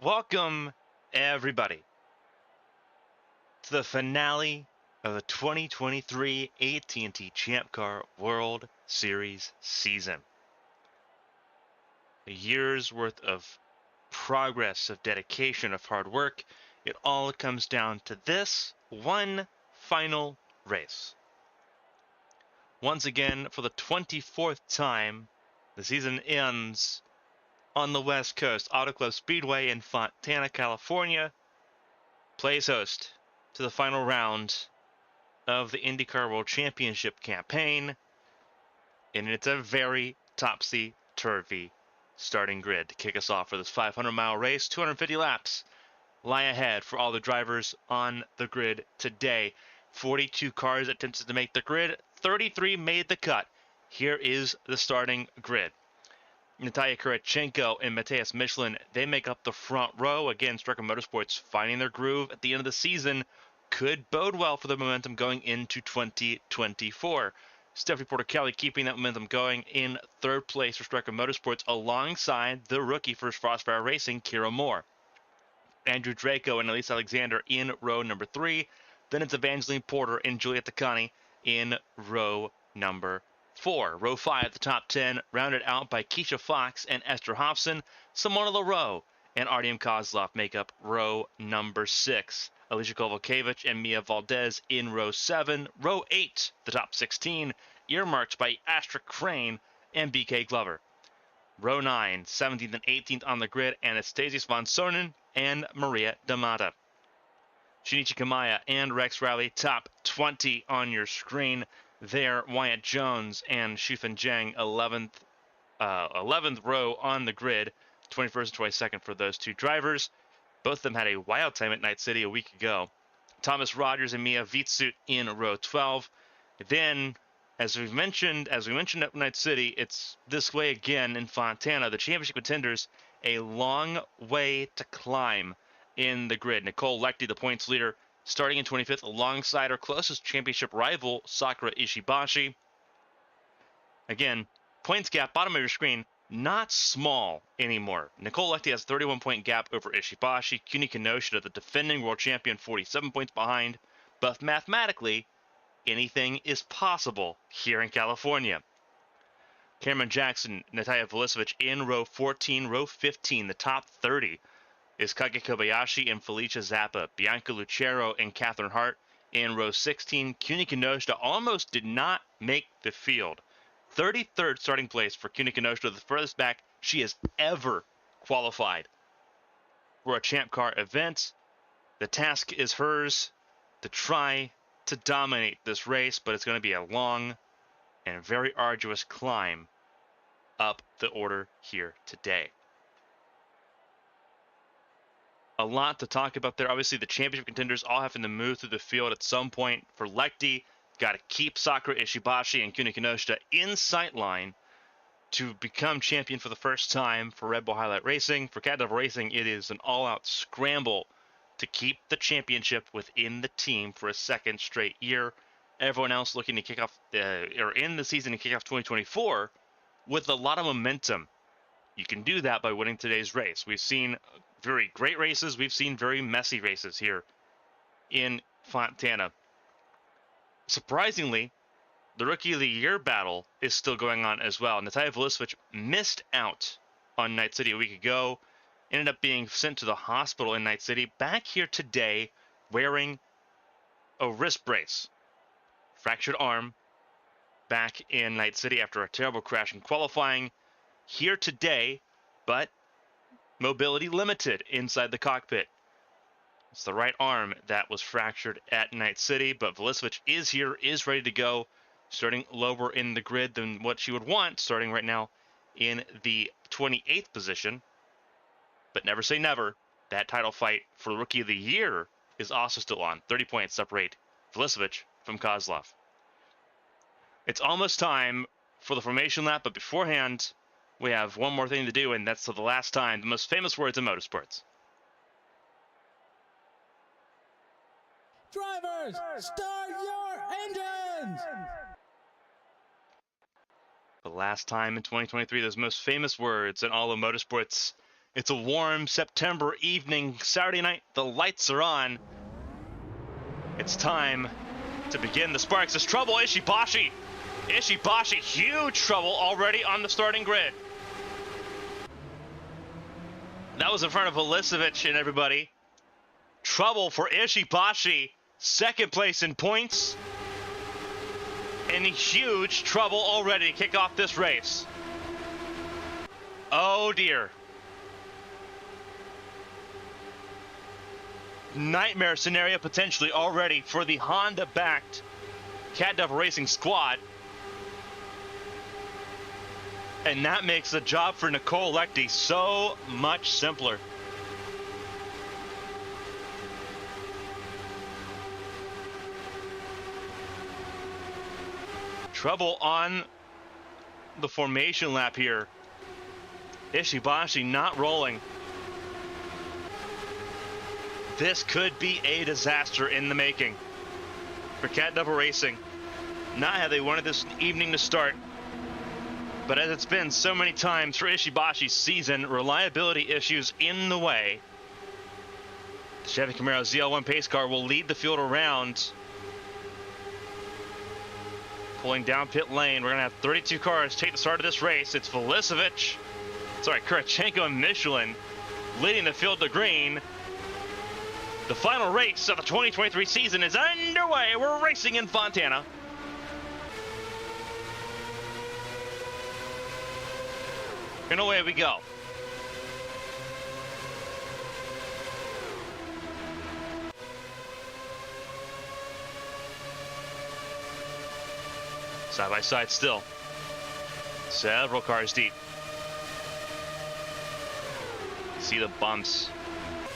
Welcome, everybody, to the finale of the 2023 AT&T Champ Car World Series season. A year's worth of progress, of dedication, of hard work. It all comes down to this one final race. Once again, for the 24th time, the season ends on the West Coast. Auto Club Speedway in Fontana, California, plays host to the final round of the IndyCar World Championship campaign, and it's a very topsy-turvy starting grid to kick us off for this 500-mile race. 250 laps lie ahead for all the drivers on the grid today. 42 cars attempted to make the grid, 33 made the cut. Here is the starting grid. Natalia Kurachenko and Matthias Michelin, they make up the front row. Again, Striker Motorsports finding their groove at the end of the season could bode well for the momentum going into 2024. Stephanie Porter-Kelly keeping that momentum going in third place for Striker Motorsports alongside the rookie for Frostfire Racing, Kira Moore. Andrew Draco and Elise Alexander in row number 3. Then it's Evangeline Porter and Juliet Tacani in row number 4. Row 5, the top 10, rounded out by Keisha Fox and Esther Hobson. Simona LaRoe and Artyom Kozlov make up row number 6. Alicia Kovalkiewicz and Mia Valdez in row 7. Row 8, the top 16, earmarked by Astra Crane and BK Glover. Row 9, 17th and 18th on the grid, Anastasia von Sonnen and Maria Damata. Shinichi Kamaya and Rex Riley, top 20 on your screen there. Wyatt Jones and Shufan Zheng, 11th row on the grid, 21st and 22nd for those two drivers. Both of them had a wild time at Night City a week ago. Thomas Rogers and Mia Vitsut in row 12. Then, as we mentioned at Night City, it's this way again in Fontana. The championship contenders, a long way to climb in the grid. Nicole Lechty, the points leader, starting in 25th alongside her closest championship rival, Sakura Ishibashi. Again, points gap, bottom of your screen, not small anymore. Nicole Lechty has a 31-point gap over Ishibashi. Kuni Kinoshita, the defending world champion, 47 points behind. But mathematically, anything is possible here in California. Cameron Jackson, Natalia Vulicevic in row 14. Row 15, the top 30, is Kage Kobayashi and Felicia Zappa. Bianca Lucero and Catherine Hart in row 16. Kuni Kinoshita almost did not make the field. 33rd starting place for Kuni Kinoshita, the furthest back she has ever qualified for a Champ Car event. The task is hers to try to dominate this race, but it's going to be a long and very arduous climb up the order here today. A lot to talk about there. Obviously, the championship contenders all having to move through the field at some point. For Lechty, got to keep Sakura Ishibashi and Kuni Kinoshita in sightline to become champion for the first time for Red Bull Highlight Racing. For Cat Devil Racing, it is an all-out scramble to keep the championship within the team for a second straight year. Everyone else looking to kick off, or in the season to kick off 2024 with a lot of momentum. You can do that by winning today's race. We've seen very great races. We've seen very messy races here in Fontana. Surprisingly, the Rookie of the Year battle is still going on as well. Natalia Vulicevic missed out on Night City a week ago, ended up being sent to the hospital in Night City, back here today wearing a wrist brace. Fractured arm, back in Night City after a terrible crash in qualifying. Here today, but mobility limited inside the cockpit. It's the right arm that was fractured at Night City, but Vulicevic is here, is ready to go, starting lower in the grid than what she would want, starting right now in the 28th position. But never say never. That title fight for the Rookie of the Year is also still on. 30 points separate Vulicevic from Kozlov. It's almost time for the formation lap, but beforehand, we have one more thing to do, and that's for the last time, the most famous words in motorsports. Drivers, start your engines! The last time in 2023, those most famous words in all of motorsports It's a warm September evening, Saturday night. The lights are on. It's time to begin the sparks. There's trouble. Ishibashi, huge trouble already on the starting grid. That was in front of Ilicevic and everybody. Trouble for Ishibashi, second place in points. And huge trouble already to kick off this race. Oh dear. Nightmare scenario potentially already for the Honda-backed Cat Devil Racing squad. And that makes the job for Nicole Lecty so much simpler. Trouble on the formation lap here. Ishibashi not rolling. This could be a disaster in the making for Cat Devil Racing. Not how they wanted this evening to start, but as it's been so many times for Ishibashi's season, reliability issues in the way. The Chevy Camaro ZL1 pace car will lead the field around. Pulling down pit lane, we're going to have 32 cars take the start of this race. It's Kurichenko and Michelin leading the field to green. The final race of the 2023 season is underway. We're racing in Fontana. And away we go. Side by side still. Several cars deep. See the bumps.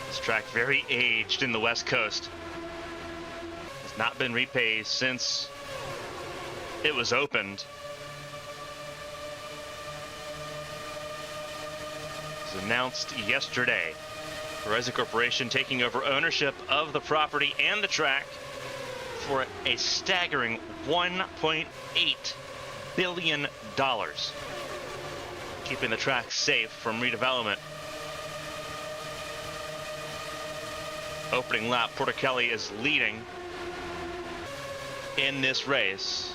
This track very aged in the West Coast. Has not been repaved since it was opened. It was announced yesterday. Verizon Corporation taking over ownership of the property and the track for a staggering $1.8 billion. Keeping the track safe from redevelopment. Opening lap, Porter Kelly is leading in this race.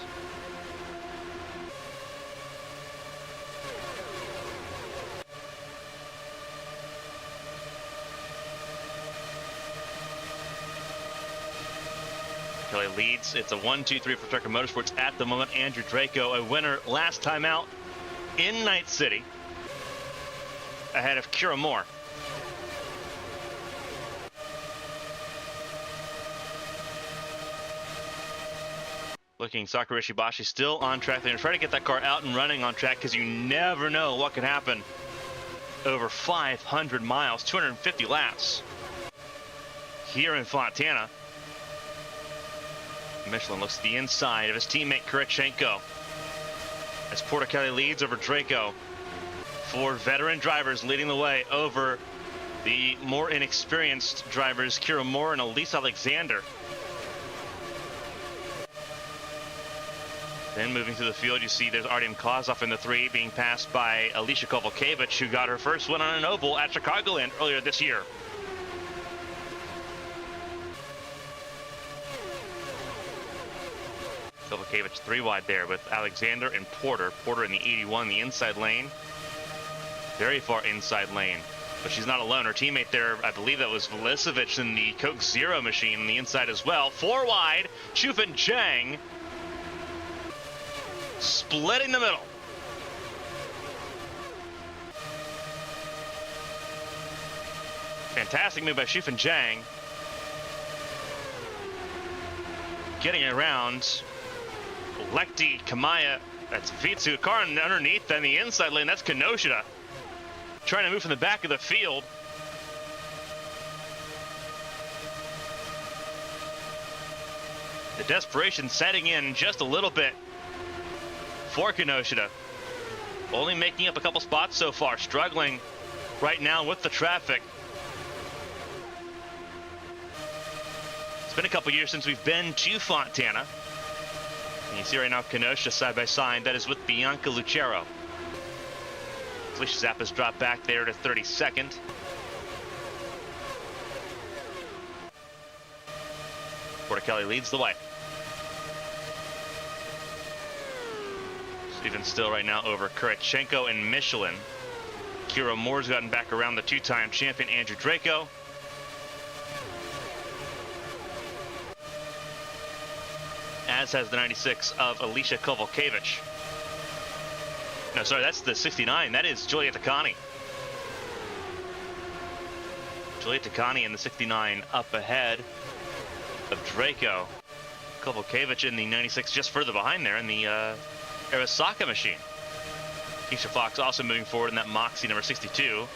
Kelly leads. It's a 1-2-3 for Trucker Motorsports at the moment. Andrew Draco, a winner last time out in Night City, ahead of Kira Moore. Looking, Sakura Ishibashi still on track. They're going to try to get that car out and running on track because you never know what can happen over 500 miles, 250 laps here in Fontana. Michelin looks to the inside of his teammate Kurichenko as Porter Kelly leads over Draco. Four veteran drivers leading the way over the more inexperienced drivers, Kira Moore and Elise Alexander. Then moving through the field, you see there's Artem Kozlov in the 3 being passed by Alicia Kovalkiewicz, who got her first win on an oval at Chicagoland earlier this year. Kovalkiewicz 3 wide there with Alexander and Porter. Porter in the 81, the inside lane. Very far inside lane. But she's not alone. Her teammate there, I believe that was Ilicevic in the Coke Zero machine on the inside as well. 4 wide, Chufin Zhang splitting the middle. Fantastic move by Chufin Zhang. Getting around Lecty, Kamaya, that's Vitsu. Car underneath in the inside lane, that's Kenoshita. Trying to move from the back of the field. The desperation setting in just a little bit for Kenoshita. Only making up a couple spots so far, struggling right now with the traffic. It's been a couple years since we've been to Fontana. And you see right now Kenosha side by side, that is with Bianca Lucero. Felicia Zappa's dropped back there to 32nd. Porticelli leads the way. Even still right now over Kurichenko and Michelin. Kira Moore's gotten back around the two-time champion Andrew Draco. As has the 96 of Alicia Kovalkiewicz. No, sorry, that's the 69. That is Julia Takani. Julia Takani in the 69 up ahead of Draco. Kovalkiewicz in the 96 just further behind there in the Arasaka machine. Keisha Fox also moving forward in that Moxie number 62. You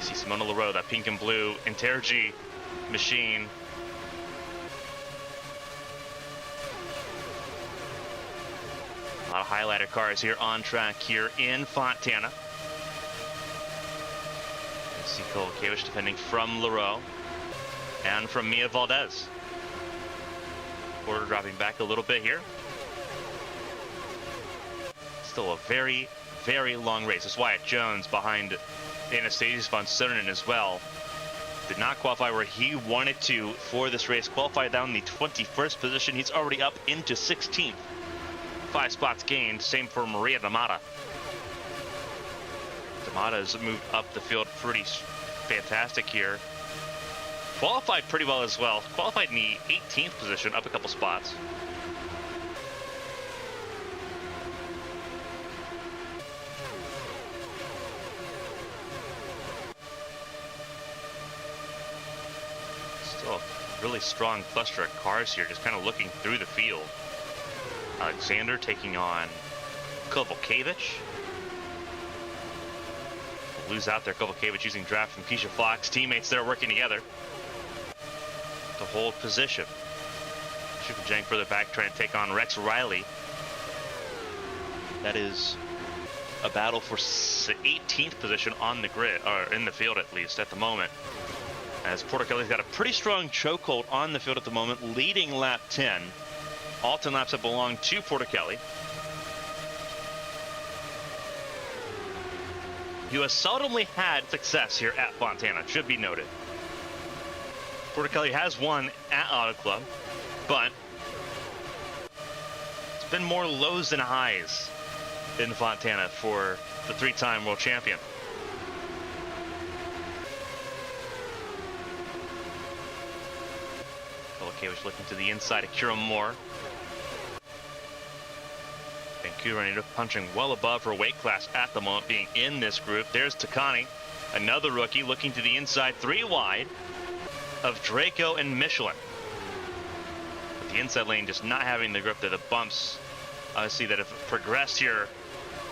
see Simona Leroux, that pink and blue Intergy machine. A lot of highlighter cars here on track here in Fontana. You see Kovalkiewicz defending from Leroux and from Mia Valdez. Porter dropping back a little bit here. Still a very, very long race. It's Wyatt Jones behind Anastasius von Sodernen as well. Did not qualify where he wanted to for this race. Qualified down in the 21st position. He's already up into 16th. 5 spots gained. Same for Maria D'Amata. D'Amata has moved up the field pretty fantastic here. Qualified pretty well as well. Qualified in the 18th position, up a couple spots. Still a really strong cluster of cars here, just kind of looking through the field. Alexander taking on Kovalkiewicz. Lose out there. Kovalkiewicz using draft from Keisha Fox. Teammates there working together to hold position. Shuka Jang further back trying to take on Rex Riley. That is a battle for 18th position on the grid, or in the field at least at the moment. As Porticelli's got a pretty strong chokehold on the field at the moment, leading lap 10. All 10 laps that belong to Porticelli, who has seldomly had success here at Fontana, should be noted. Porticelli has won at Auto Club, but it's been more lows than highs in Fontana for the 3-time world champion. Kovalkiewicz looking to the inside of Kira Moore. Vancouver ended up punching well above her weight class at the moment, being in this group. There's Takani, another rookie, looking to the inside, 3 wide of Draco and Michelin. But the inside lane just not having the grip there. The bumps, obviously, that have progressed here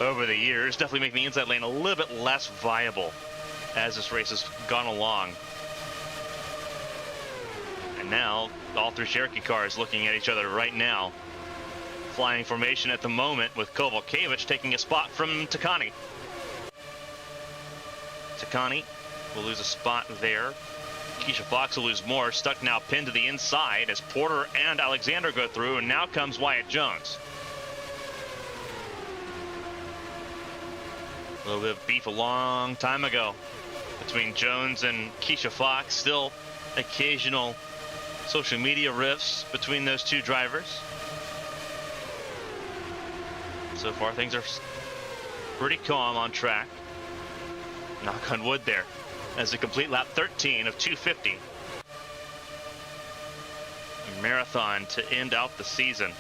over the years, definitely making the inside lane a little bit less viable as this race has gone along. And now, all 3 Cherokee cars looking at each other right now. Flying formation at the moment with Kovalkiewicz taking a spot from Takani. Takani will lose a spot there. Keisha Fox will lose more. Stuck now pinned to the inside as Porter and Alexander go through, and now comes Wyatt Jones. A little bit of beef a long time ago between Jones and Keisha Fox. Still occasional social media rifts between those 2 drivers. So far, things are pretty calm on track. Knock on wood there as they complete lap 13 of 250. A marathon to end out the season.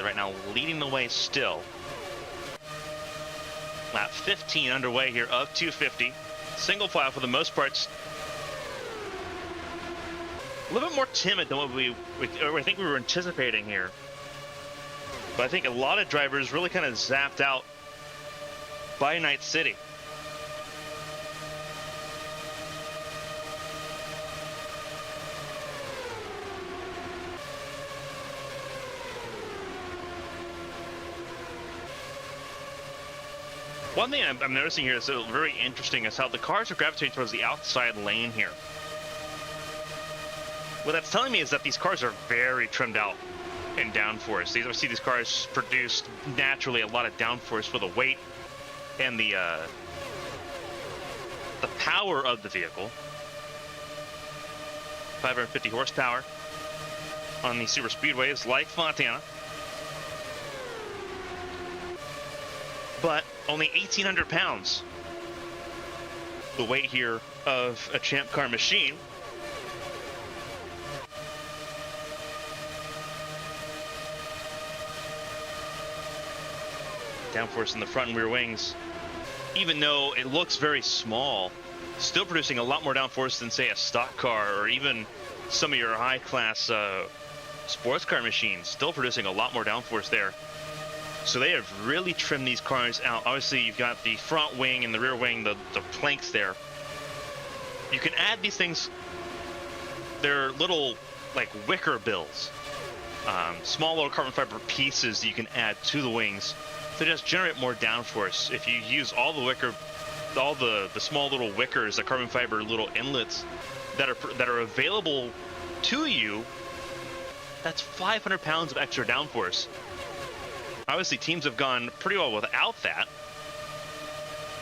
Right now leading the way still. Lap 15 underway here of 250. Single file for the most part. A little bit more timid than what I think we were anticipating here. But I think a lot of drivers really kind of zapped out by Night City. One thing I'm noticing here is very interesting is how the cars are gravitating towards the outside lane here. What that's telling me is that these cars are very trimmed out in downforce. I see these cars produce naturally a lot of downforce for the weight and the power of the vehicle. 550 horsepower on these super speedways like Fontana. But only 1,800 pounds. The weight here of a Champ Car machine. Downforce in the front and rear wings, even though it looks very small, still producing a lot more downforce than, say, a stock car or even some of your high-class sports car machines. Still producing a lot more downforce there. So they have really trimmed these cars out. Obviously, you've got the front wing and the rear wing, the planks there. You can add these things. They're little, like, wicker bills. Small little carbon fiber pieces that you can add to the wings to just generate more downforce. If you use all the wicker, all the small little wickers, the carbon fiber little inlets that are available to you, that's 500 pounds of extra downforce. Obviously, teams have gone pretty well without that,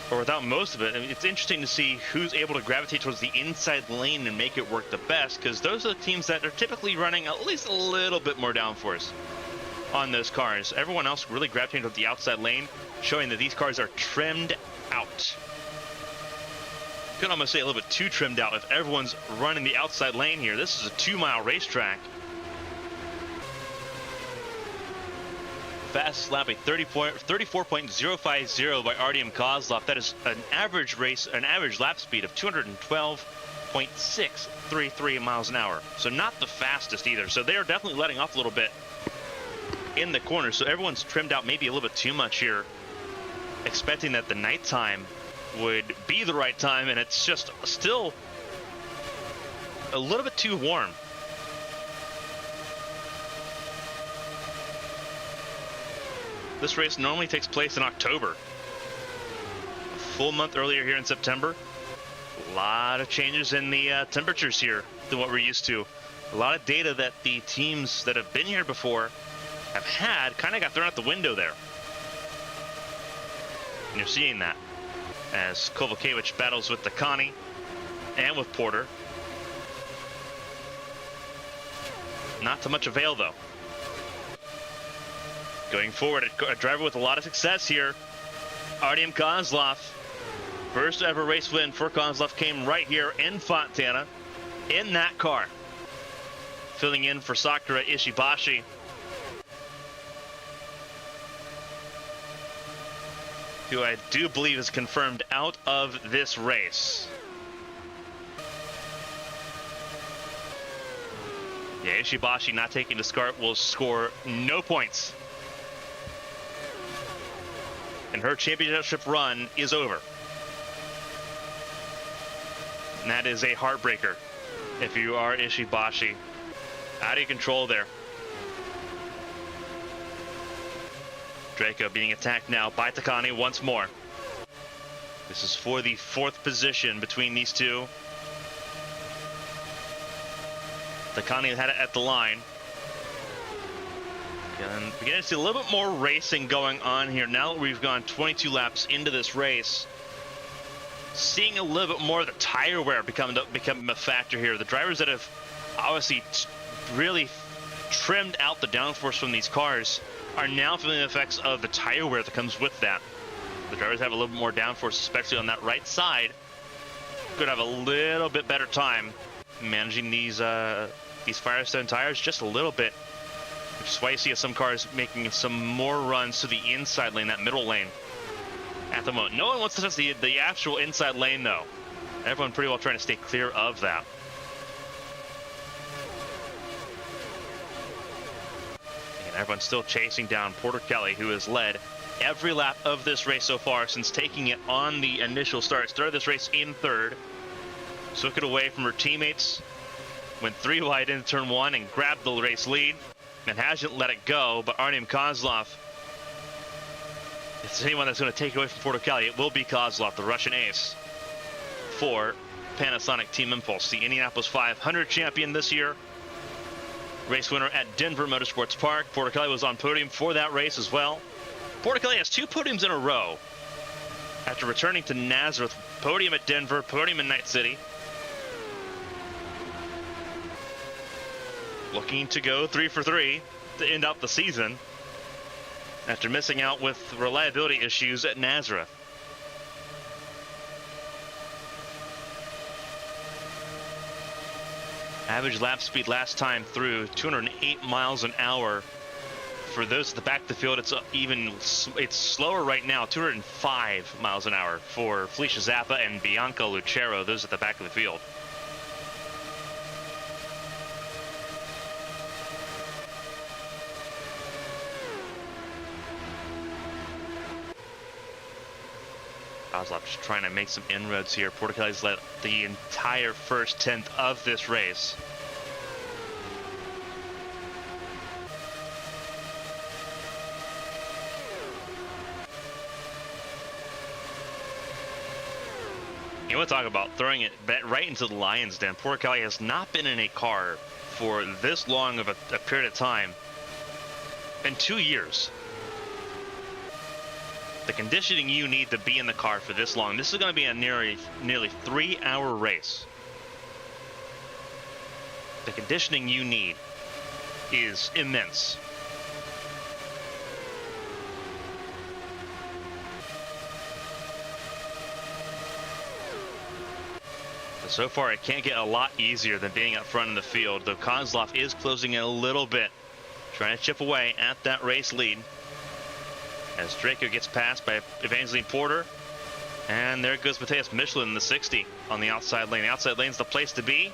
or without most of it. I mean, it's interesting to see who's able to gravitate towards the inside lane and make it work the best, because those are the teams that are typically running at least a little bit more downforce on those cars. Everyone else really gravitating towards the outside lane, showing that these cars are trimmed out. You could almost say a little bit too trimmed out if everyone's running the outside lane here. This is a 2-mile racetrack. Fastest lap, a 34.050 by Artyom Kozlov. That is an average lap speed of 212.633 miles an hour. So not the fastest either. So they are definitely letting off a little bit in the corner. So everyone's trimmed out maybe a little bit too much here, expecting that the nighttime would be the right time, and it's just still a little bit too warm. This race normally takes place in October. A full month earlier here in September. A lot of changes in the temperatures here than what we're used to. A lot of data that the teams that have been here before have had kind of got thrown out the window there. And you're seeing that as Kovalkiewicz battles with Takani and with Porter. Not to much avail, though. Going forward, a driver with a lot of success here, Artyom Kozlov. First ever race win for Kozlov came right here in Fontana, in that car. Filling in for Sakura Ishibashi. Who I do believe is confirmed out of this race. Yeah, Ishibashi not taking the start will score no points. And her championship run is over. And that is a heartbreaker if you are Ishibashi. Out of control there. Draco being attacked now by Takani once more. This is for the 4th position between these two. Takani had it at the line. And beginning to see a little bit more racing going on here now that we've gone 22 laps into this race. Seeing a little bit more of the tire wear become a factor here. The drivers that have obviously really trimmed out the downforce from these cars are now feeling the effects of the tire wear that comes with that. The drivers have a little bit more downforce, especially on that right side. Could have a little bit better time managing these Firestone tires just a little bit. Which is why you see some cars making some more runs to the inside lane, that middle lane. at the moment. No one wants to touch the actual inside lane, though. Everyone pretty well trying to stay clear of that. And everyone's still chasing down Porter Kelly, who has led every lap of this race so far since taking it on the initial start. Started this race in third, took it away from her teammates, went 3 wide into turn 1 and grabbed the race lead, and hasn't let it go. But Artyom Kozlov, if there's anyone that's going to take it away from Porter Kelly, it will be Kozlov, the Russian ace for Panasonic Team Impulse, the Indianapolis 500 champion this year. Race winner at Denver Motorsports Park. Porter Kelly was on podium for that race as well. Porter Kelly has 2 podiums in a row after returning to Nazareth. Podium at Denver, podium in Night City. Looking to go 3 for 3 to end out the season after missing out with reliability issues at Nazareth. Average lap speed last time through 208 miles an hour. For those at the back of the field, it's slower right now, 205 miles an hour for Felicia Zappa and Bianca Lucero, those at the back of the field. Kozlov just trying to make some inroads here. Porter Kelly's led the entire first 10th of this race. You want to talk about throwing it right into the lion's den. Porter Kelly has not been in a car for this long of a period of time in 2 years. The conditioning you need to be in the car for this long. This is going to be a nearly 3-hour race. The conditioning you need is immense. So far, it can't get a lot easier than being up front in the field, though Kozlov is closing in a little bit, trying to chip away at that race lead. As Draco gets passed by Evangeline Porter. And there goes Matthias Michelin in the 60 on the outside lane. The outside lane's the place to be.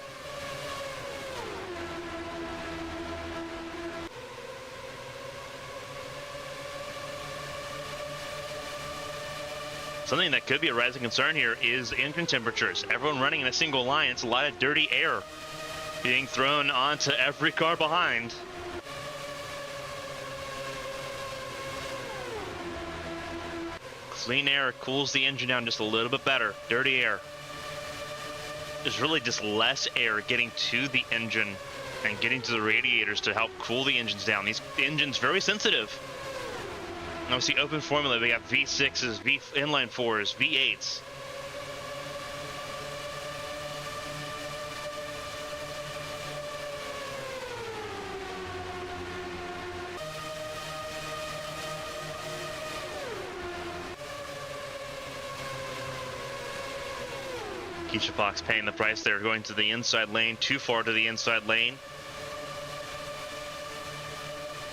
Something that could be a rising concern here is engine temperatures. Everyone running in a single line. It's a lot of dirty air being thrown onto every car behind. Clean air cools the engine down just a little bit better. Dirty air, there's really just less air getting to the engine and getting to the radiators to help cool the engines down. These engines very sensitive. Obviously, open formula, we got V6s, inline 4s, V8s. Keisha Fox paying the price there, going to the inside lane, too far to the inside lane.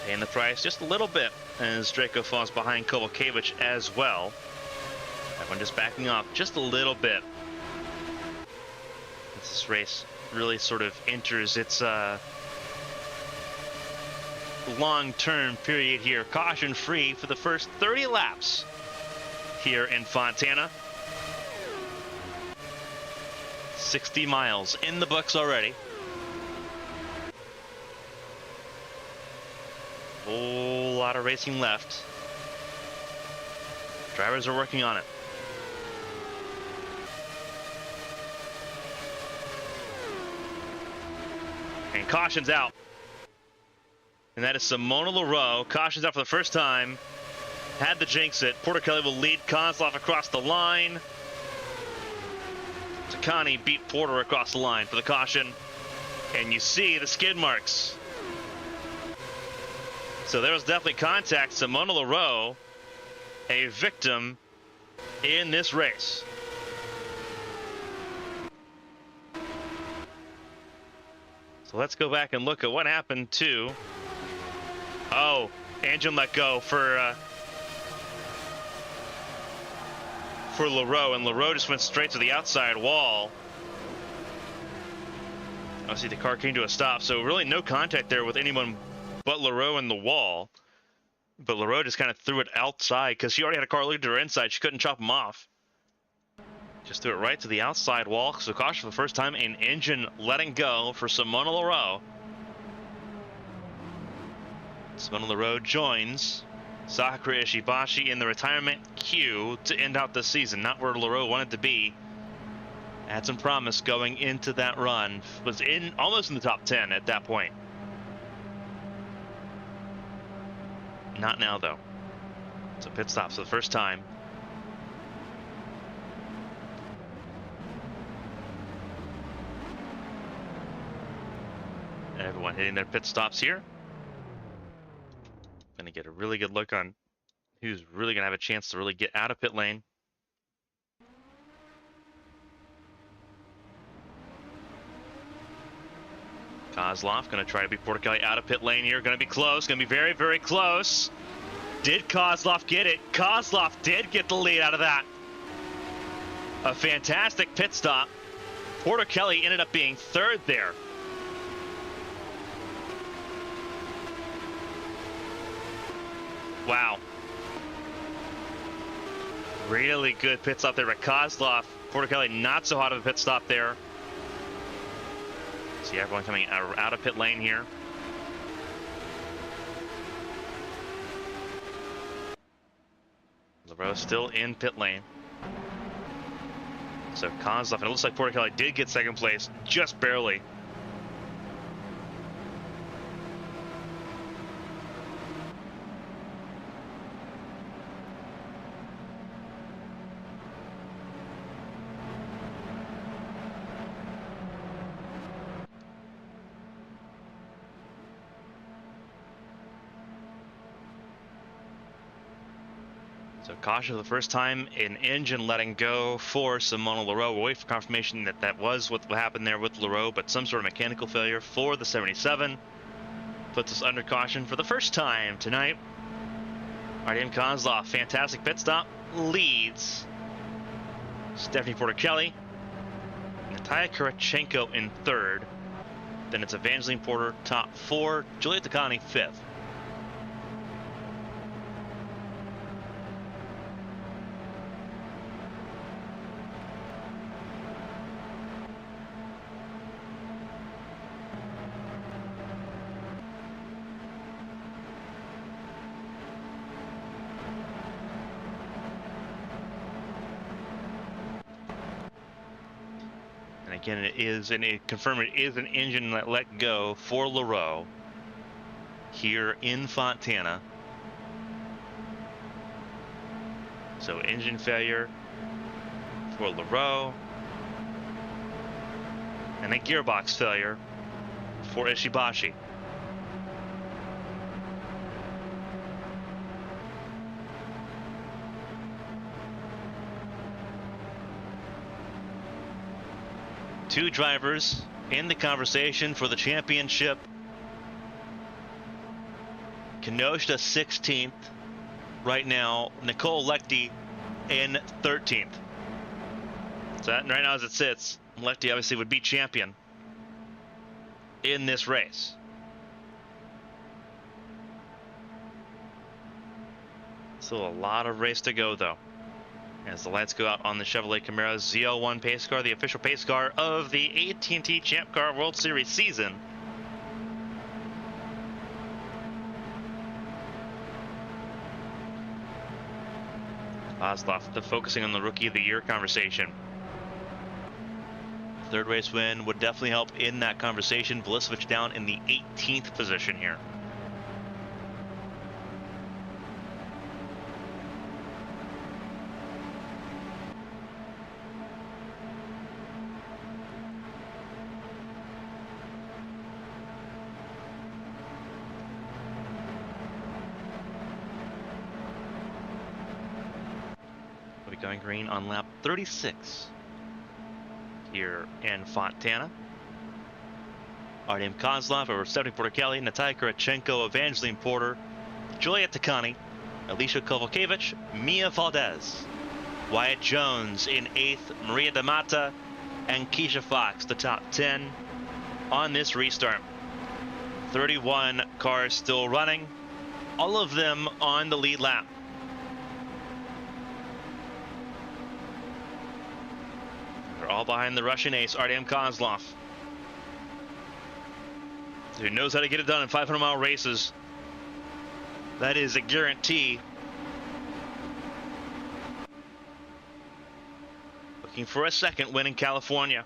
Paying the price just a little bit as Draco falls behind Kovalkiewicz as well. Everyone just backing off just a little bit. As this race really sort of enters its long-term period here. Caution free for the first 30 laps here in Fontana. 60 miles in the books already. Whole lot of racing left. Drivers are working on it. And caution's out. And that is Simona Leroux. Caution's out for the first time. Had to jinx it. Porter Kelly will lead Kozlov across the line. Takani beat Porter across the line for the caution. And you see the skid marks. So there was definitely contact. Simona Leroux, a victim in this race. So let's go back and look at what happened to... Oh, engine let go for for Leroux, and Leroux just went straight to the outside wall. Obviously, the car came to a stop, so really no contact there with anyone but Leroux and the wall. But Leroux just kind of threw it outside because she already had a car looking to her inside. She couldn't chop him off. Just threw it right to the outside wall. So caution for the first time in engine letting go for Simona Leroux. Simona Leroux joins Sakura Ishibashi in the retirement queue to end out the season. Not where Leroux wanted to be. Had some promise going into that run. Was in almost in the top 10 at that point. Not now though. So pit stops for the first time. Everyone hitting their pit stops here. Gonna get a really good look on who's really gonna have a chance to really get out of pit lane. Kozlov gonna try to beat Portichelli out of pit lane here. Gonna be close. Gonna be very, very close. Did Kozlov get it? Kozlov did get the lead out of that. A fantastic pit stop. Portichelli ended up being third there. Wow. Really good pit stop there by Kozlov. Portichelli not so hot of a pit stop there. See everyone coming out of pit lane here. Leroux still in pit lane. So Kozlov, and it looks like Portichelli did get second place, just barely. So caution for the first time in engine letting go for Simona Leroux. We'll wait for confirmation that that was what happened there with Leroux, but some sort of mechanical failure for the 77. Puts us under caution for the first time tonight. Artem Kozlov, fantastic pit stop, leads Stephanie Portichelli. Natalia Kurachenko in third. Then it's Evangeline Porter top four, Julia Takani fifth. Again, it is, and it confirmed it is an engine that let go for Leroux here in Fontana. So engine failure for Leroux, and a gearbox failure for Ishibashi. Two drivers in the conversation for the championship. Kenosha 16th right now. Nicole Lechty in 13th. So that, right now as it sits, Lechty obviously would be champion in this race. Still a lot of race to go though, as the lights go out on the Chevrolet Camaro Z01 pace car, the official pace car of the AT&T Champ Car World Series season. Kozlov, focusing on the Rookie of the Year conversation. Third race win would definitely help in that conversation. Velisevich down in the 18th position here. Going green on lap 36 here in Fontana. Artem Kozlov over Stephanie Portichelli, Natalia Kurachenko, Evangeline Porter, Julia Takani, Alicia Kovalkiewicz, Mia Valdez Wyatt Jones in 8th, Maria D'Amata and Keisha Fox, the top 10 on this restart. 31 cars still running, all of them on the lead lap. They're all behind the Russian ace, Artem Kozlov, who knows how to get it done in 500-mile races. That is a guarantee. Looking for a second win in California.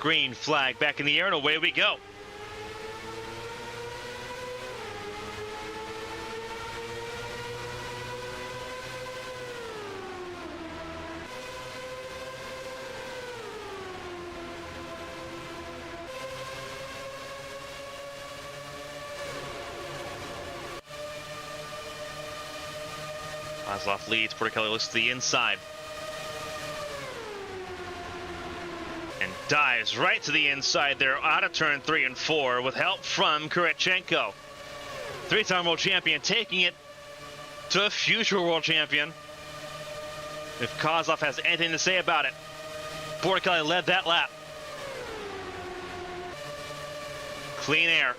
Green flag back in the air, and away we go. Kozlov leads. Portichelli looks to the inside and dives right to the inside there, out of turn 3 and 4 with help from Kurichenko. Three-time world champion taking it to a future world champion, if Kozlov has anything to say about it. Portichelli led that lap. Clean air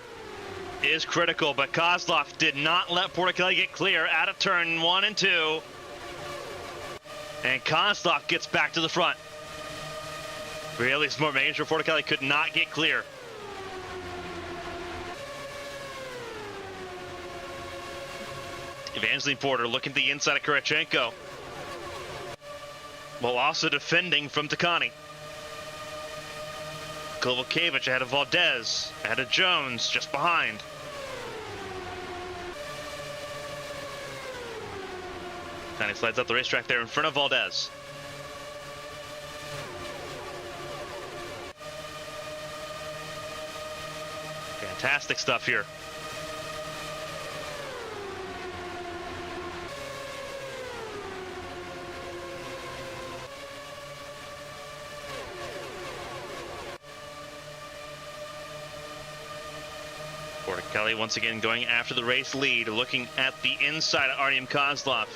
is critical, but Kozlov did not let Portichelli get clear out of turn 1 and 2. And Kozlov gets back to the front. Really smart, making sure Portichelli could not get clear. Evangeline Porter looking at the inside of Kurichenko, while also defending from Takani. Kovalevich ahead of Valdez, ahead of Jones, just behind. Takani slides up the racetrack there in front of Valdez. Fantastic stuff here. Portichelli once again going after the race lead, looking at the inside of Artem Kozlov.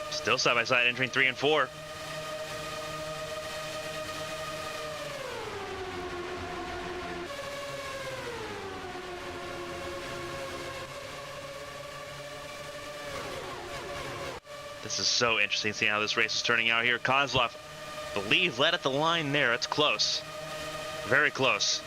Still side by side entering 3 and 4. This is so interesting seeing how this race is turning out here. Kozlov, believe, led at the line there. It's close. Very close.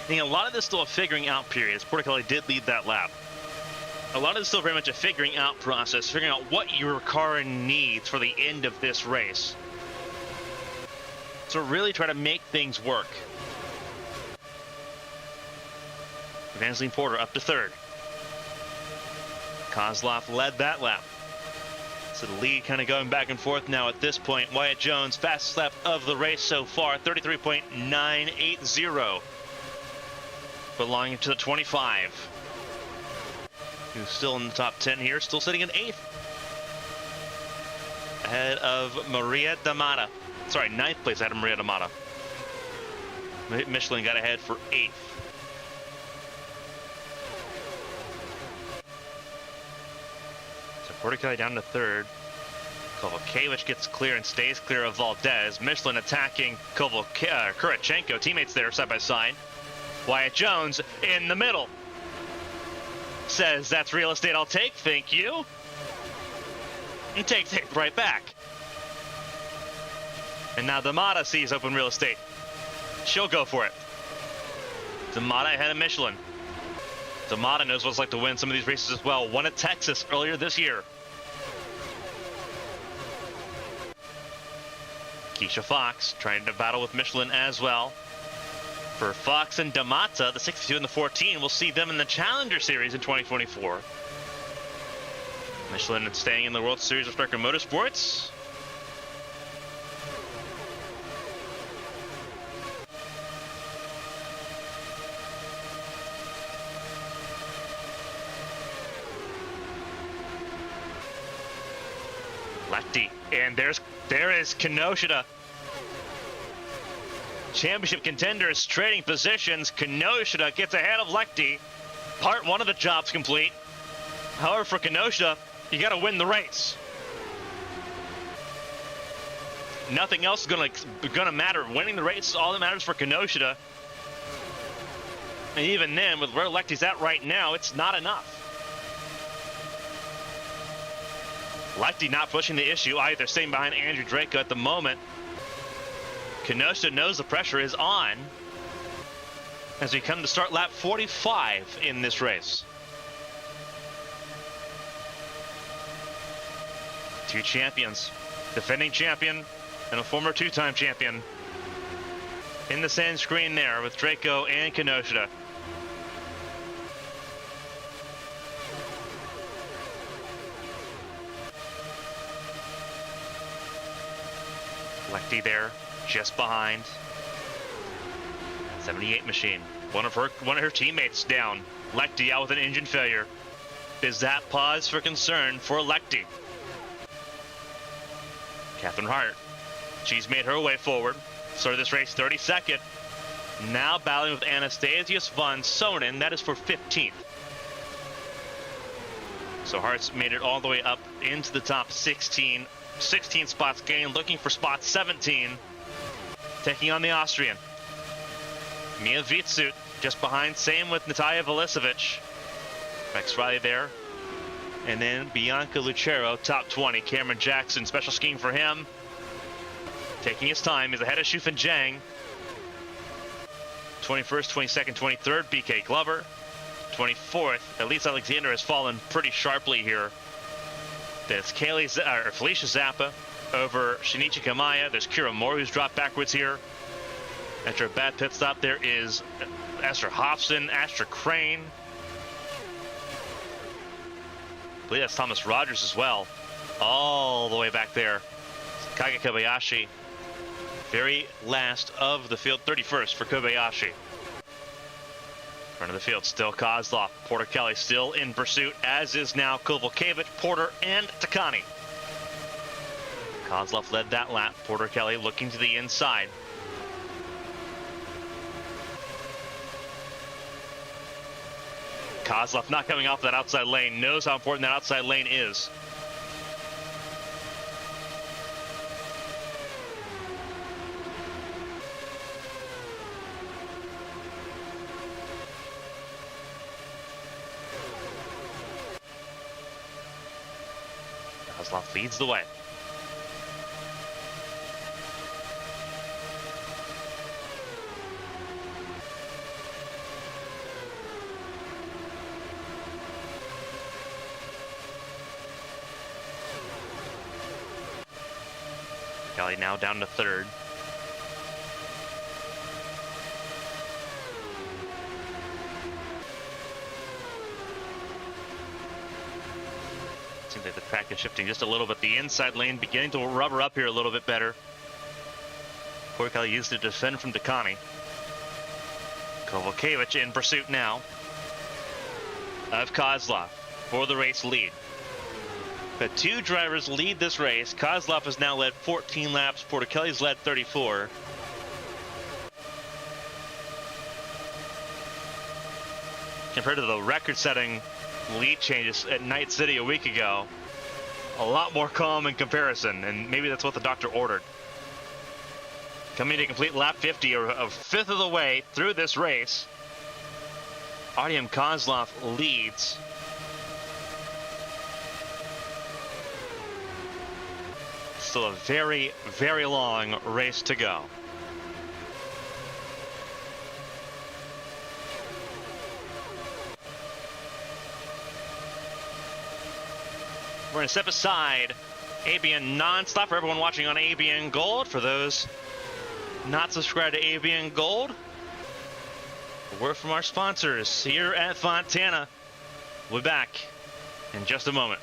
I think a lot of this is still a figuring out period, as Portichelli did lead that lap. A lot of this is still very much a figuring out process, figuring out what your car needs for the end of this race. So really try to make things work. Evangeline Porter up to 3rd. Kozlov led that lap. So the lead kind of going back and forth now at this point. Wyatt Jones, fastest lap of the race so far, 33.980. Belonging to the 25. Who's still in the top 10 here, still sitting in 8th. Ahead of Maria D'Amata. Sorry, 9th place ahead of Maria D'Amata. Michelin got ahead for 8th. So Portichelli down to 3rd. Kovalevich gets clear and stays clear of Valdez. Michelin attacking Kurichenko. Teammates there side by side. Wyatt Jones in the middle. Says, that's real estate I'll take, thank you. And takes it right back. And now D'Amata sees open real estate. She'll go for it. D'Amata ahead of Michelin. D'Amata knows what it's like to win some of these races as well. Won at Texas earlier this year. Keisha Fox trying to battle with Michelin as well. For Fox and D'Amata, the 62 and the 14, we'll see them in the Challenger Series in 2024. Michelin staying in the World Series of Striker Motorsports. Lefty, and there is Kinoshita. Championship contenders trading positions. Kinoshita gets ahead of Lefty. Part one of the job's complete. However, for Kinoshita, you got to win the race. Nothing else is gonna matter. Winning the race is all that matters for Kinoshita. And even then, with where Lefty's at right now, it's not enough. Lefty not pushing the issue either, staying behind Andrew Draco at the moment. Kinoshita knows the pressure is on as we come to start lap 45 in this race. Two champions, defending champion and a former two-time champion in the sand screen there with Draco and Kinoshita. Lefty there, just behind. 78 machine. One of her teammates down. Lefty out with an engine failure. Is that pause for concern for Lefty? Catherine Hart. She's made her way forward. Started this race 32nd. Now battling with Anastasius von Sonnen. That is for 15th. So Hart's made it all the way up into the top 16. 16 spots gained, looking for spot 17. Taking on the Austrian. Mia Vitsut just behind. Same with Natalia Velisevic. Rex Riley there. And then Bianca Lucero, top 20. Cameron Jackson, special scheme for him. Taking his time, is ahead of Shufan Zhang. 21st, 22nd, 23rd, BK Glover. 24th, Elise Alexander has fallen pretty sharply here. There's Felicia Zappa over Shinichi Kamaya. There's Kira Moore, who's dropped backwards here. After a bad pit stop, there is Esther Hobson, Astra Crane. I believe that's Thomas Rogers as well. All the way back there. Kage Kobayashi. Very last of the field, 31st for Kobayashi. Front of the field, still Kozlov. Porter Kelly still in pursuit, as is now Kovalkiewicz, Porter, and Takani. Kozlov led that lap. Porter Kelly looking to the inside. Kozlov not coming off that outside lane, knows how important that outside lane is. Kozlov leads the way. Kelly now down to third. Seems like the track is shifting just a little bit. The inside lane beginning to rubber up here a little bit better. Porter Kelly used to defend from Takani. Kovalkiewicz in pursuit now of Kozlov for the race lead. The two drivers lead this race. Kozlov has now led 14 laps. Porter Kelly's led 34. Compared to the record-setting lead changes at Night City a week ago, a lot more calm in comparison, and maybe that's what the doctor ordered. Coming to complete lap 50, or a fifth of the way through this race, Artyom Kozlov leads. Still a very, very long race to go. We're going to step aside ABN Nonstop for everyone watching on ABN Gold. For those not subscribed to ABN Gold, a word from our sponsors here at Fontana. We'll be back in just a moment.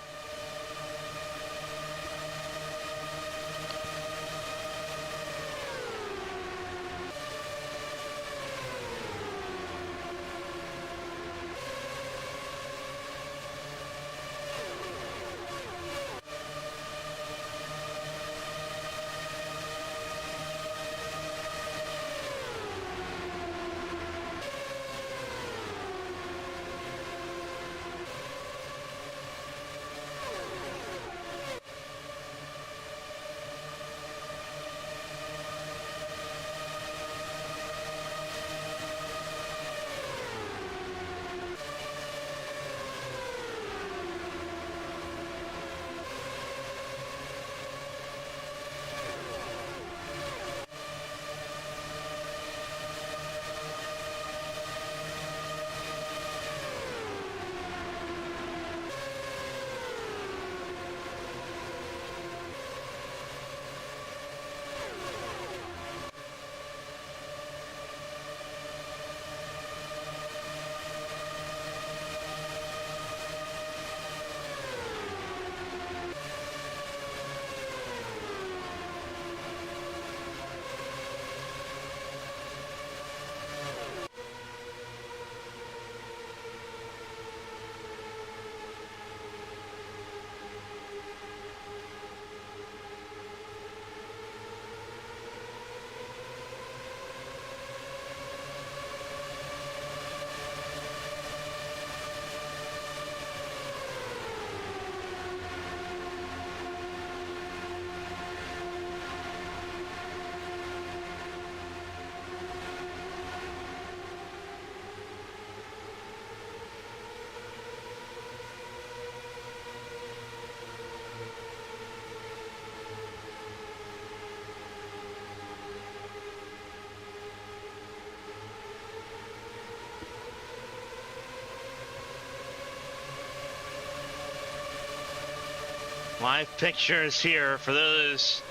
Live pictures here for those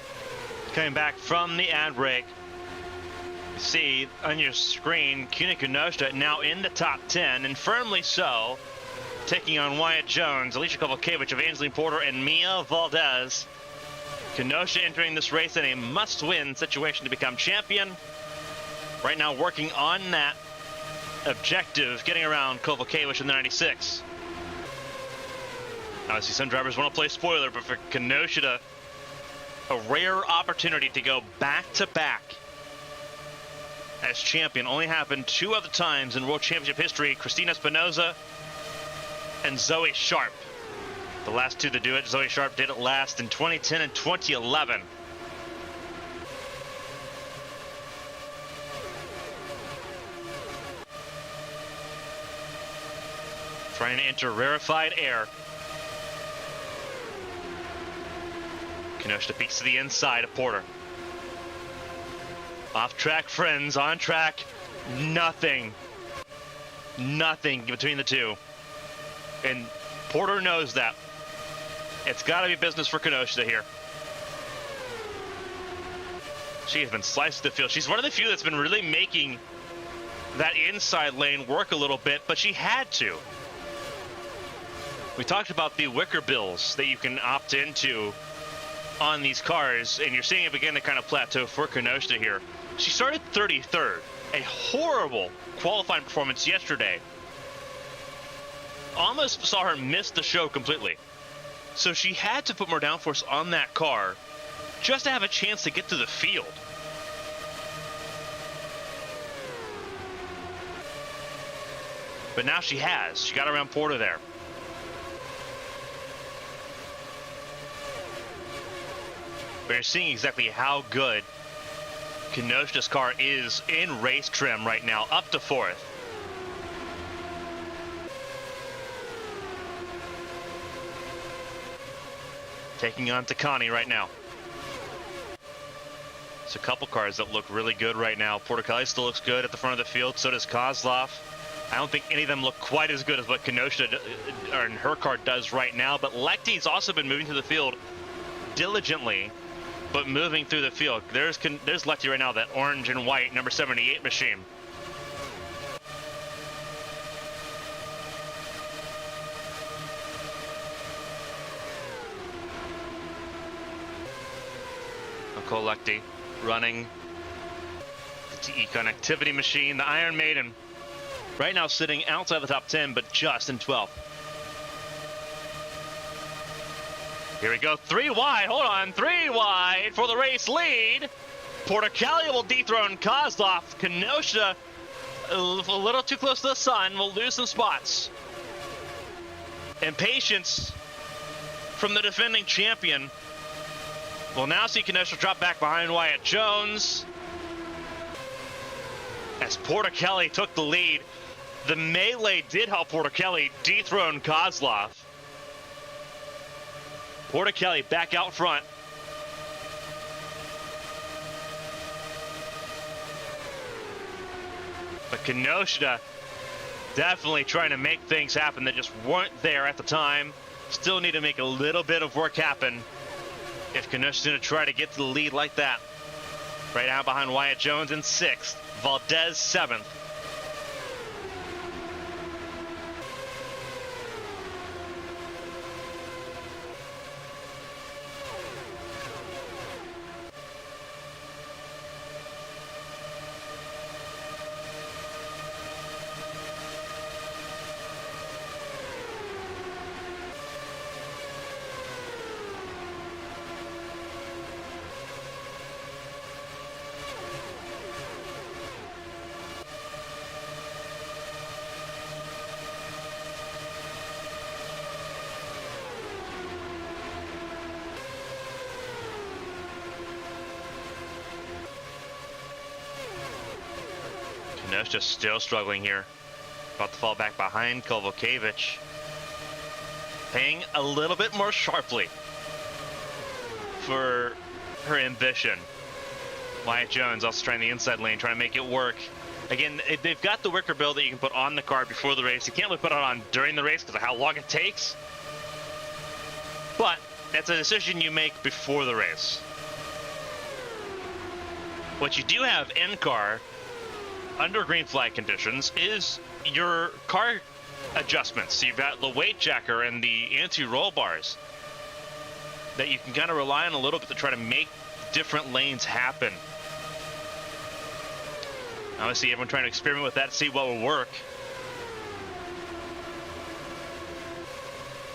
coming back from the ad break. You see on your screen, Kuna Kenosha now in the top 10, and firmly so, taking on Wyatt Jones, Alicia Kovalkiewicz, Evangeline Porter, and Mia Valdez. Kenosha entering this race in a must-win situation to become champion. Right now working on that objective, getting around Kovalkiewicz in the 96. Obviously, some drivers want to play spoiler, but for Kenosha, a rare opportunity to go back-to-back as champion. Only happened 2 other times in World Championship history. Christina Espinoza and Zoe Sharp. The last 2 to do it. Zoe Sharp did it last in 2010 and 2011. Trying to enter rarefied air. Kenosha peeks to the inside of Porter. Off track, friends. On track, nothing. Nothing between the two. And Porter knows that. It's got to be business for Kenosha here. She has been sliced to the field. She's one of the few that's been really making that inside lane work a little bit, but she had to. We talked about the wicker bills that you can opt into on these cars, and you're seeing it begin to kind of plateau for Kenosha here. She started 33rd, a horrible qualifying performance yesterday. Almost saw her miss the show completely. So she had to put more downforce on that car just to have a chance to get to the field. But now she has. She got around Porter there. But you're seeing exactly how good Kenosha's car is in race trim right now, up to 4th. Taking on Takani right now. There's a couple cars that look really good right now. Porter Kelly still looks good at the front of the field. So does Kozlov. I don't think any of them look quite as good as what Kenosha or her car does right now. But Lecty's also been moving through the field diligently, but moving through the field. There's Lecty right now, that orange and white number 78 machine. Nicole Lecty running the TE connectivity machine, the Iron Maiden. Right now sitting outside the top 10, but just in 12th. Here we go, 3 wide, hold on, 3 wide for the race lead. Porter Kelly will dethrone Kozlov. Kenosha a little too close to the sun, will lose some spots. Impatience from the defending champion. We'll now see Kenosha drop back behind Wyatt Jones. As Porter Kelly took the lead, the melee did help Porter Kelly dethrone Kozlov. Porter Kelly back out front. But Kenosha definitely trying to make things happen that just weren't there at the time. Still need to make a little bit of work happen if Kenosha's going to try to get to the lead like that. Right out behind Wyatt Jones in 6th. Valdez 7th. Kenosha still struggling here. About to fall back behind Kovalkiewicz. Paying a little bit more sharply for her ambition. Wyatt Jones also trying the inside lane, trying to make it work. Again, they've got the wicker bill that you can put on the car before the race. You can't really put it on during the race because of how long it takes. But That's a decision you make before the race. What you do have in car, under green flag conditions, is your car adjustments. So you've got the weight jacker and the anti-roll bars that you can kind of rely on a little bit to try to make different lanes happen. Obviously, everyone trying to experiment with that, see what will work.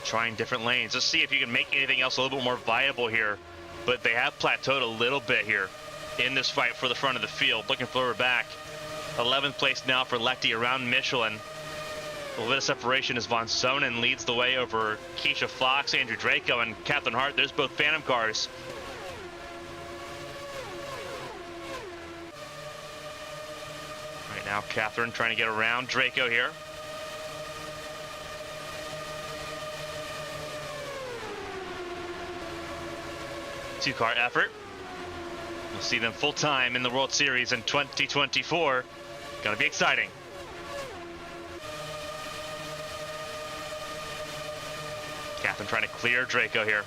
Trying different lanes. Let's see if you can make anything else a little bit more viable here. But they have plateaued a little bit here in this fight for the front of the field. Looking forward back. 11th place now for Lechty around Michelin. A little bit of separation as Von Sonnen leads the way over Keisha Fox, Andrew Draco, and Catherine Hart. There's both Phantom cars. Right now, Catherine trying to get around Draco here. Two-car effort. We'll see them full-time in the World Series in 2024. Gonna be exciting. Catherine trying to clear Draco here.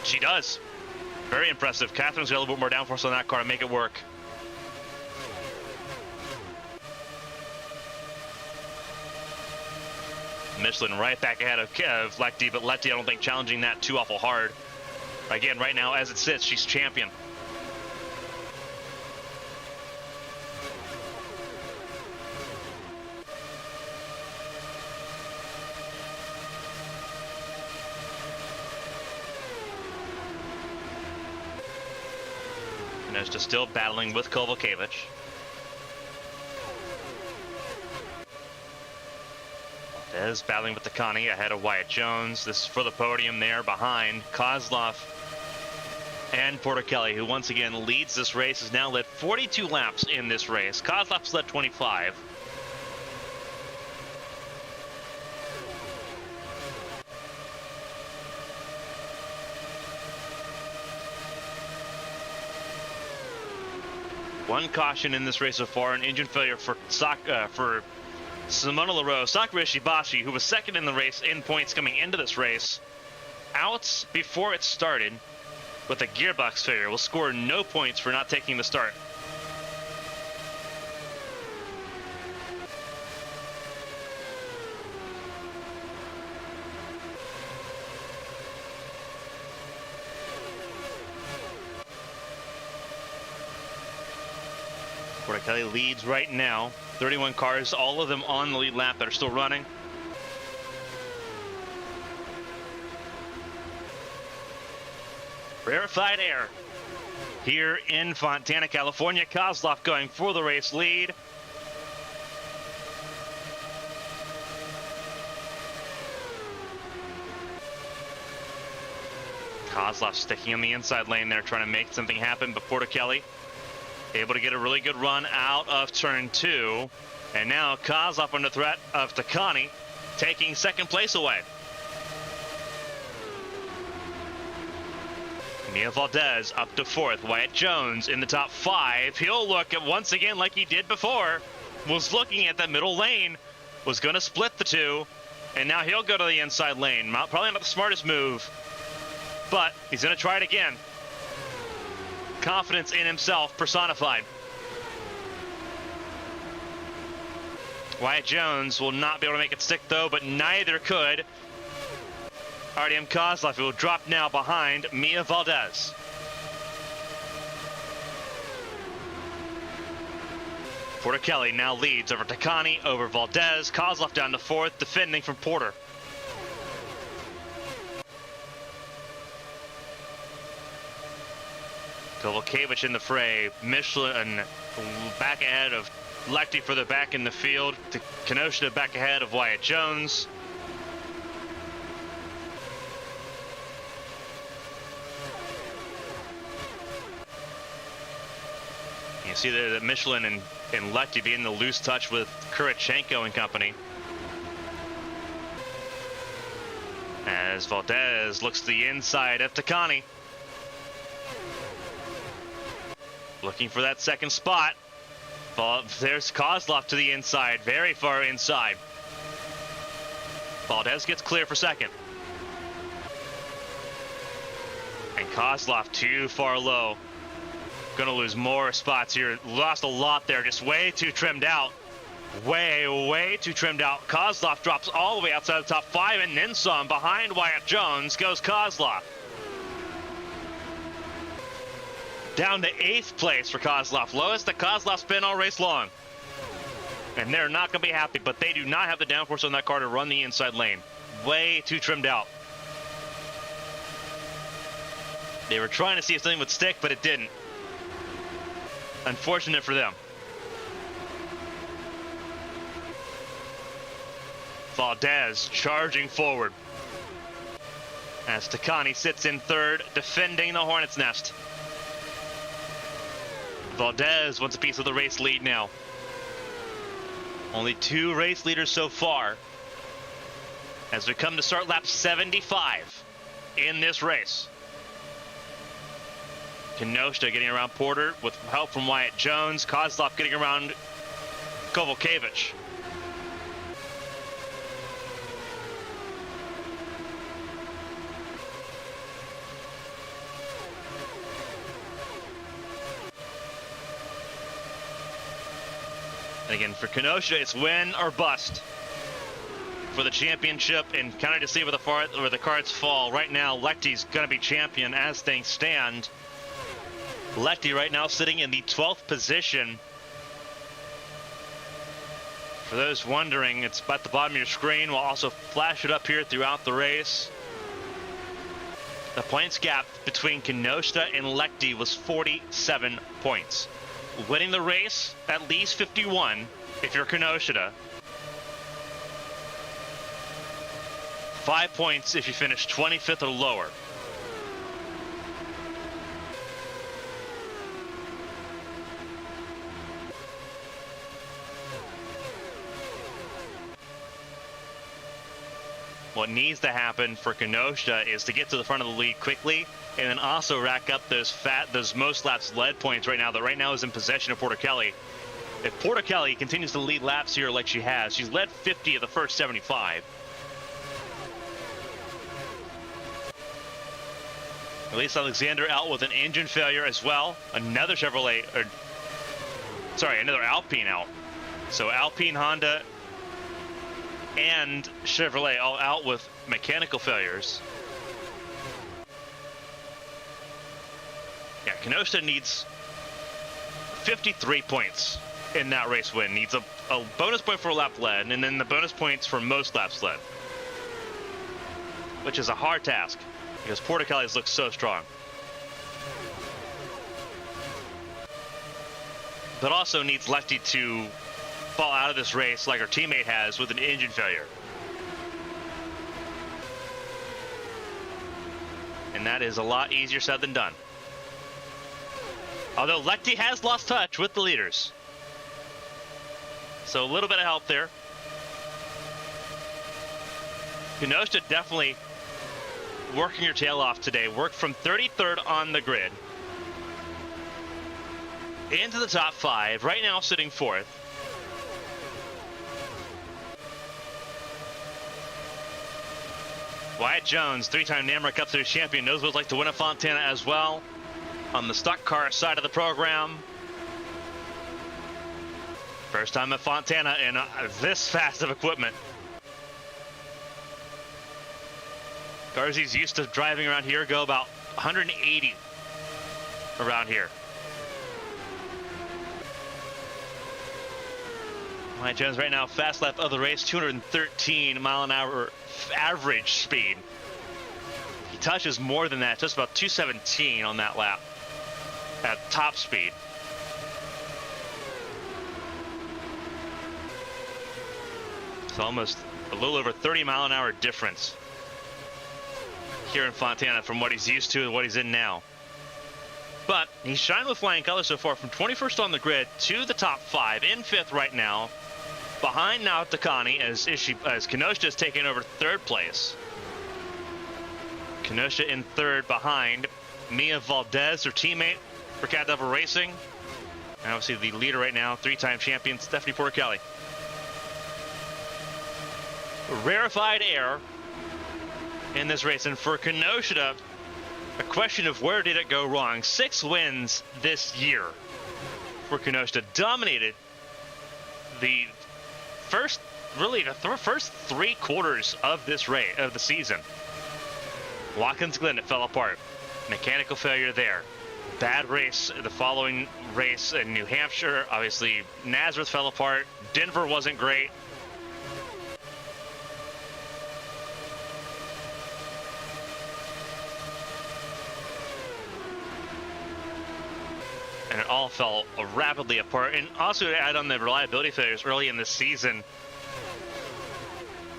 She does. Very impressive. Catherine's got a little bit more downforce on that car to make it work. Michelin right back ahead of Lechty, but Lechty I don't think challenging that too awful hard. Again, right now as it sits, she's champion. And just still battling with Kovalkiewicz. Is battling with Takani ahead of Wyatt Jones. This is for the podium there behind Kozlov and Porter-Kelly, who once again leads this race, has now led 42 laps in this race. Kozlov's led 25. One caution in this race so far, an engine failure for Simona Leroux. Sakura Ishibashi, who was second in the race in points coming into this race, out before it started with a gearbox failure, will score no points for not taking the start. Porter-Kelly leads right now. 31 cars, all of them on the lead lap that are still running. Rarefied air here in Fontana, California. Kozlov going for the race lead. Kozlov sticking in the inside lane there, trying to make something happen, but Porter-Kelly able to get a really good run out of turn 2. And now Kozlov under threat of Takani, taking second place away. Mia Valdez up to 4th. Wyatt Jones in the top 5. He'll look at once again like he did before. Was looking at that middle lane. Was going to split the two. And now he'll go to the inside lane. Probably not the smartest move. But he's going to try it again. Confidence in himself personified. Wyatt Jones will not be able to make it stick though, but neither could Artyom Kozlov, who will drop now behind Mia Valdez. Porter-Kelly now leads over Takani, over Valdez. Kozlov down to 4th, defending from Porter. Kovalkiewicz in the fray. Michelin back ahead of Lechty further back in the field. Kenosha back ahead of Wyatt Jones. You see there that Michelin and Lechty being in the loose touch with Kurachenko and company. As Valdez looks to the inside of Takani. Looking for that second spot. There's Kozlov to the inside, very far inside. Valdez gets clear for second. And Kozlov too far low. Gonna lose more spots here. Lost a lot there, just way too trimmed out. Way too trimmed out. Kozlov drops all the way outside the top 5 and then some. Behind Wyatt Jones goes Kozlov. Down to 8th place for Kozlov. Lowest that Kozlov's been all race long. And they're not going to be happy, but they do not have the downforce on that car to run the inside lane. Way too trimmed out. They were trying to see if something would stick, but it didn't. Unfortunate for them. Valdez charging forward. As Takani sits in 3rd, defending the Hornet's Nest. Valdez wants a piece of the race lead now. Only 2 race leaders so far as we come to start lap 75 in this race. Kenosha getting around Porter with help from Wyatt Jones. Kozlov getting around Kovalkiewicz. And again, for Kenosha, it's win or bust for the championship, and kind of to see where the cards fall. Right now, Lechty's going to be champion as things stand. Lechty right now sitting in the 12th position. For those wondering, it's at the bottom of your screen. We'll also flash it up here throughout the race. The points gap between Kenosha and Lechty was 47 points. Winning the race, at least 51 if you're Kenosha. 5 points if you finish 25th or lower. What needs to happen for Kenosha is to get to the front of the lead quickly, and then also rack up those most laps led points right now. That right now is in possession of Porter Kelly. If Porter Kelly continues to lead laps here like she has, she's led 50 of the first 75. Elise Alexander out with an engine failure as well. Another another Alpine out. So Alpine, Honda, and Chevrolet all out with mechanical failures. Yeah, Kenosha needs 53 points in that race win. Needs a bonus point for a lap led, and then the bonus points for most laps led. Which is a hard task, because Porter Kelly's looks so strong. But also needs Lechty to fall out of this race like her teammate has with an engine failure. And that is a lot easier said than done. Although Lechty has lost touch with the leaders. So a little bit of help there. Kenosha definitely working your tail off today. Worked from 33rd on the grid into the top 5. Right now sitting 4th. Wyatt Jones, 3-time NAMRA Cup Series champion, knows what it's like to win a Fontana as well. On the stock car side of the program. First time at Fontana in this fast of equipment. Cars he's used to driving around here go about 180 around here. Wyatt Jones right now, fast lap of the race, 213 mile an hour average speed. He touches more than that, just about 217 on that lap at top speed. It's almost a little over 30 mile an hour difference here in Fontana from what he's used to and what he's in now. But he's shined with flying colors so far, from 21st on the grid to the top 5, in 5th right now. Behind now Takani as Kenosha is taking over 3rd place. Kenosha in 3rd behind Mia Valdez, her teammate for Cat Devil Racing. And obviously the leader right now, 3-time champion Stephanie Porter Kelly. rarefied air in this race. And for Kenosha, a question of where did it go wrong? 6 wins this year for Kenosha. Dominated the first 3 quarters of this race, of the season. Watkins Glen, it fell apart. Mechanical failure there. Bad race the following race in New Hampshire. Obviously, Nazareth fell apart. Denver wasn't great. And it all fell rapidly apart. And also to add on the reliability failures early in the season,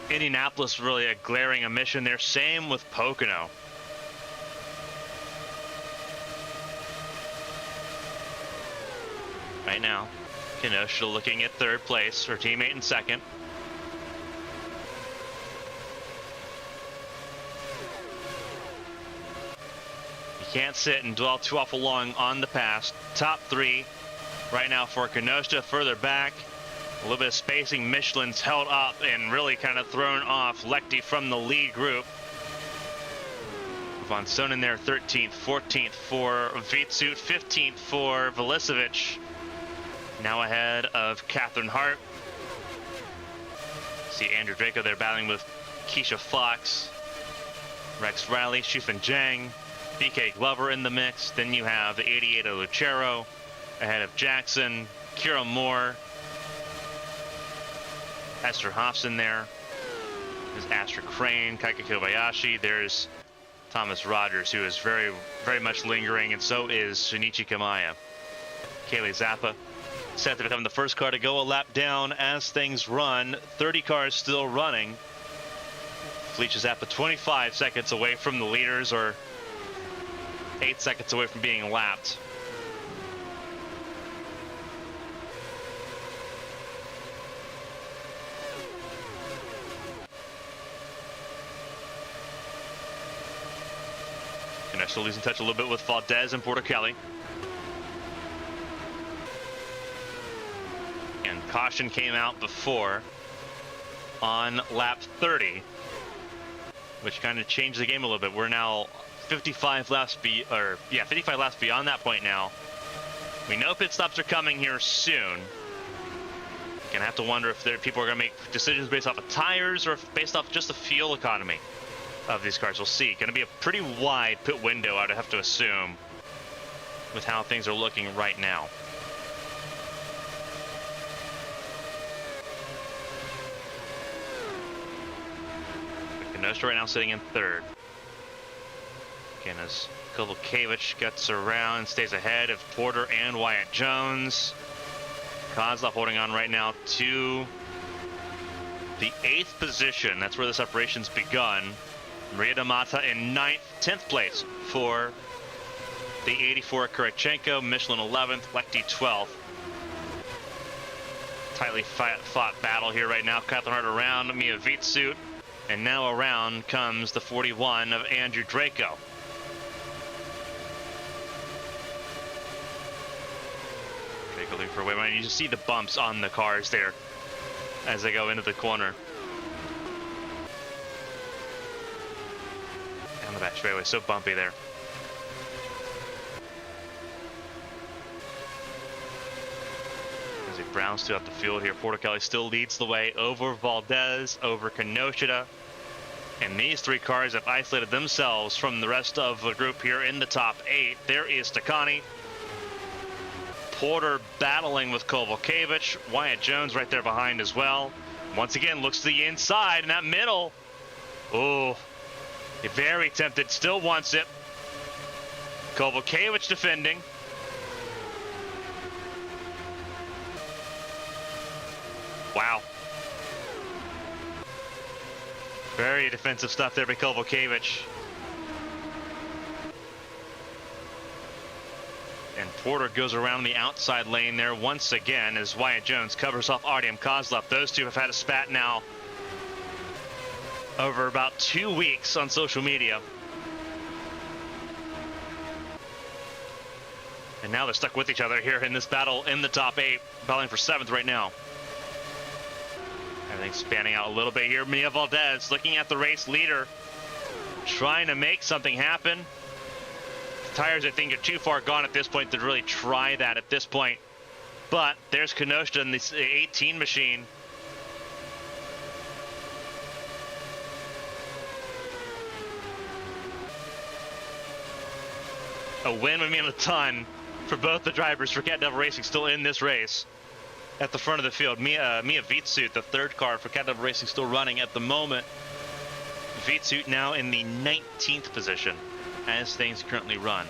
Indianapolis really a glaring omission there. Same with Pocono. Right now, Kenosha looking at 3rd place, her teammate in 2nd. You can't sit and dwell too awful long on the past. Top 3 right now for Kenosha. Further back, a little bit of spacing. Michelin's held up and really kind of thrown off Lechty from the lead group. Von Sonnen there, 13th, 14th for Vitsut, 15th for Vilisevic. Now ahead of Catherine Hart. See Andrew Draco there battling with Keisha Fox, Rex Riley, Shufan Zhang, BK Glover in the mix. Then you have the 88 of Lucero ahead of Jackson, Kira Moore, Esther Hobson there. There's Astrid Crane, Kaika Kobayashi. There's Thomas Rogers, who is very, very much lingering, and so is Shinichi Kamaya. Kaylee Zappa set to become the first car to go a lap down as things run. 30 cars still running. Felicia Zappa 25 seconds away from the leaders, or 8 seconds away from being lapped. Still losing touch a little bit with Valdez and Porter Kelly. And caution came out before on lap 30, which kind of changed the game a little bit. We're now 55 laps 55 laps beyond that point now. We know pit stops are coming here soon. Gonna have to wonder if people are gonna make decisions based off of tires or if based off just the fuel economy of these cars. We'll see. Going to be a pretty wide pit window, I'd have to assume, with how things are looking right now. Kenosha right now sitting in 3rd. Again, as Kovalkiewicz gets around, stays ahead of Porter and Wyatt Jones. Kozlov holding on right now to the 8th position. That's where the separation's begun. Maria Damata in 9th, 10th place for the 84 Kurachenko, Michelin 11th, Lechty 12th. Tightly fought battle here right now. Catherine Hart around Mia Vitsut, and now around comes the 41 of Andrew Draco. Draco looking for a way. You just see the bumps on the cars there as they go into the corner. The back straightaway, so bumpy there. As he browns throughout the field here, Porter Kelly still leads the way over Valdez, over Kenosha. And these 3 cars have isolated themselves from the rest of the group here in the top 8. There is Takani. Porter battling with Kovalkiewicz. Wyatt Jones right there behind as well. Once again, looks to the inside in that middle. Oh. Very tempted, still wants it. Kovalkiewicz defending. Wow. Very defensive stuff there by Kovalkiewicz. And Porter goes around the outside lane there once again as Wyatt Jones covers off Artyom Kozlov. Those two have had a spat now over about 2 weeks on social media. And now they're stuck with each other here in this battle in the top 8, battling for 7th right now. Everything's spanning out a little bit here. Mia Valdez looking at the race leader, trying to make something happen. The tires, I think, are too far gone at this point to really try that at this point. But there's Kenosha in this 18 machine. A win would mean a ton for both the drivers for Cat Devil Racing still in this race. At the front of the field, Mia Vitsut, the third car for Cat Devil Racing, still running at the moment. Vitsut now in the 19th position as things currently run.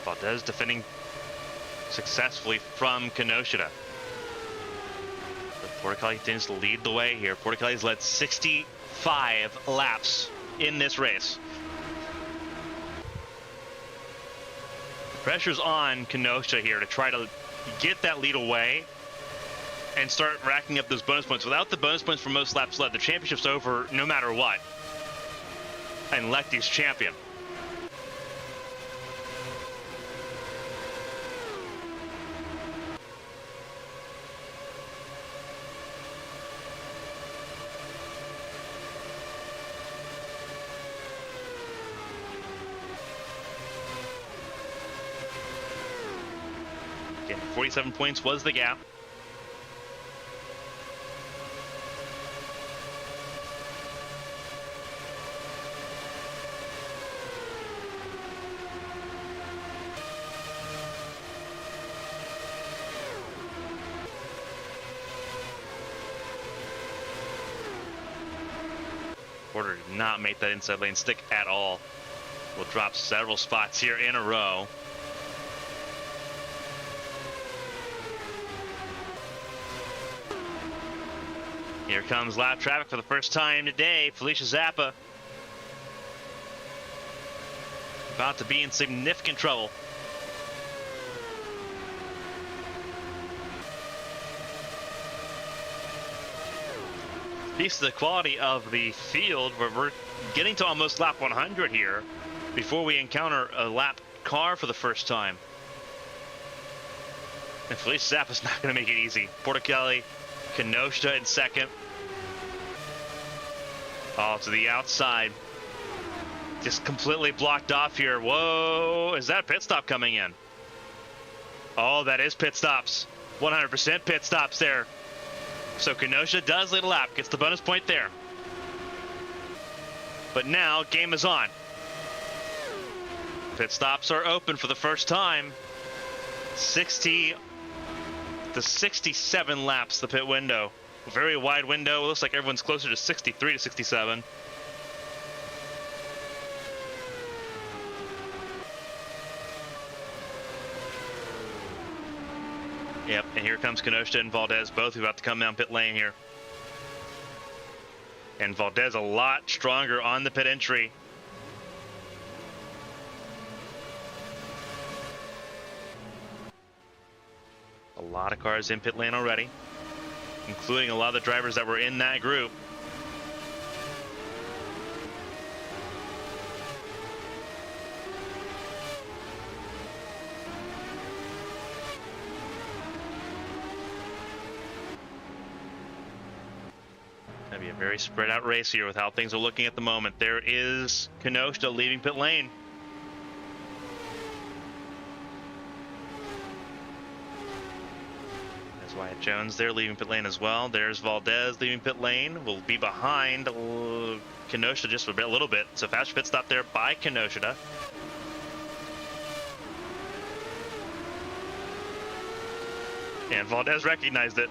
Valdez defending successfully from Kenosha. Porticali continues to lead the way here. Porticali's led 65 laps in this race. Pressure's on Kenosha here to try to get that lead away and start racking up those bonus points. Without the bonus points for most laps led, the championship's over no matter what. And Lecty's champion. Again, 47 points was the gap. Porter did not make that inside lane stick at all. Will drop several spots here in a row. Here comes lap traffic for the first time today. Felicia Zappa about to be in significant trouble. Speaks to the quality of the field, where we're getting to almost lap 100 here before we encounter a lap car for the first time. And Felicia Zappa's not going to make it easy. Porticali, Kenosha in second. Oh, to the outside. Just completely blocked off here. Whoa, is that a pit stop coming in? Oh, that is pit stops. 100% pit stops there. So Kenosha does lead a lap, gets the bonus point there. But now, game is on. Pit stops are open for the first time. 60 to 67 laps, the pit window. Very wide window. It looks like everyone's closer to 63 to 67. Yep, and here comes Kenosha and Valdez, both about to come down pit lane here. And Valdez a lot stronger on the pit entry. A lot of cars in pit lane already, including a lot of the drivers that were in that group. Gonna be a very spread out race here with how things are looking at the moment. There is Kenosha leaving pit lane. There's Wyatt Jones there leaving pit lane as well. There's Valdez leaving pit lane. Will be behind Kenosha just a little bit. So fast pit stop there by Kenosha. And Valdez recognized it.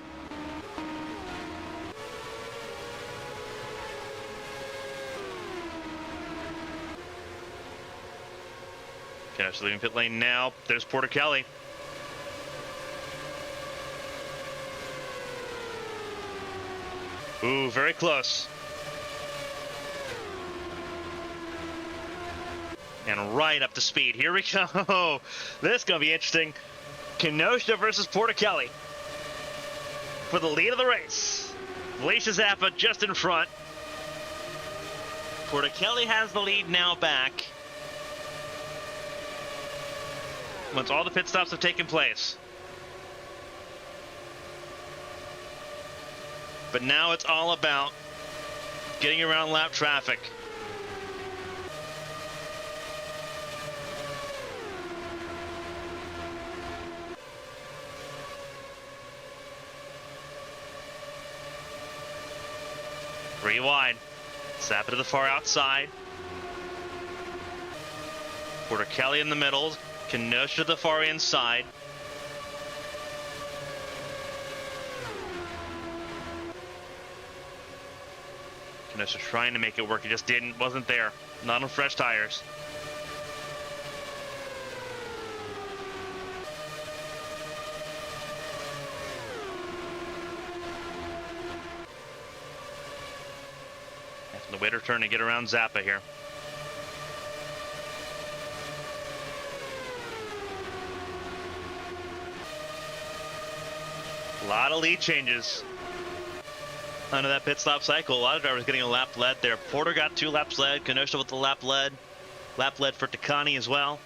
Kenosha leaving pit lane now. There's Porticali. Ooh, very close. And right up to speed. Here we go. This is going to be interesting. Kenosha versus Porticali for the lead of the race. Felicia Zappa just in front. Porticelli has the lead now back. Once all the pit stops have taken place. But now it's all about getting around lap traffic. Three wide. Zappa to the far outside. Porticelli in the middle. Kenosha to the far inside. Kenosha trying to make it work. He just wasn't there. Not on fresh tires. The Witter turn to get around Zappa here. A lot of lead changes under that pit stop cycle. A lot of drivers getting a lap led there. Porter got 2 laps led. Kenosha with the lap led. Lap led for Takani as well.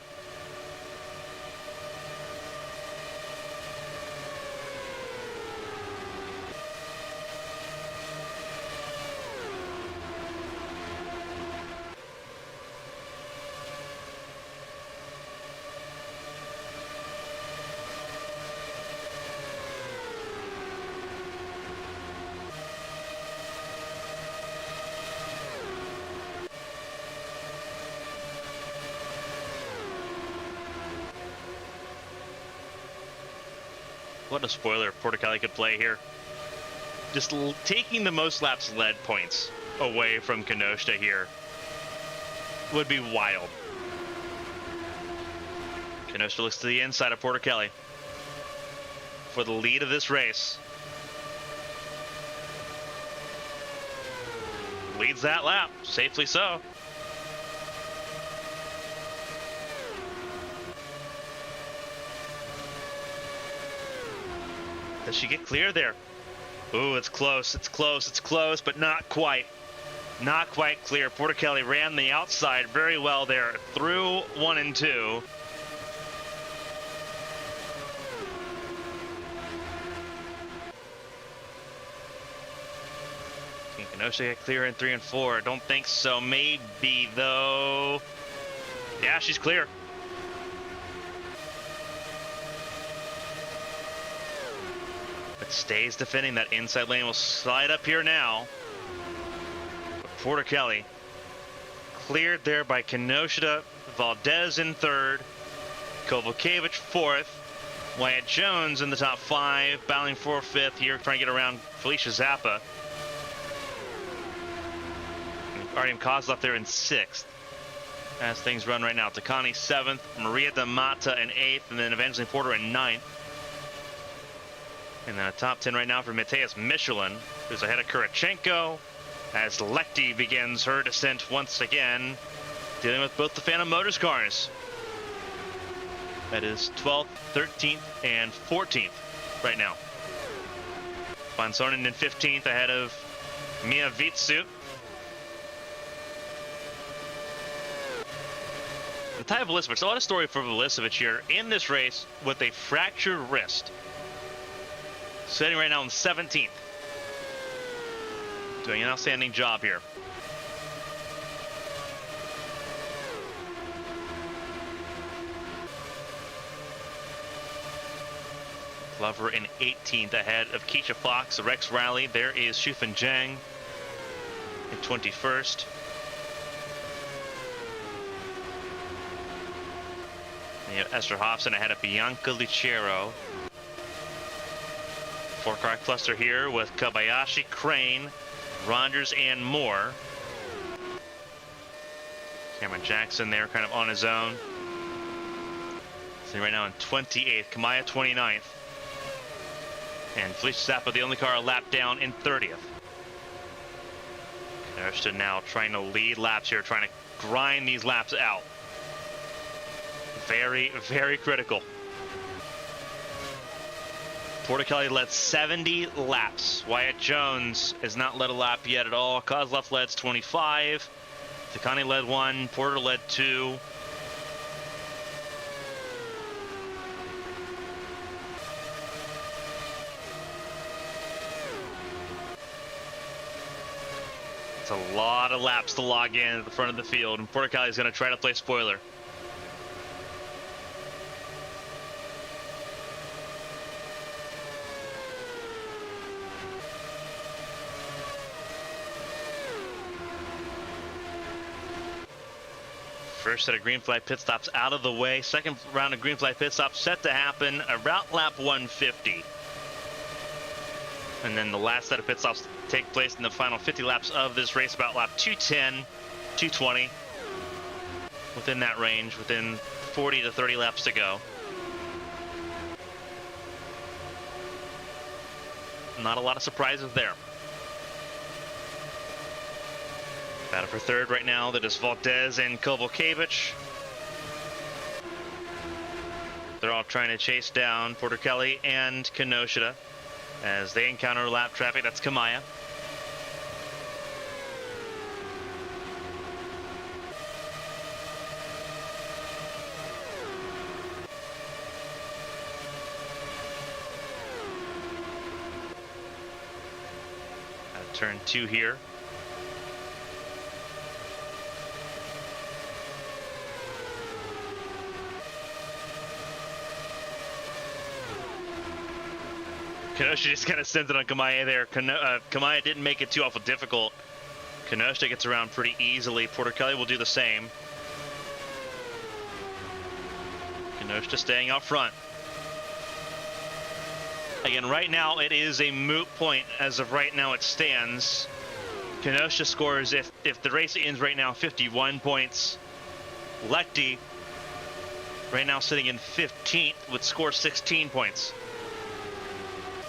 What a spoiler Porticelli could play here. Just taking the most laps led points away from Kenosha here would be wild. Kenosha looks to the inside of Porticelli for the lead of this race. Leads that lap, safely so. Does she get clear there? Ooh, it's close, it's close, it's close, but not quite. Not quite clear. Porticelli ran the outside very well there through 1 and 2. Can Kenosha get clear in 3 and 4? Don't think so. Maybe, though. Yeah, she's clear. But stays defending. That inside lane will slide up here now. Porticelli cleared there by Kenosha, Valdez in 3rd, Kovalkiewicz 4th, Wyatt Jones in the top 5, battling for 5th here, trying to get around Felicia Zappa. Artyom Kozlov there in 6th. As things run right now, Takani 7th, Maria D'Amata in 8th, and then Evangeline Porter in 9th. And then a top 10 right now for Mateus Michelin, who's ahead of Kurachenko, as Lechty begins her descent once again, dealing with both the Phantom Motors cars. That is 12th, 13th, and 14th right now. Van Sonen in 15th ahead of Mia Vitsu. And Taya Velisevich, a lot of story for Velisevich here in this race with a fractured wrist. Sitting right now in 17th. Doing an outstanding job here. Glover in 18th ahead of Keisha Fox, the Rex Rally. There is Shufan Zhang in 21st. And you have Esther Hobson ahead of Bianca Lucero. 4-car cluster here with Kobayashi, Crane, Rogers, and Moore. Cameron Jackson there kind of on his own. Sitting right now in 28th, Kamaya 29th. And Felicia Zappa, the only car a lap down, in 30th. Kenosha now trying to lead laps here, trying to grind these laps out. Very, very critical. Porticelli led 70 laps. Wyatt Jones has not led a lap yet at all. Kozlov leds 25. Takani led 1, Porter led 2. It's a lot of laps to log in at the front of the field, and Porter Kelly is going to try to play spoiler. First set of green flag pit stops out of the way. Second round of green flag pit stops set to happen around lap 150. And then the last set of pit stops take place in the final 50 laps of this race, about lap 210, 220. Within that range, within 40 to 30 laps to go. Not a lot of surprises there. Battle for third right now, that is Valdez and Kovalkiewicz. They're all trying to chase down Porter Kelly and Kinoshita as they encounter lap traffic. That's Kamaya. Turn 2 here. Kenosha just kind of sends it on Kamaya there. Kamaya didn't make it too awful difficult. Kenosha gets around pretty easily. Porter Kelly will do the same. Kenosha staying out front. Again, right now it is a moot point. As of right now it stands. Kenosha scores, if the race ends right now, 51 points. Lechty, right now sitting in 15th, would score 16 points.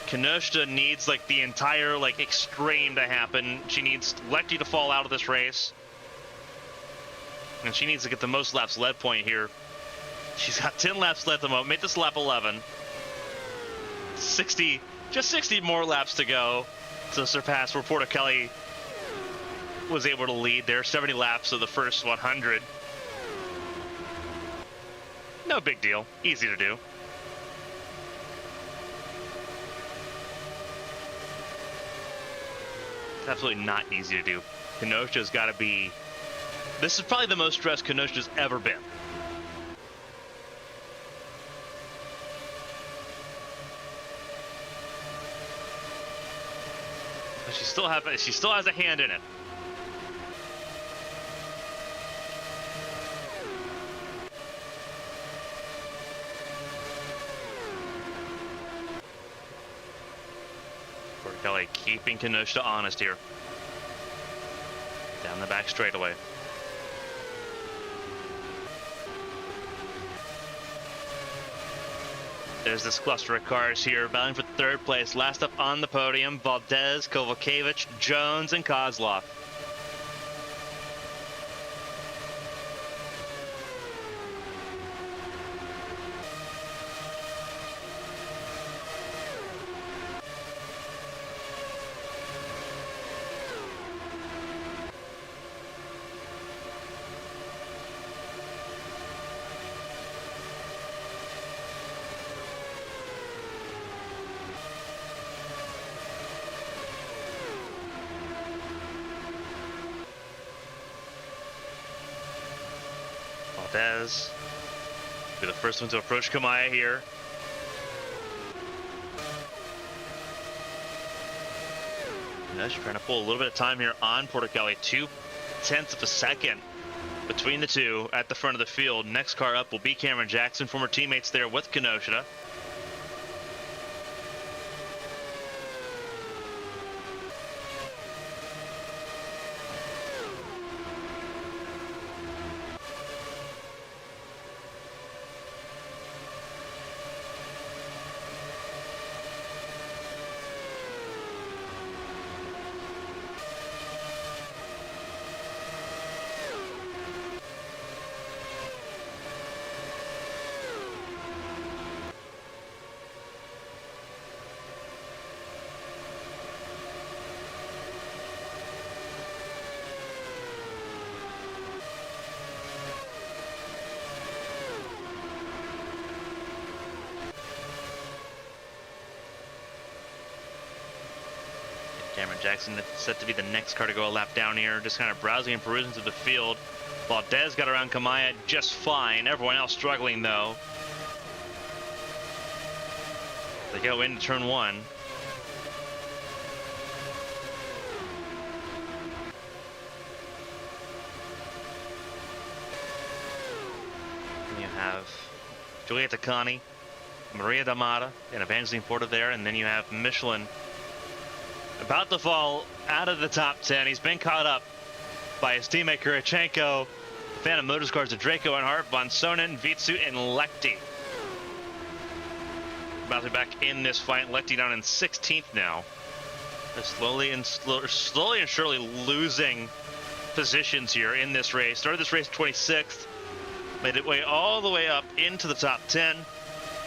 Kenosha needs like the entire extreme to happen. She needs Lechty to fall out of this race. And she needs to get the most laps led point here. She's got 10 laps left at the moment. Make this lap 11. 60, just 60 more laps to go to surpass where Porter Kelly was able to lead there. 70 laps of the first 100. No big deal. Easy to do. It's absolutely not easy to do. Kenosha's got to be... This is probably the most stressed Kenosha's ever been. But she still has a hand in it. Porter Kelly keeping Kenosha honest here. Down the back straightaway. There's this cluster of cars here battling for third place. Last up on the podium, Valdez, Kovalkiewicz, Jones, and Kozlov. Valdez will be the first one to approach Kamaya here. She's trying to pull a little bit of time here on Porter Kelly. 0.2 of a second between the two at the front of the field. Next car up will be Cameron Jackson, former teammates there with Kenosha. Cameron Jackson set to be the next car to go a lap down here, just kind of browsing and perusing through the field. While Dez got around Kamaya just fine. Everyone else struggling though. They go into turn one. And you have Julieta Cani, Maria D'Amata, and Evangeline Porta there, and then you have Michelin about to fall out of the top 10. He's been caught up by his teammate Kurichenko, Phantom Motorcars to Draco Earnhardt, Von Sonnen, Vitsu, and Lechty. About to be back in this fight. Lechty down in 16th now. They're slowly and surely losing positions here in this race. Started this race 26th, made it way all the way up into the top 10,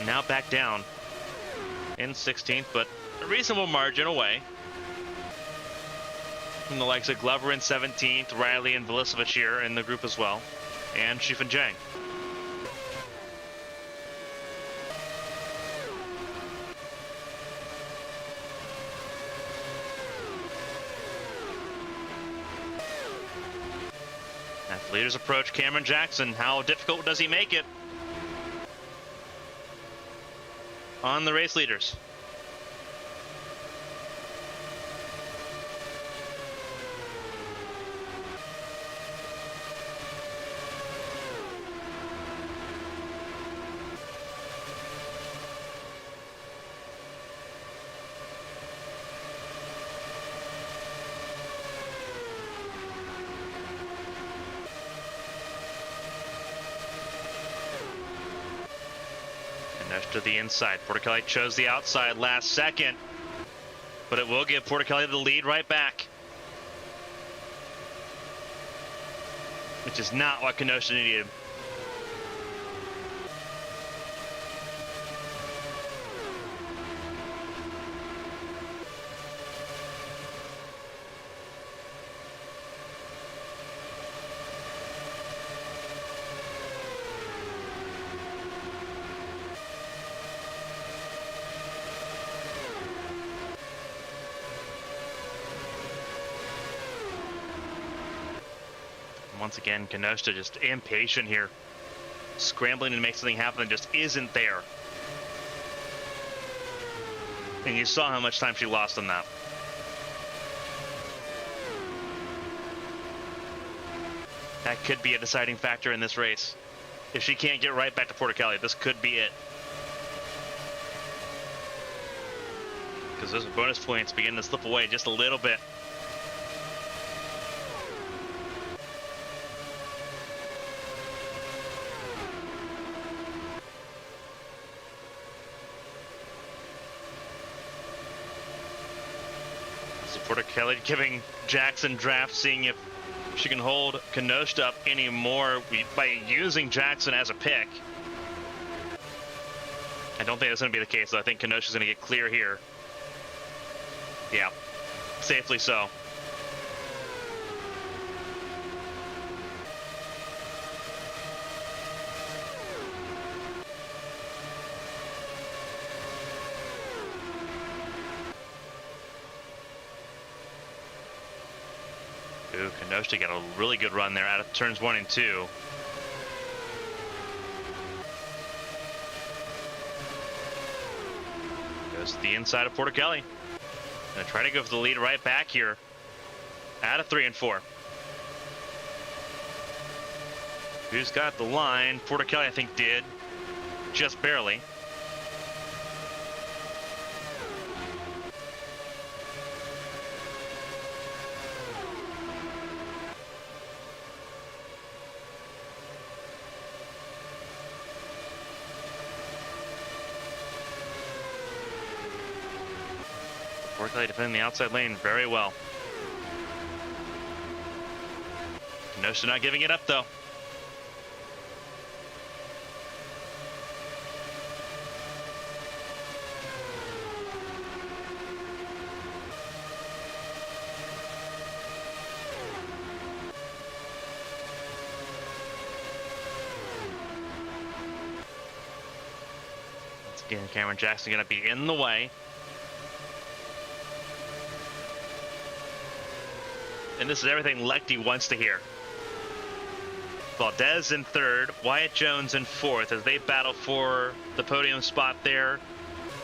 now back down in 16th, but a reasonable margin away from the likes of Glover in 17th, Riley and Velisevich here in the group as well, and Shifan Zhang. As the leaders approach Cameron Jackson, how difficult does he make it on the race leaders? To the inside. Portichelli chose the outside last second, but it will give Portichelli the lead right back, which is not what Kenosha needed. Once again, Kenosha just impatient here, scrambling to make something happen that just isn't there. And you saw how much time she lost on that. That could be a deciding factor in this race. If she can't get right back to Portichelli, this could be it. Because those bonus points begin to slip away just a little bit. Portichelli giving Jackson draft, seeing if she can hold Kenosha up anymore by using Jackson as a pick. I don't think that's going to be the case, though. I think Kenosha's going to get clear here. Yeah, safely so. Ooh, Kenosha got a really good run there out of turns 1 and 2. Goes to the inside of Portichelli. Gonna try to go for the lead right back here out of 3 and 4. Who's got the line? Portichelli, I think, did. Just barely. Portichelli defending the outside lane very well. Kenosha not giving it up, though. Once again, Cameron Jackson going to be in the way. and this is everything Lecty wants to hear. Valdez in third, Wyatt Jones in fourth as they battle for the podium spot there.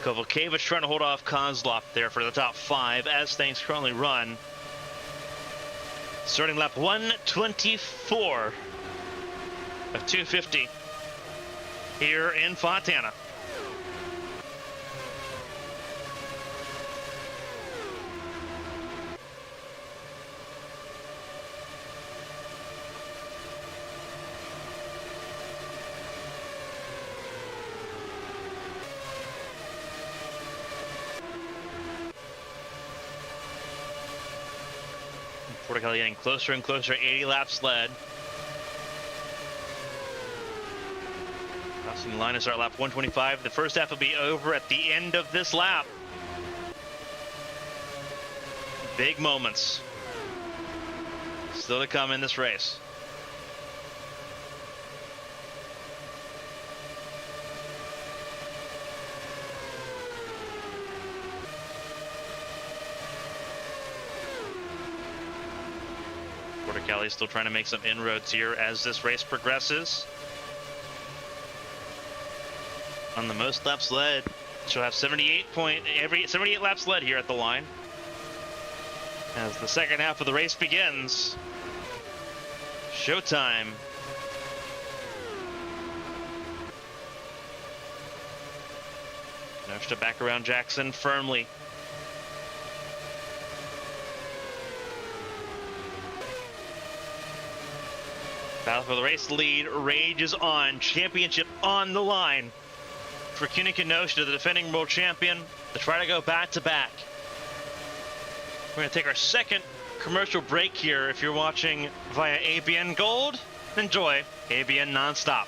Kovalkiewicz trying to hold off Kozlov there for the top 5 as things currently run. Starting lap 124 of 250 here in Fontana. Porticali getting closer and closer, 80 laps led. Crossing the line to start lap 125. The first half will be over at the end of this lap. Big moments still to come in this race. Porticali still trying to make some inroads here as this race progresses. On the most laps led, she'll have 78 laps led here at the line. As the second half of the race begins. Showtime. Noshta back around Jackson firmly. Battle for the race lead rages on. Championship on the line for Kunik and Noshta, the defending world champion, to try to go back-to-back. We're going to take our second commercial break here. If you're watching via ABN Gold, enjoy ABN nonstop.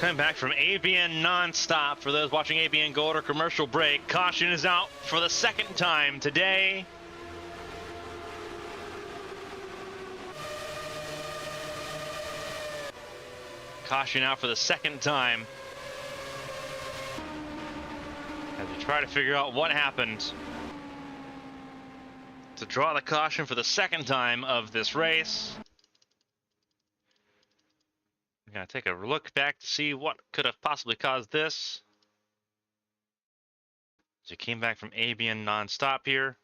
Coming back from ABN nonstop for those watching ABN Gold or commercial break. Caution is out for the second time today. Caution out for the second time as we try to figure out what happened to draw the caution for the second time of this race. I'm going to take a look back to see what could have possibly caused this. So he came back from Avian non-stop here.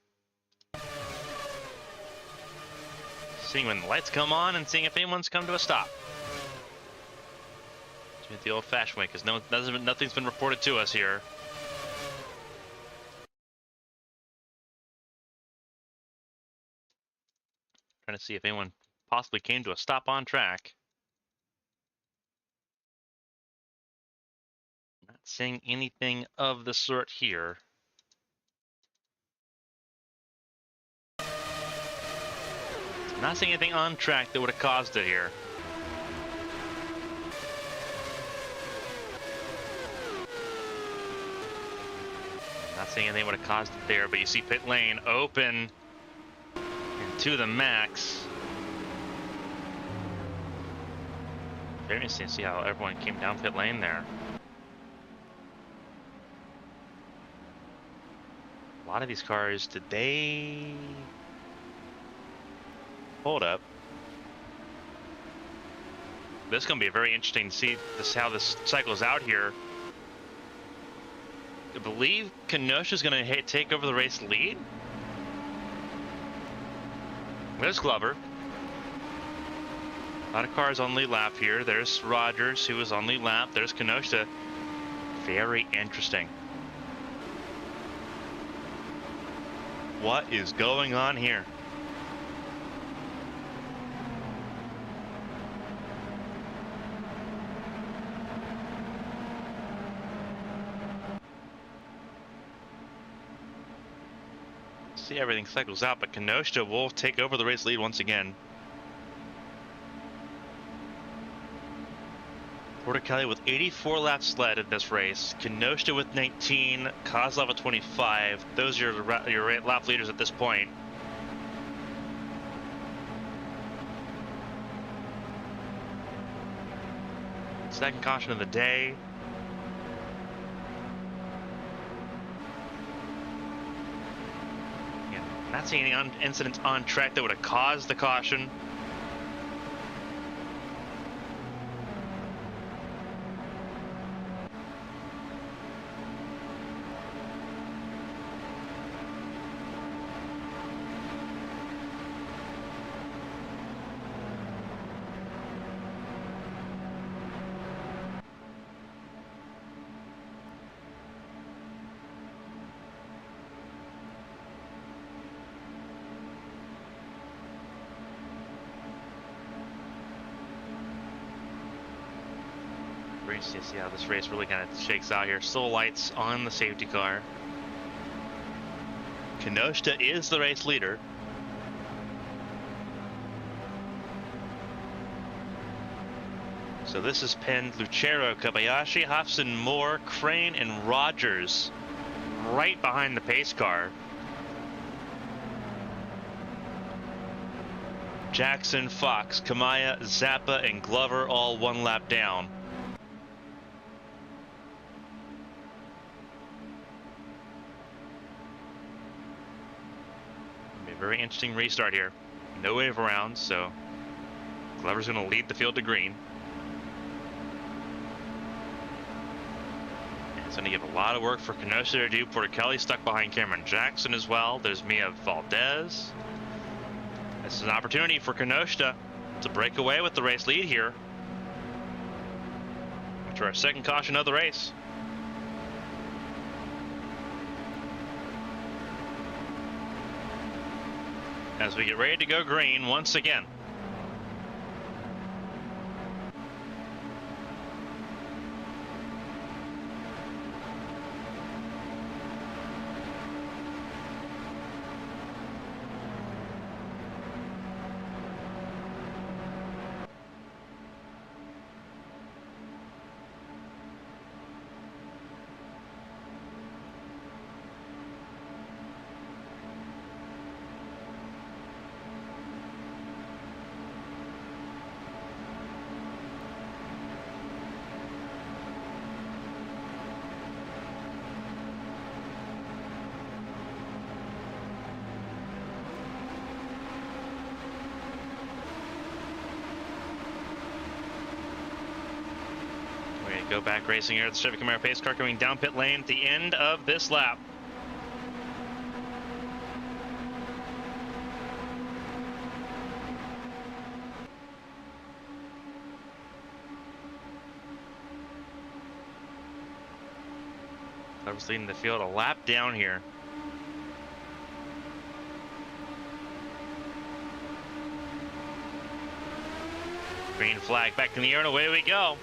Seeing when the lights come on and seeing if anyone's come to a stop. Doing it the old-fashioned way, because nothing's been reported to us here. Trying to see if anyone possibly came to a stop on track. Not seeing anything of the sort here. Not seeing anything on track that would have caused it here. Not seeing anything that would have caused it there, but you see pit lane open and to the max. Very interesting to see how everyone came down pit lane there. A lot of these cars, did they hold up? This is going to be very interesting to see how this cycles out here. I believe Kenosha's going to take over the race lead. There's Glover. A lot of cars on lead lap here. There's Rogers, who was on lead lap. There's Kenosha. Very interesting. What is going on here? See, everything cycles out, but Kenosha will take over the race lead once again. Porticali with 84 laps led in this race. Kenosha with 19. Kozlov with 25. Those are your lap leaders at this point. Second caution of the day. Yeah, not seeing any incidents on track that would have caused the caution. To see how this race really kind of shakes out here. Still lights on the safety car. Kenosha is the race leader. So this is pinned Lucero, Kobayashi, Hobson, Moore, Crane, and Rogers right behind the pace car. Jackson, Fox, Kamaya, Zappa, and Glover all one lap down. Very interesting restart here. No wave around, so Glover's going to lead the field to green. And it's going to give a lot of work for Kenosha to do. Porticali stuck behind Cameron Jackson as well. There's Mia Valdez. This is an opportunity for Kenosha to break away with the race lead here after our second caution of the race. As we get ready to go green once again. Go back racing here. The Chevy Camaro pace car coming down pit lane at the end of this lap. Whoever's leading the field a lap down here. Green flag back in the air and away we go.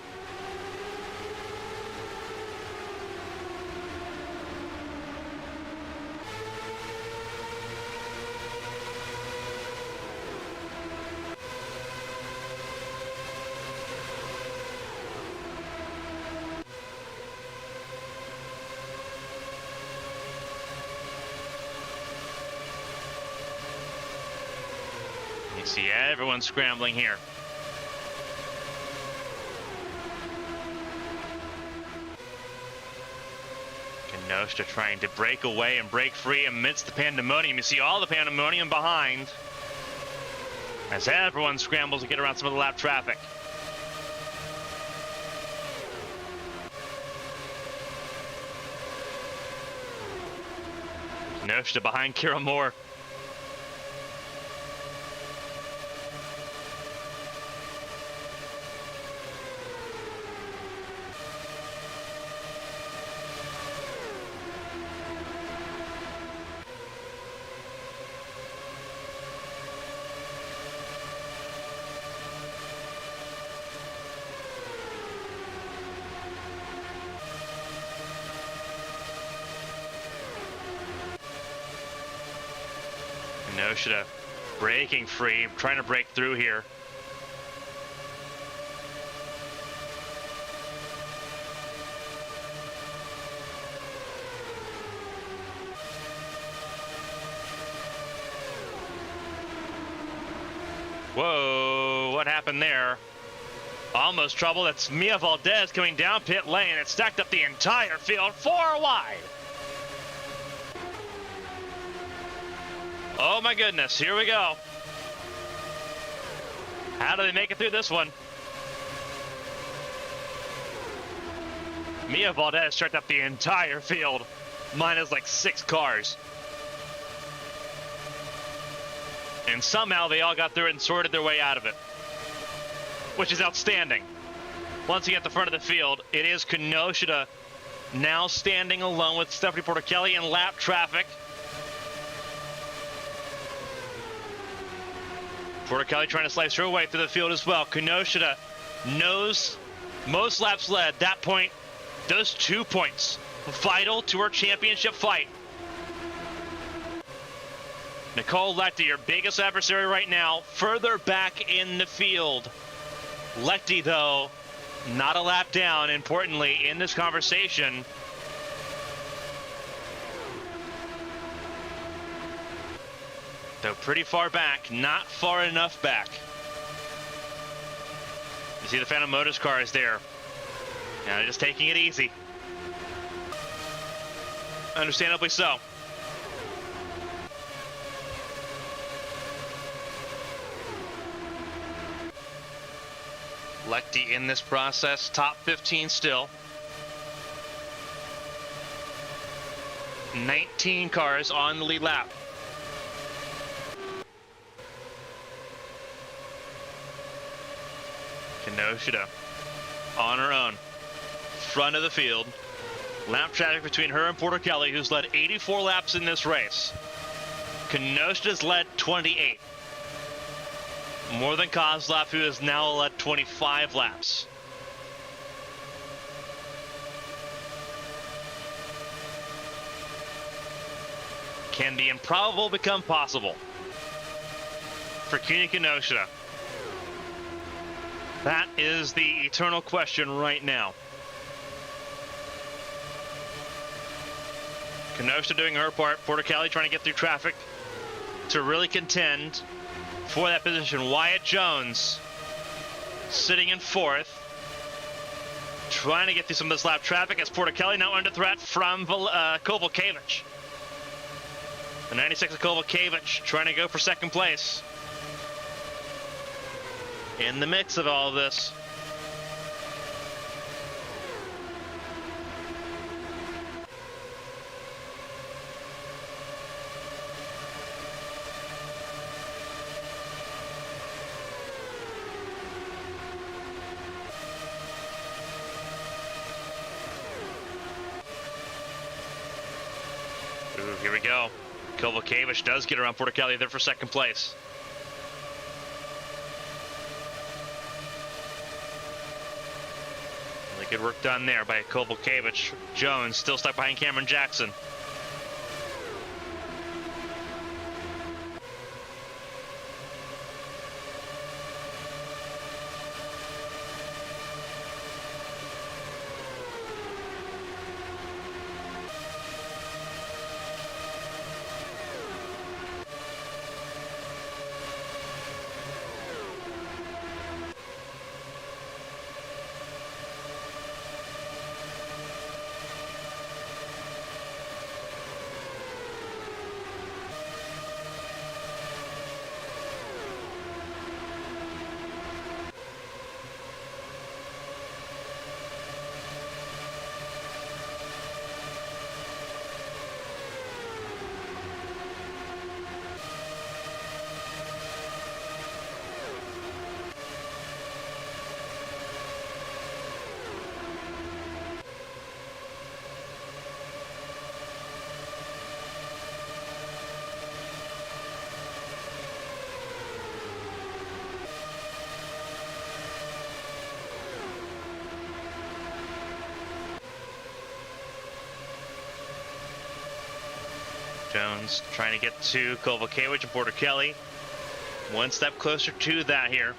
You see everyone scrambling here. Kenosha trying to break away and break free amidst the pandemonium. You see all the pandemonium behind as everyone scrambles to get around some of the lap traffic. Kenosha behind Kira Moore. Kenosha breaking free, trying to break through here. Whoa, what happened there? Almost trouble. That's Mia Valdez coming down pit lane. It stacked up the entire field, 4 wide. Oh my goodness, here we go. How do they make it through this one? Mia Valdez checked up the entire field. Mine is like 6 cars. And somehow they all got through it and sorted their way out of it, which is outstanding. Once again at the front of the field, it is Kenosha now standing alone with Stephanie Porter-Kelly in lap traffic. Porter-Kelly trying to slice her way through the field as well. Kenosha knows most laps led. That point, those 2 points, vital to her championship fight. Nicole Lechty, your biggest adversary right now, further back in the field. Lechty, though, not a lap down, importantly, in this conversation. Though pretty far back, not far enough back. You see the Phantom Motors car is there. Now they're just taking it easy. Understandably so. Lechty in this process, top 15 still. 19 cars on the lead lap. Kenosha on her own, front of the field. Lap traffic between her and Porter-Kelly, who's led 84 laps in this race. Kenosha's led 28. More than Kozlov, who has now led 25 laps. Can the improbable become possible for Kunia Kenosha? That is the eternal question right now. Kenosha doing her part. Porter-Kelly trying to get through traffic to really contend for that position. Wyatt Jones sitting in 4th, trying to get through some of this lap traffic as Porter-Kelly now under threat from Kovalkiewicz. The 96 of Kovalkiewicz trying to go for 2nd place. In the mix of all of this. we go. Kovalkiewicz does get around Portichelli there for second place. Really good work done there by Kovalkiewicz. Jones still stuck behind Cameron Jackson. Jones trying to get to Kovalkiewicz and Portichelli. One step closer to that here.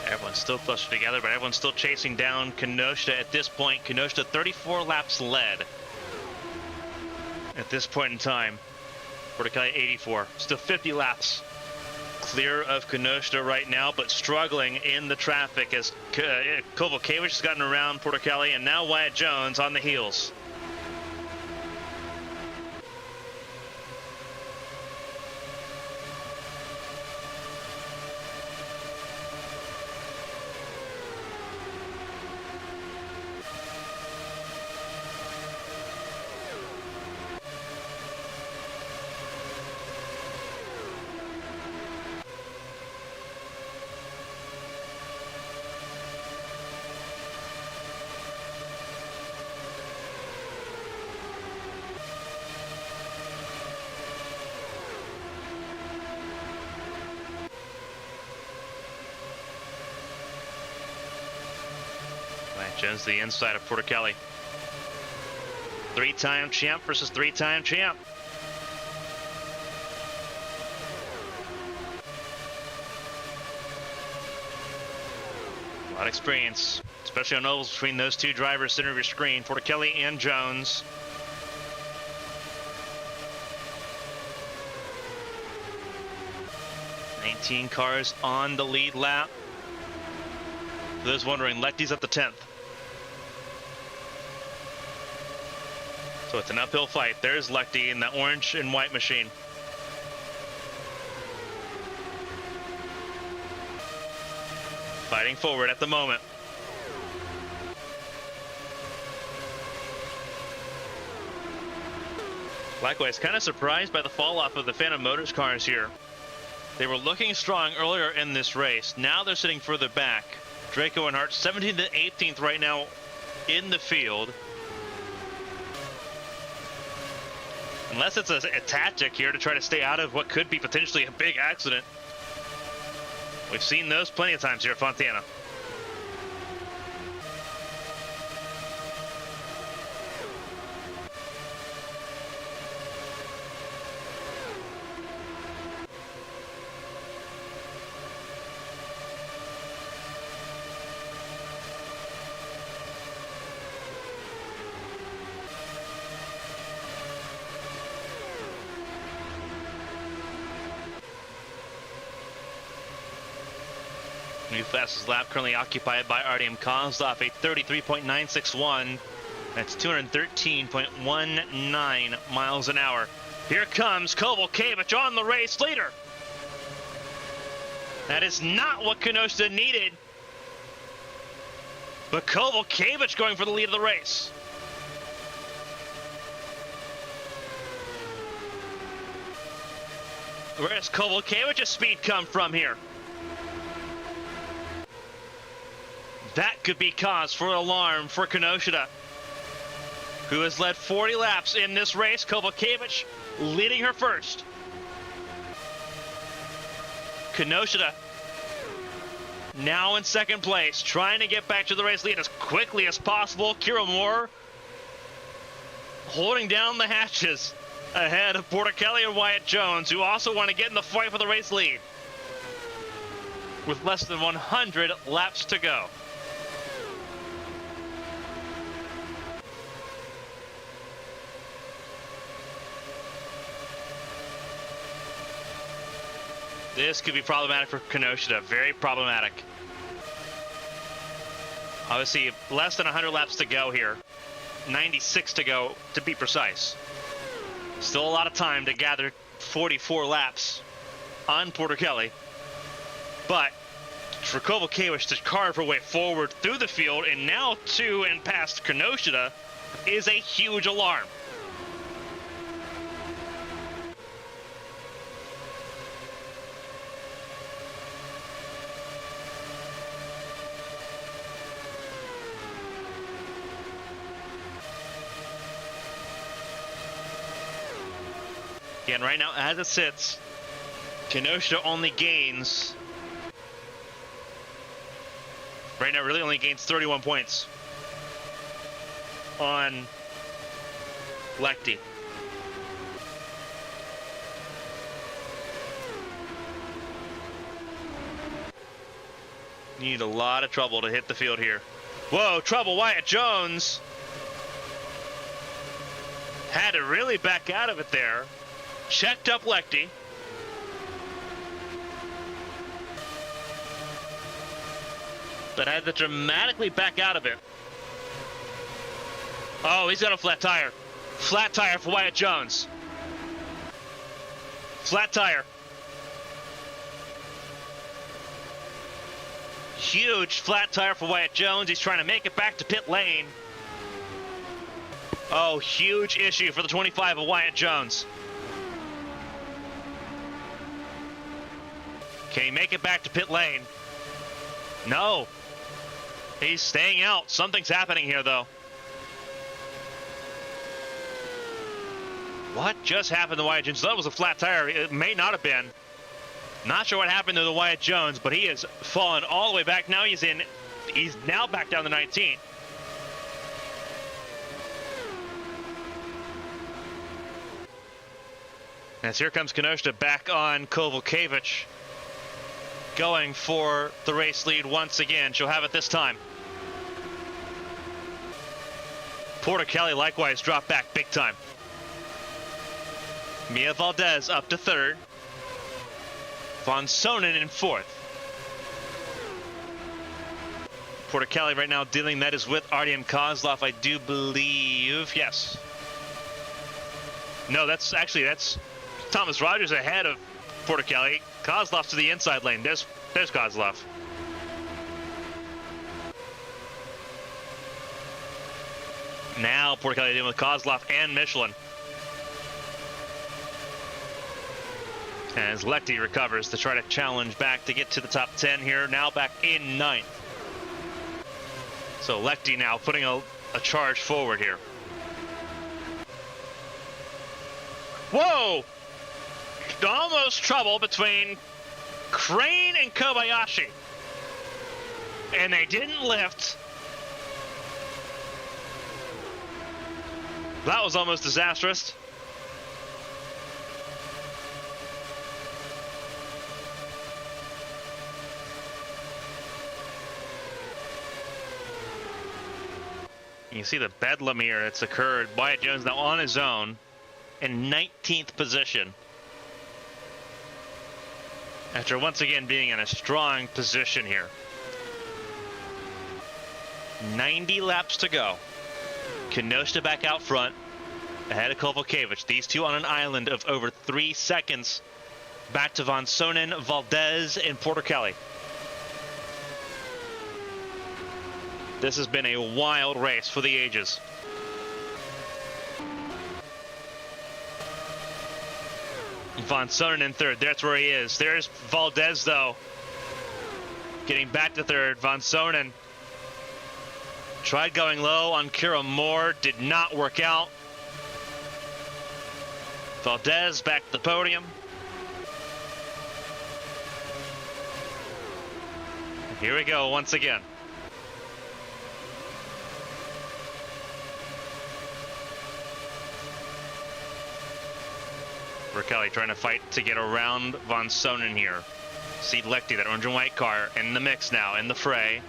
Everyone's still closer together, but everyone's still chasing down Kenosha at this point. Kenosha 34 laps led at this point in time. Portichelli 84, still 50 laps clear of Kenosha right now, but struggling in the traffic as Kovalkiewicz has gotten around Portichelli, and now Wyatt Jones on the heels. Jones the inside of Portichelli. Three-time champ versus three-time champ. A lot of experience, especially on ovals between those two drivers center of your screen, Portichelli and Jones. "19 cars on the lead lap." For those wondering, Lechty's at the 10th. So it's an uphill fight. There's Lechty in the orange and white machine. Fighting forward at the moment. Likewise, kind of surprised by the fall off of the Phantom Motors cars here. They were looking strong earlier in this race. Now they're sitting further back. Draco and Hart 17th and 18th right now in the field. Unless it's a tactic here to try to stay out of what could be potentially a big accident. We've seen those plenty of times here at Fontana. New fastest lap currently occupied by Artyom Kozlov, a 33.961. That's 213.19 miles an hour. Here comes Kovalevich on the race leader. That is not what Kenosha needed. But Kovalevich going for the lead of the race. Where does Kovalevich's speed come from here? That could be cause for alarm for Kenosha, who has led 40 laps in this race. Kovalevich leading her first. Kenosha now in second place, trying to get back to the race lead as quickly as possible. Kira Moore holding down the hatches ahead of Porter Kelly and Wyatt Jones, who also want to get in the fight for the race lead with less than 100 laps to go. This could be problematic for Kenosha, very problematic. Obviously, less than 100 laps to go here. 96 to go, to be precise. Still a lot of time to gather 44 laps on Porter Kelly. But for Kovalevich to carve her way forward through the field and now to and past Kenosha is a huge alarm. Again, right now, as it sits, Kenosha only gains, right now, really only gains 31 points on Lecty. Need a lot of trouble to hit the field here. Whoa, trouble, Wyatt Jones had to really back out of it there. Checked up Lecty. But had to dramatically back out of it. Oh, he's got a flat tire. Flat tire for Wyatt Jones. Flat tire. Huge flat tire for Wyatt Jones. He's trying to make it back to pit lane. Oh, huge issue for the 25 of Wyatt Jones. Can he make it back to pit lane? No. He's staying out. Something's happening here, though. What just happened to Wyatt Jones? That was a flat tire. It may not have been. Not sure what happened to the Wyatt Jones, but he has fallen all the way back. Now he's now back down to 19. As here comes Kenosha back on Kovalevich, going for the race lead once again. She'll have it this time. Porter Kelly likewise dropped back big time. Mia Valdez up to third. Von Sonnen in fourth. Porter Kelly right now dealing that is with Artyom Kozlov, I do believe. Yes. No, that's Thomas Rogers ahead of Porter Kelly. Kozlov's to the inside lane. There's Kozlov. Now Porter Kelly dealing with Kozlov and Michelin. As Lecty recovers to try to challenge back to get to the top 10 here. Now back in ninth. So Lecty now putting a charge forward here. Whoa! Almost trouble between Crane and Kobayashi. And they didn't lift. That was almost disastrous. You see the bedlam here that's occurred. Wyatt Jones now on his own in 19th position. After once again being in a strong position here. 90 laps to go. Kenosha back out front, ahead of Kovalkiewicz. These two on an island of over 3 seconds. Back to Von Sonnen, Valdez, and Porter Kelly. This has been a wild race for the ages. Von Sonnen in third. That's where he is. There's Valdez, though. Getting back to third. Von Sonnen tried going low on Kira Moore. Did not work out. Valdez back to the podium. Here we go once again. Kelly trying to fight to get around Von Sonnen here. See Lechty, that orange and white car, in the mix now, in the fray.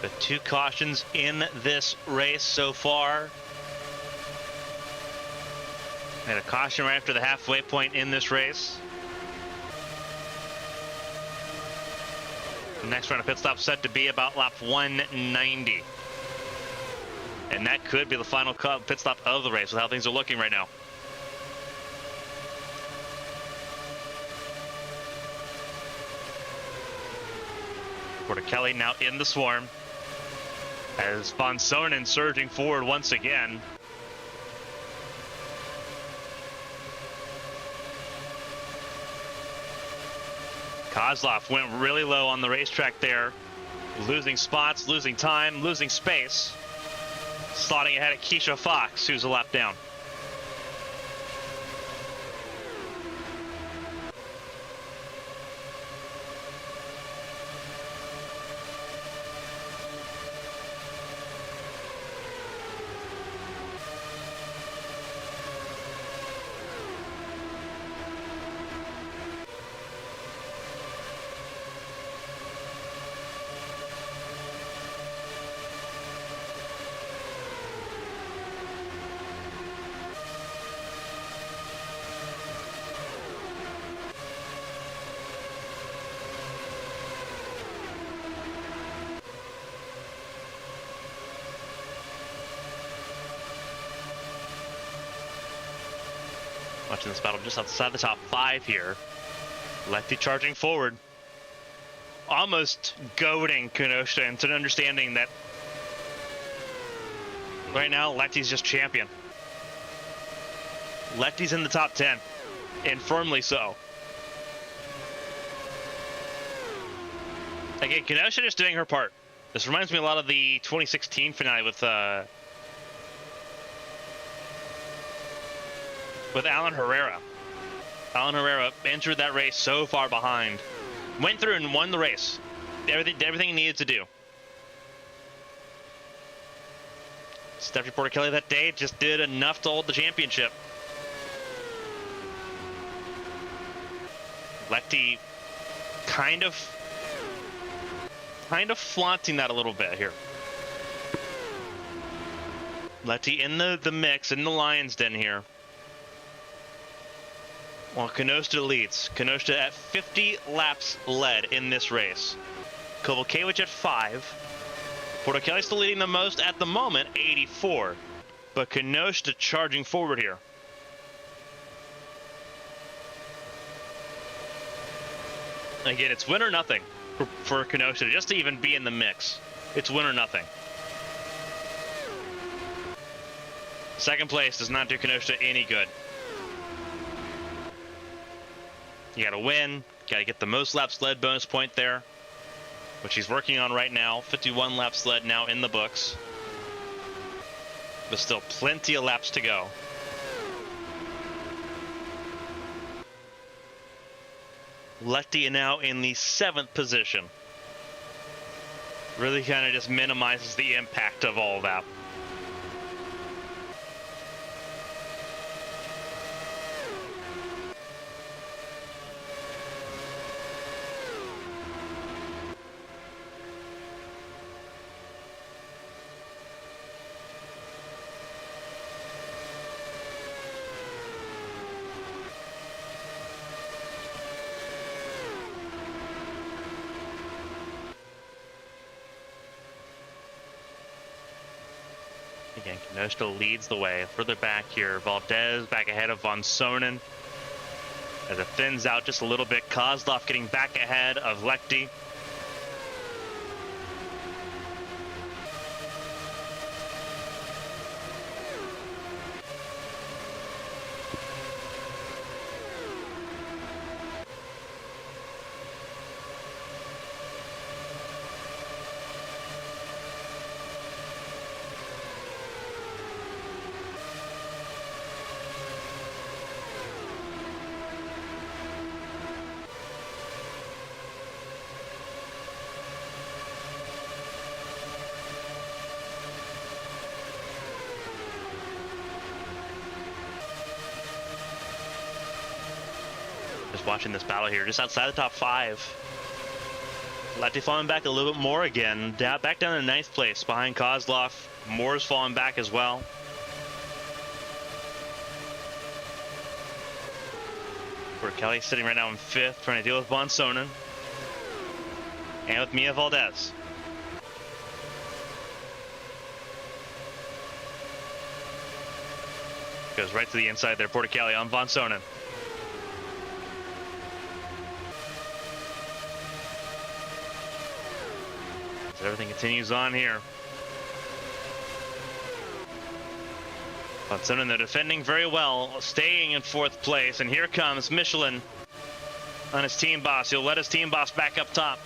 The 2 cautions in this race so far. And a caution right after the halfway point in this race. The next round of pit stop set to be about lap 190. And that could be the final pit stop of the race with how things are looking right now. Porter Kelly now in the swarm. As Von Sonnen surging forward once again. Kozlov went really low on the racetrack there. Losing spots, losing time, losing space. Slotting ahead of Keisha Fox, who's a lap down. Watching this battle just outside the top 5 here. Lechty charging forward. Almost goading Kenosha into an understanding that right now Lechty's just champion. Lechty's in the top 10, and firmly so. Again, Kenosha just doing her part. This reminds me a lot of the 2016 finale with Alan Herrera. Alan Herrera entered that race so far behind. Went through and won the race. Did everything he needed to do. Stephanie Porter Kelly that day just did enough to hold the championship. Lechty kind of flaunting that a little bit here. Lechty in the mix, in the lion's den here. While Kenosha leads. Kenosha at 50 laps led in this race. Kovalkiewicz at 5. Porter Kelly still leading the most at the moment, 84. But Kenosha charging forward here. Again, it's win or nothing for Kenosha just to even be in the mix. It's win or nothing. Second place does not do Kenosha any good. You gotta win, gotta get the most laps led bonus point there, which he's working on right now. 51 laps led now in the books. But still plenty of laps to go. Lefty now in the 7th position. Really kind of just minimizes the impact of all that. Again, Kenosha leads the way. Further back here, Valdez back ahead of Von Sonen. As it thins out just a little bit, Kozlov getting back ahead of Lechty. Just watching this battle here, just outside the top 5. Lefty falling back a little bit more again. Back down in 9th place behind Kozlov. Moore's falling back as well. Where Kelly's sitting right now in 5th, trying to deal with Von Sonen. And with Mia Valdez. Goes right to the inside there, Porticali on Von Sonen. Everything continues on here. Von Sonen, they're defending very well, staying in 4th place. And here comes Michelin on his team boss. He'll let his team boss back up top.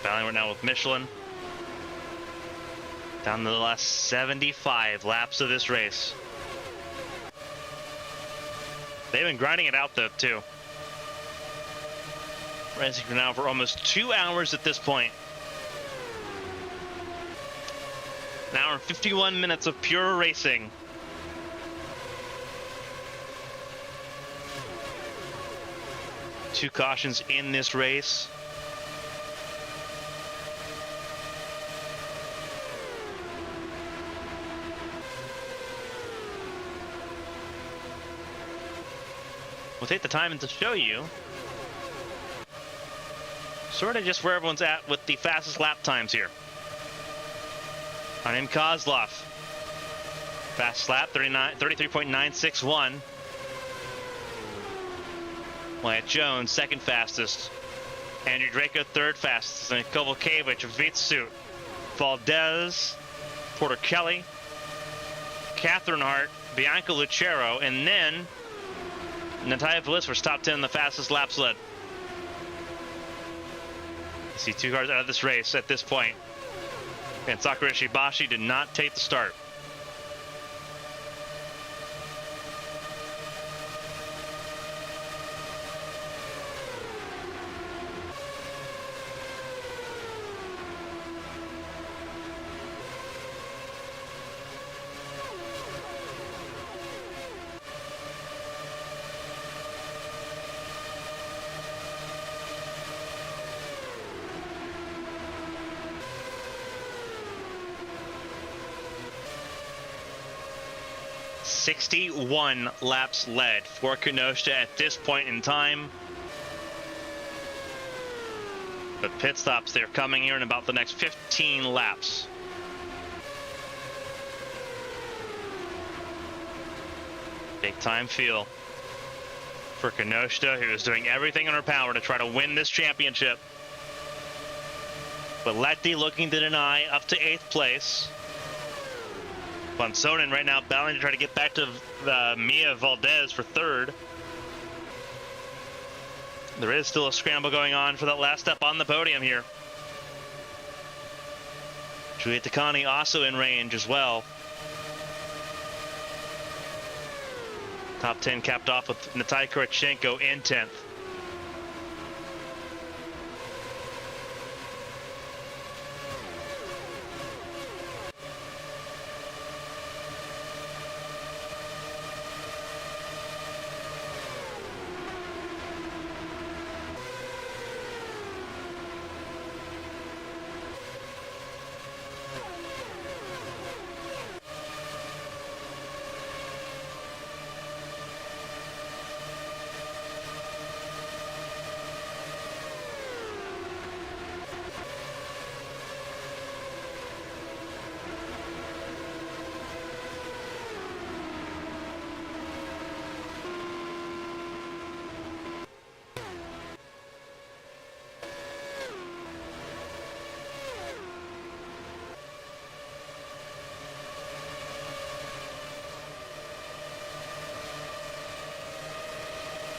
Battling right now with Michelin. Down to the last 75 laps of this race. They've been grinding it out though too. Racing for now for almost 2 hours at this point. An hour and 51 minutes of pure racing. Two cautions in this race. We'll take the time and to show you sort of just where everyone's at with the fastest lap times here. I'm Kozlov. Fast lap, 33.961. Wyatt Jones, 2nd fastest. Andrew Draco, 3rd fastest. And Kovalkiewicz of Vitsuit. Valdez, Porter Kelly, Catherine Hart, Bianca Lucero, and then Natalia Velisver's top 10 in the fastest laps led. You see 2 cars out of this race at this point. And Sakura Shibashi did not take the start. "61 laps led for Kenosha at this point in time. The pit stops, they're coming here in about the next 15 laps. Big time feel for Kenosha, who is doing everything in her power to try to win this championship. But Letty looking to deny up to 8th place. Bonsonen right now battling to try to get back to Mia Valdez for 3rd. There is still a scramble going on for that last step on the podium here. Juliette Takani also in range as well. Top 10 capped off with Natalia Kurachenko in 10th.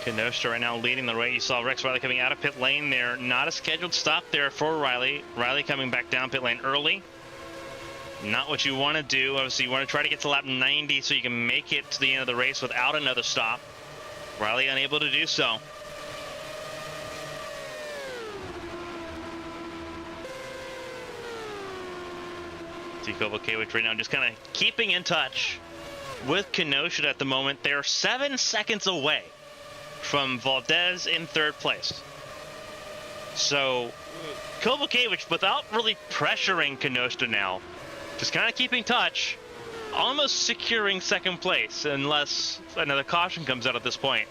Kenosha right now leading the race. You saw Rex Riley coming out of pit lane there. Not a scheduled stop there for Riley. Riley coming back down pit lane early. Not what you want to do. Obviously, you want to try to get to lap 90 so you can make it to the end of the race without another stop. Riley unable to do so. Kovacevic right now just kind of keeping in touch with Kenosha at the moment. They're 7 seconds away from Valdez in 3rd place. So Kovacevic, without really pressuring Kenosha now, just kind of keeping touch, almost securing 2nd place unless another caution comes out at this point.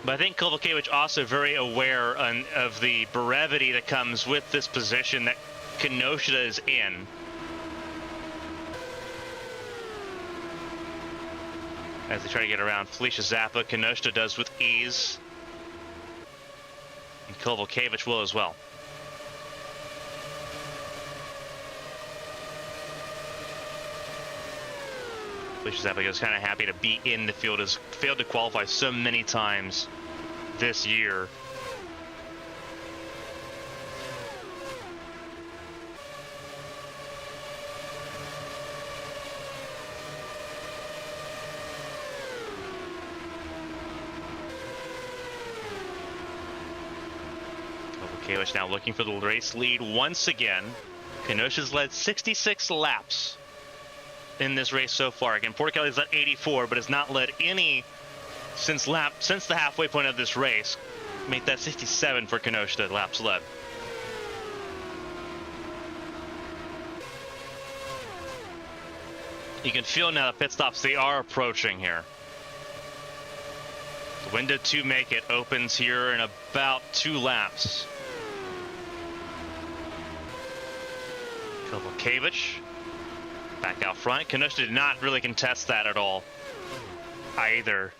But I think Kovacevic also very aware of the brevity that comes with this position that Kenosha is in. As they try to get around Felicia Zappa, Kenosha does with ease. And Kovacevic will as well. Felicia Zappa is kind of happy to be in the field, has failed to qualify so many times this year. Kovacevic now looking for the race lead once again. Kenosha's led 66 laps in this race so far. Again, Port Kelly's led 84, but has not led any since the halfway point of this race. Make that 67 for Kenosha laps led. You can feel now the pit stops, they are approaching here. The window to make it opens here in about 2 laps. Kovacevic back out front. Kenosha did not really contest that at all either.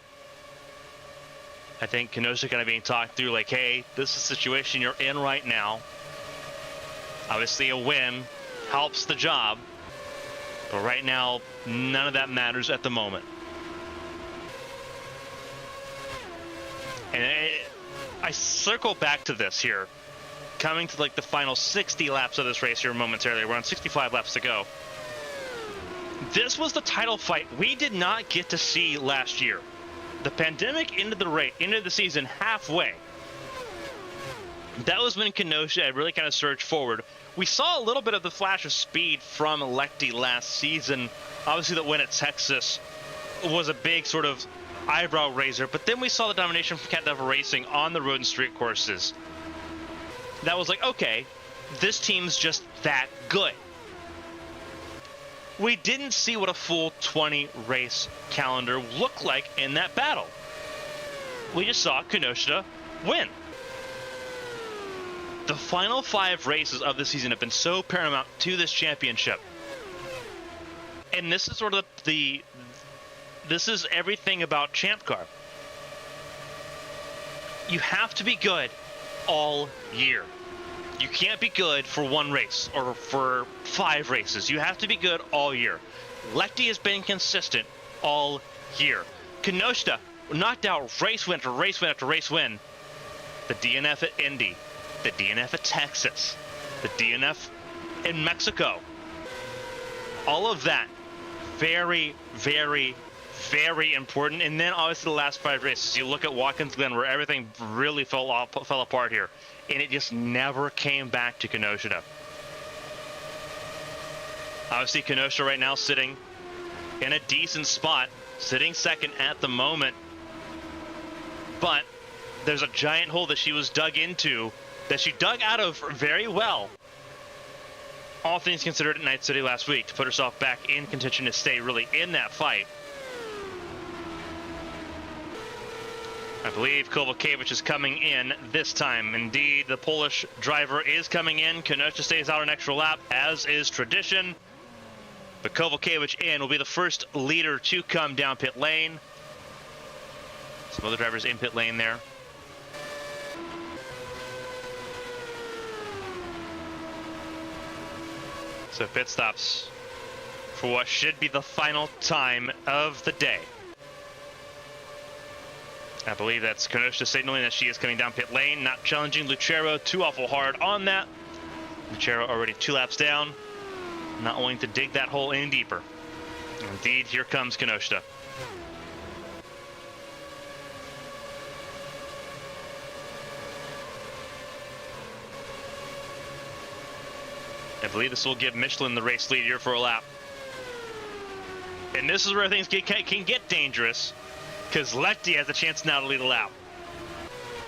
I think Kenosha kind of being talked through like, hey, this is the situation you're in right now. Obviously a win helps the job, But right now, none of that matters at the moment. And I circle back to this here, coming to like the final 60 laps of this race here momentarily. We're on 65 laps to go. This was the title fight we did not get to see last year. The pandemic ended the season halfway. That was when Kenosha had really kind of surged forward. We saw a little bit of the flash of speed from Lecty last season. Obviously, the win at Texas was a big sort of eyebrow raiser, but then we saw the domination from Cat Devil Racing on the road and street courses. That was like, okay, this team's just that good. We didn't see what a full 20 race calendar looked like in that battle. We just saw Kenosha win. The final 5 races of the season have been so paramount to this championship. And this is sort of this is everything about Champ Car. You have to be good all year. You can't be good for 1 race or for 5 races. You have to be good all year. Lecty has been consistent all year. Kenosha knocked out race win after race win after race win. The DNF at Indy, the DNF at Texas, the DNF in Mexico. All of that very, very, very important. And then obviously the last 5 races. You look at Watkins Glen where everything really fell apart here. And it just never came back to Kenosha. Obviously Kenosha right now sitting in a decent spot, sitting second at the moment. But there's a giant hole that she was dug into, that she dug out of very well, all things considered, at Night City last week, to put herself back in contention to stay really in that fight. I believe Kovalkiewicz is coming in this time. Indeed, the Polish driver is coming in. Kenosha stays out an extra lap, as is tradition. But Kovalkiewicz in will be the first leader to come down pit lane. Some other drivers in pit lane there. So pit stops for what should be the final time of the day. I believe that's Kenosha signaling that she is coming down pit lane, not challenging Lucero too awful hard on that. Lucero already 2 laps down, not wanting to dig that hole any deeper. Indeed, here comes Kenosha. I believe this will give Michelin the race lead here for a lap. And this is where things can get dangerous, because Lecty has a chance now to lead a lap.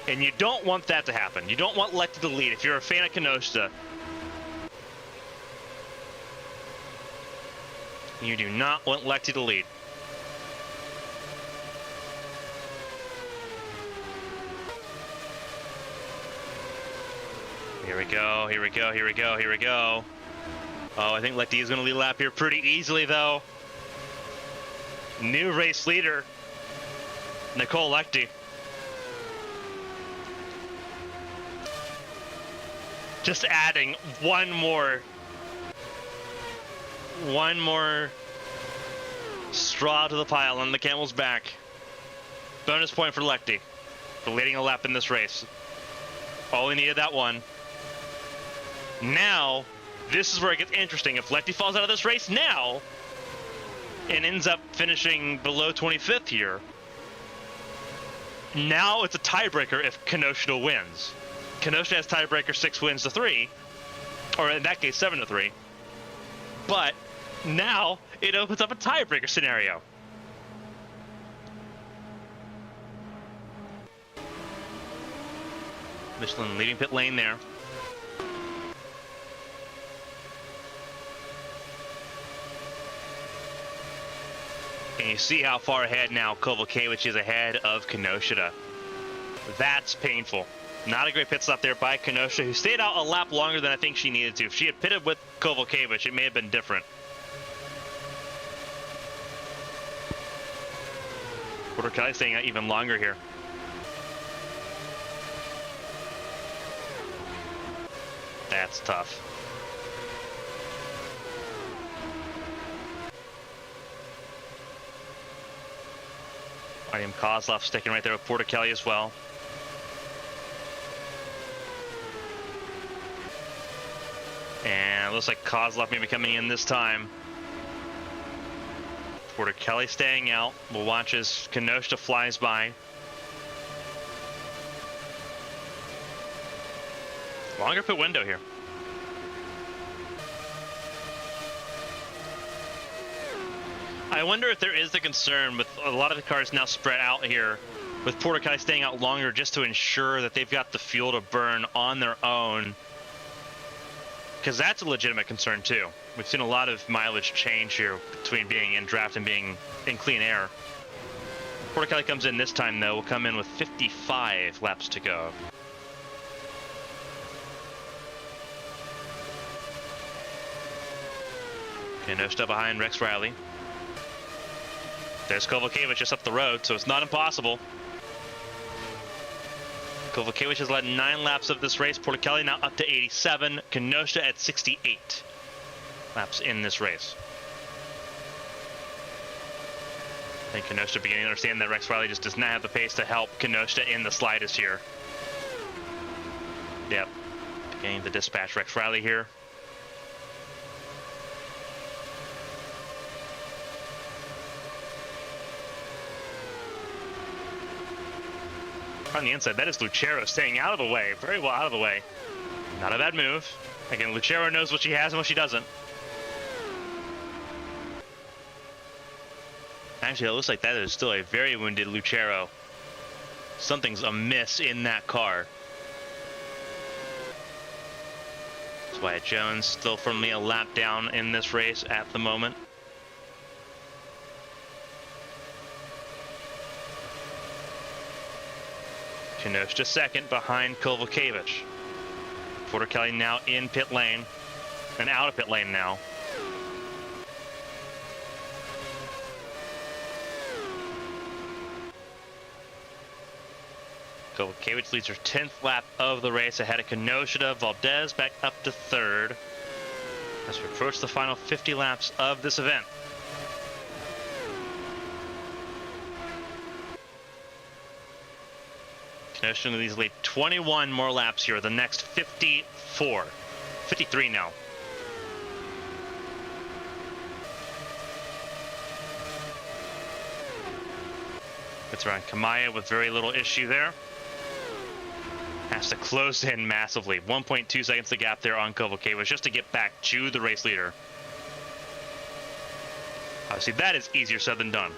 And you don't want that to happen. You don't want Lecty to lead if you're a fan of Kenosha. You do not want Lecty to lead. Here we go, here we go, here we go, here we go. Oh, I think Lecty is going to lead a lap here pretty easily, though. New race leader, Nicole Lecty. Just adding one more straw to the pile on the camel's back. Bonus point for Lecty for leading a lap in this race. Only needed that one. Now, this is where it gets interesting. If Lecty falls out of this race now and ends up finishing below 25th here, now it's a tiebreaker if Kenosha wins. Kenosha has tiebreaker 6 wins to 3, or in that case 7 to 3. But now it opens up a tiebreaker scenario. Michelin leading pit lane there. And you see how far ahead now Kovalkiewicz is ahead of Kenosha. That's painful. Not a great pit stop there by Kenosha, who stayed out a lap longer than I think she needed to. If she had pitted with Kovalkiewicz, it may have been different. Porter Kelly staying out even longer here. That's tough. Artyom Kozlov sticking right there with Porter Kelly as well. And it looks like Kozlov may be coming in this time. Porter Kelly staying out. We'll watch as Kenosha flies by. Longer pit window here. I wonder if there is the concern with a lot of the cars now spread out here, with Porter Kelly staying out longer just to ensure that they've got the fuel to burn on their own. Because that's a legitimate concern too. We've seen a lot of mileage change here between being in draft and being in clean air. Porter Kelly comes in this time though, will come in with 55 laps to go. Kenosha behind Rex Riley. There's Kovalkiewicz just up the road, so it's not impossible. Kovalkiewicz has led 9 laps of this race. Porter Kelly now up to 87. Kenosha at 68 laps in this race. I think Kenosha beginning to understand that Rex Riley just does not have the pace to help Kenosha in the slightest here. Yep. Beginning to dispatch Rex Riley here. On the inside, that is Lucero staying out of the way, very well out of the way. Not a bad move. Again, Lucero knows what she has and what she doesn't. Actually, it looks like that is still a very wounded Lucero. Something's amiss in that car. That's Wyatt Jones still firmly a lap down in this race at the moment. Kenosha second behind Kovalkiewicz. Porter Kelly now in pit lane and out of pit lane now. Kovalkiewicz leads her 10th lap of the race ahead of Kenosha. Valdez back up to 3rd as we approach the final 50 laps of this event. Kenosha needs to lead 21 more laps here, the next 54. 53 now. Gets around Kamaya with very little issue there. Has to close in massively. 1.2 seconds the gap there on Kovalkiewicz just to get back to the race leader. Obviously, that is easier said than done.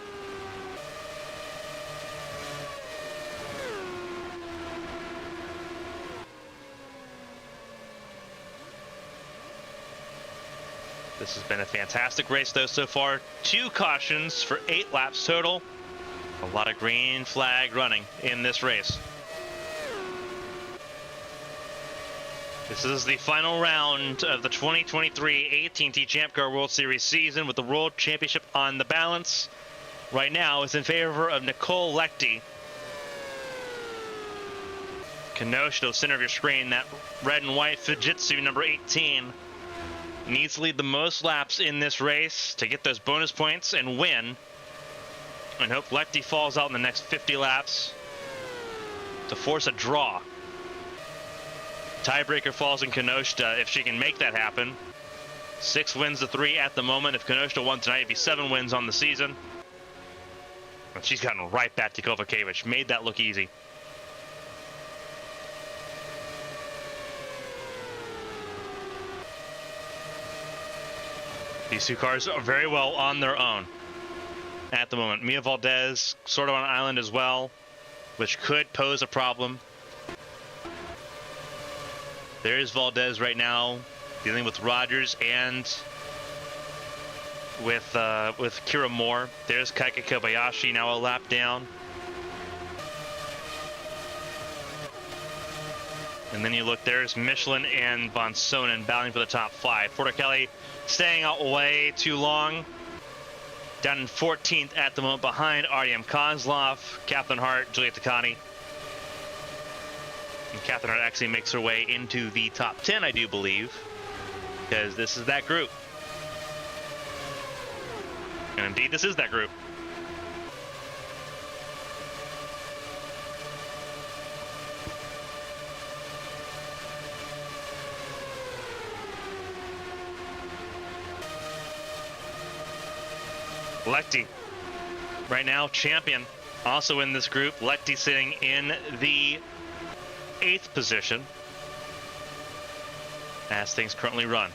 This has been a fantastic race, though, so far. 2 cautions for 8 laps total. A lot of green flag running in this race. This is the final round of the 2023 AT&T Champ Car World Series season with the World Championship on the balance. Right now, it's in favor of Nicole Lechty. Kenosha to the center of your screen, that red and white Fujitsu number 18. Needs to lead the most laps in this race to get those bonus points and win. And hope Lechty falls out in the next 50 laps to force a draw. Tiebreaker falls in Kenosha if she can make that happen. 6 wins to 3 at the moment. If Kenosha won tonight, it'd be 7 wins on the season. And she's gotten right back to Kovalkiewicz. Made that look easy. These 2 cars are very well on their own at the moment. Mia Valdez sort of on an island as well, which could pose a problem. There is Valdez right now dealing with Rogers and with Kira Moore. There's Kaika Kobayashi now a lap down. And then you look, there's Michelin and Von Sonnen battling for the top 5. Porter Kelly staying out way too long. Down in 14th at the moment behind Artyom Kozlov, Catherine Hart, Julia Takani. And Catherine Hart actually makes her way into the top 10, I do believe, because this is that group. And indeed, this is that group. Lechty, right now champion, also in this group. Lechty sitting in the 8th position as things currently run.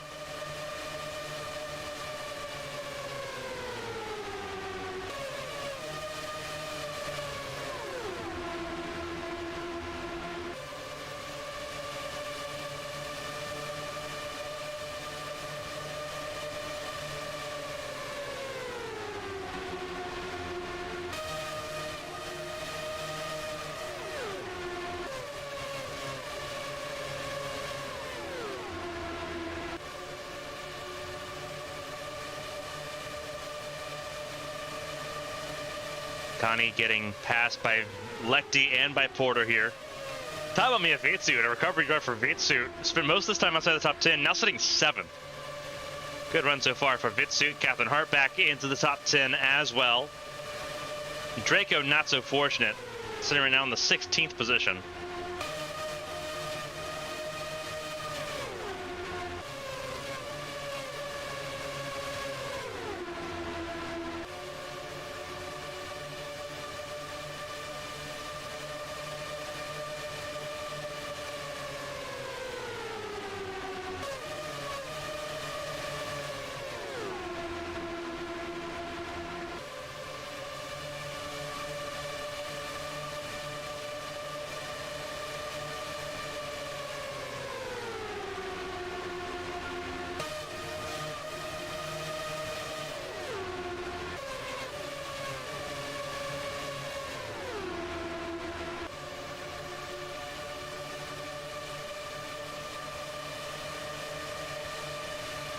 Connie getting passed by Lechty and by Porter here. Talk about Mia Vitsu, a recovery guard for Vitsu. Spent most of this time outside the top 10, now sitting 7th. Good run so far for Vitsu. Catherine Hart back into the top 10 as well. Draco not so fortunate, sitting right now in the 16th position.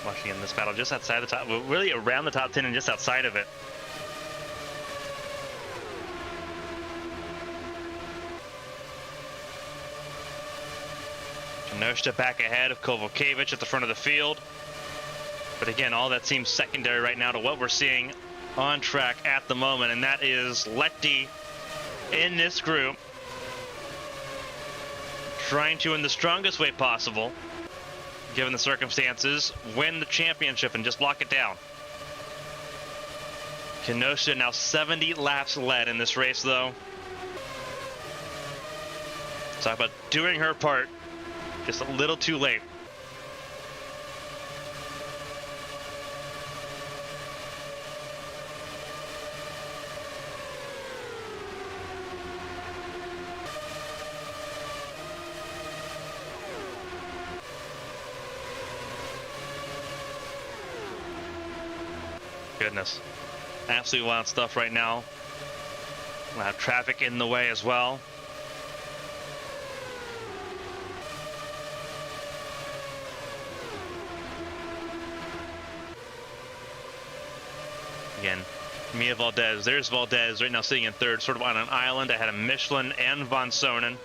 Watching in this battle just outside the top, really around the top 10 and just outside of it. Janoshta back ahead of Kovalkiewicz at the front of the field. But again, all that seems secondary right now to what we're seeing on track at the moment, and that is Lechty in this group trying to, in the strongest way possible, given the circumstances, win the championship and just lock it down. Kenosha now 70 laps led in this race, though. Talk about doing her part, just a little too late. Goodness. Absolutely wild stuff right now. We'll have traffic in the way as well. Again, Mia Valdez. There's Valdez right now sitting in 3rd, sort of on an island ahead of Michelin and Von Sonen.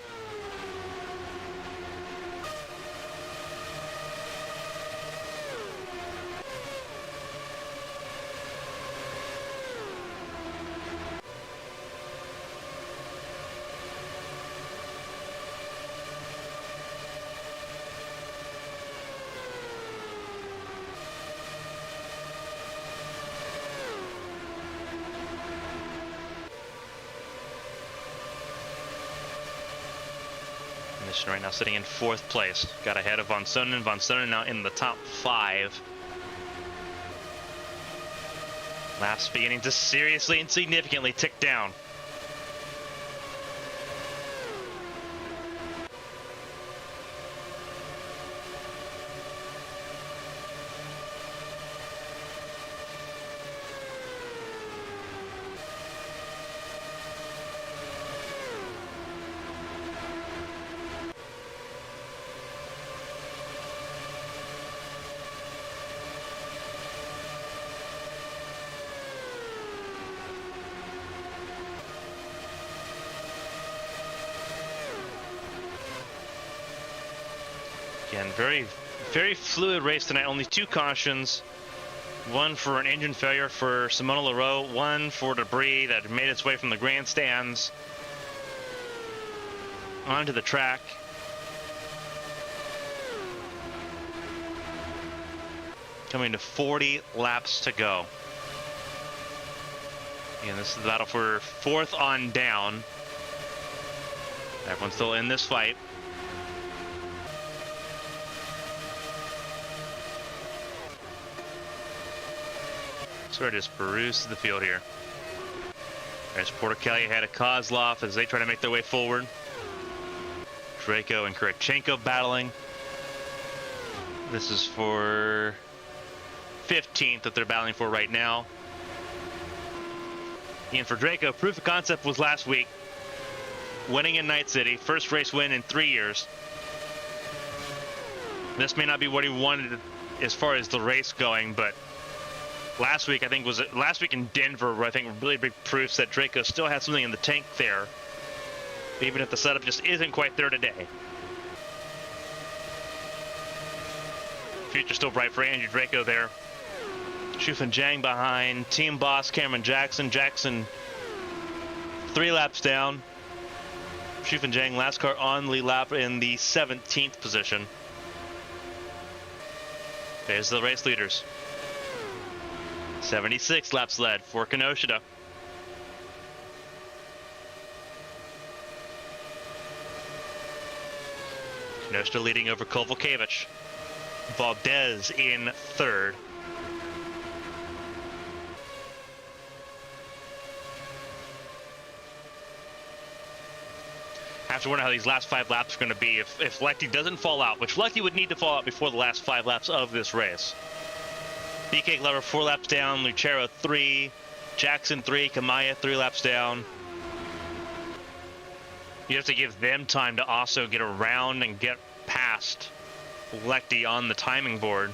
Mission right now sitting in 4th place. Got ahead of Von Sonen. Von Sonen now in the top 5. Laps beginning to seriously and significantly tick down. Again, very fluid race tonight. Only 2 cautions. One for an engine failure for Simona Leroux. One for debris that made its way from the grandstands onto the track. Coming to 40 laps to go. And this is the battle for 4th on down. Everyone's still in this fight. Sort of just peruse the field here. There's Porter Kelly ahead of Kozlov as they try to make their way forward. Draco and Kurchenko battling. This is for 15th that they're battling for right now. And for Draco, proof of concept was last week. Winning in Night City, first race win in 3 years. This may not be what he wanted as far as the race going, but last week, I think, was last week in Denver, where I think really big proofs that Draco still had something in the tank there, even if the setup just isn't quite there today. Future still bright for Andrew Draco there. Shufan Zhang behind, team boss Cameron Jackson. Jackson 3 laps down. Shufan Zhang last car on the lead lap in the 17th position. There's the race leaders. 76 laps led for Kinoshita. Kinoshita leading over Kovalkiewicz. Valdez in 3rd. I have to wonder how these last 5 laps are going to be if Lecty doesn't fall out, which Lecty would need to fall out before the last 5 laps of this race. BK Glover 4 laps down, Lucero 3, Jackson 3, Kamaya 3 laps down. You have to give them time to also get around and get past Lecty on the timing board.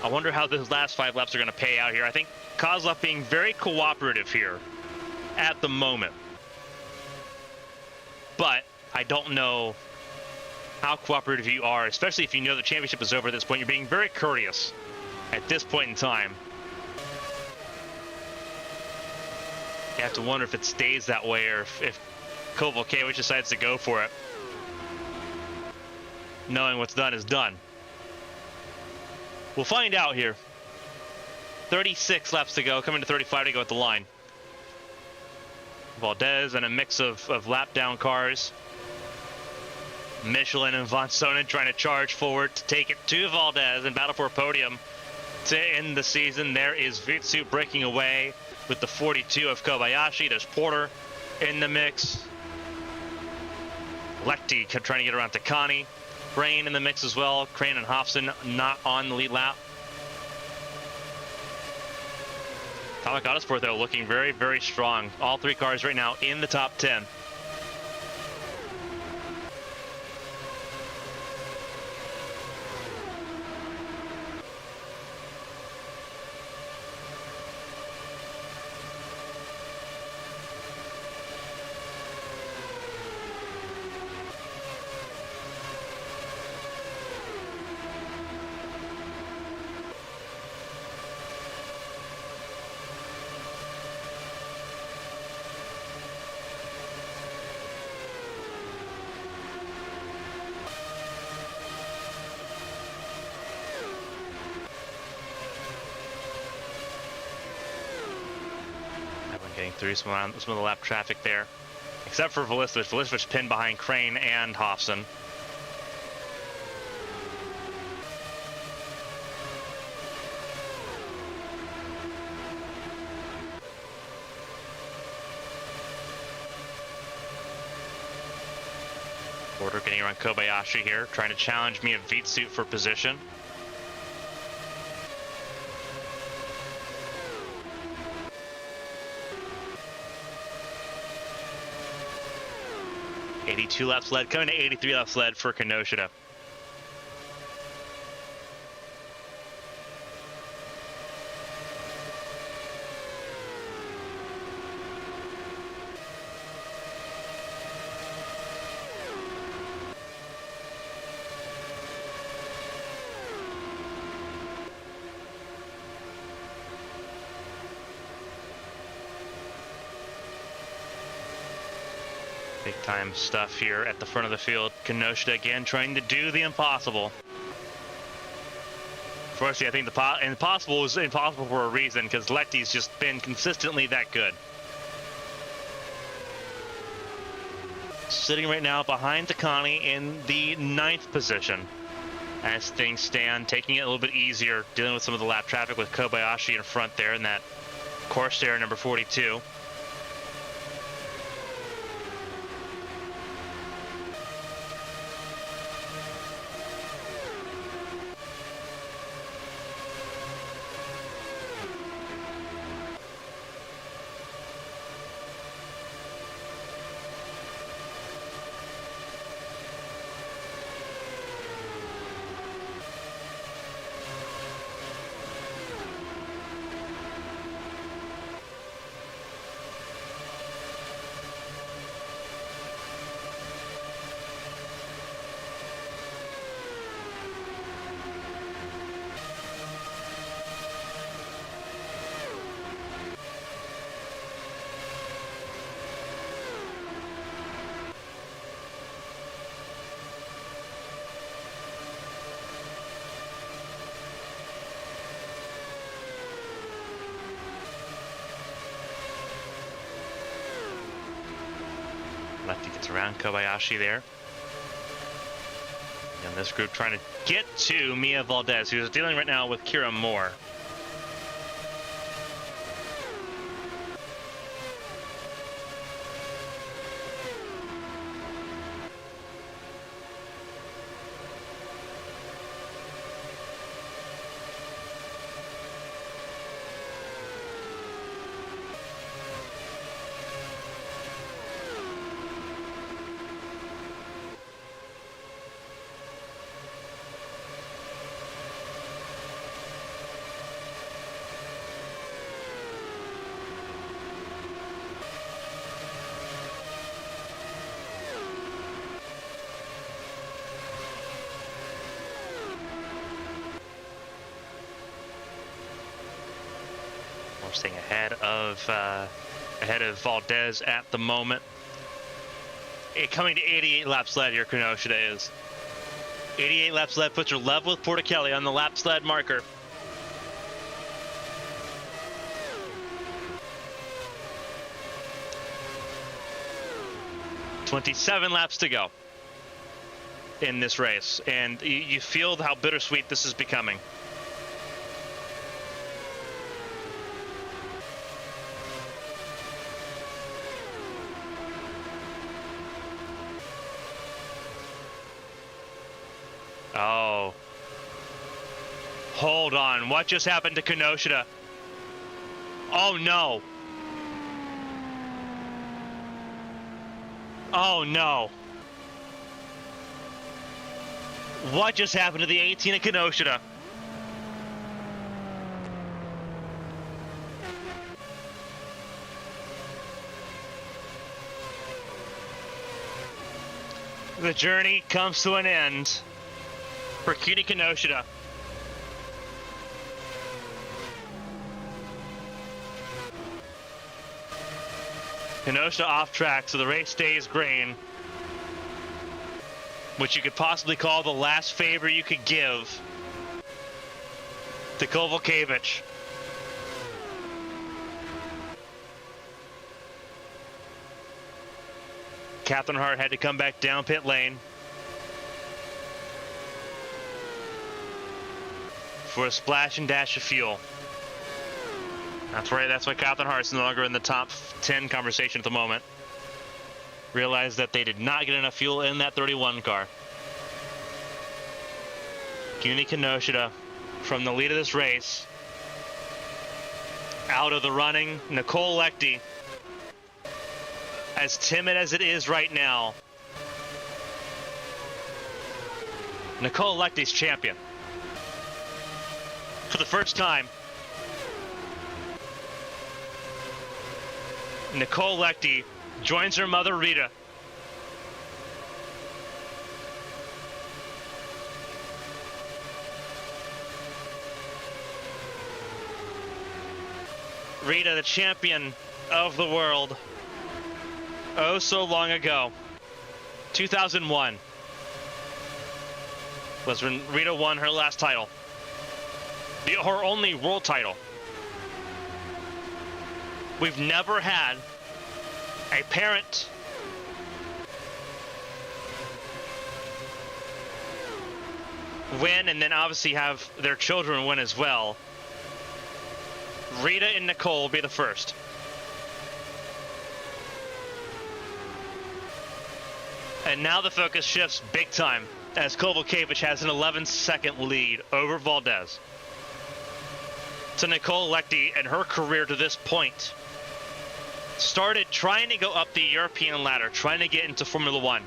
I wonder how those last 5 laps are going to pay out here. I think Kozlov being very cooperative here at the moment. But I don't know how cooperative you are, especially if you know the championship is over at this point. You're being very courteous at this point in time. You have to wonder if it stays that way or if Kovalkiewicz decides to go for it. Knowing what's done is done. We'll find out here. 36 laps to go, coming to 35 to go at the line. Valdez and a mix of lap down cars. Michelin and Von Sonnen trying to charge forward to take it to Valdez and battle for a podium to end the season. There is Vitsu breaking away with the 42 of Kobayashi. There's Porter in the mix. Lecty trying to get around Takani. Crane in the mix as well. Crane and Hofson not on the lead lap. Atomic Autosport, though, looking very, very strong. All 3 cars right now in the top 10. Getting through some of the lap traffic there, except for Velistovich. Velistovich pinned behind Crane and Hofson. Porter getting around Kobayashi here, trying to challenge me a Vitsu for position. .82 laps led, coming to 83 laps led for Kinoshita. Big time stuff here at the front of the field. Kinoshita again trying to do the impossible. Unfortunately, I think the impossible was impossible for a reason, because Letty's just been consistently that good. Sitting right now behind Takani in the 9th position. As things stand, taking it a little bit easier, dealing with some of the lap traffic with Kobayashi in front there in that Corsair number 42. Lefty gets around Kobayashi there. And this group trying to get to Mia Valdez, who's dealing right now with Kira Moore. We're staying ahead of Valdez at the moment. Coming to 88 laps led here, Kinoshita is. 88 laps led puts her level with Porticelli on the lap sled marker. "27 laps to go in this race, and you feel how bittersweet this is becoming. Oh. Hold on. What just happened to Kinoshita? Oh, no. Oh, no. What just happened to the 18 of Kinoshita? The journey comes to an end for Cutie Kinoshita. Kinoshita off track, so the race stays green, which you could possibly call the last favor you could give to Kovalkiewicz. Catherine Hart had to come back down pit lane for a splash and dash of fuel. That's right, that's why Catherine Hart's no longer in the top 10 conversation at the moment. Realized that they did not get enough fuel in that 31 car. Cutie Kinoshita from the lead of this race. Out of the running, Nicole Lechty. As timid as it is right now, Nicole Lechty's champion. For the first time, Nicole Lechty joins her mother Rita. Rita, the champion of the world. Oh, so long ago. 2001 was when Rita won her last title. her only world title. We've never had a parent win and then obviously have their children win as well. Rita and Nicole will be the first. And now the focus shifts big time as Kovalkiewicz has an 11-second lead over Valdez. To Nicole Leckie, and her career to this point started trying to go up the European ladder, trying to get into Formula One.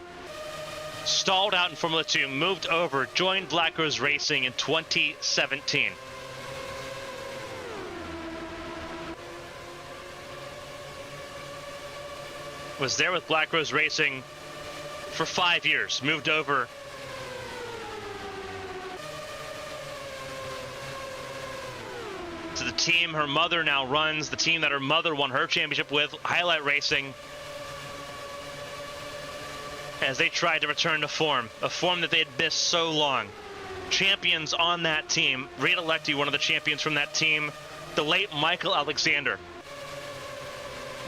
Stalled out in Formula 2, moved over, joined Black Rose Racing in 2017. Was there with Black Rose Racing for 5 years, moved over to the team her mother now runs, the team that her mother won her championship with, Highlight Racing, as they tried to return to form, a form that they had missed so long. Champions on that team, Rita Leckie, one of the champions from that team, the late Michael Alexander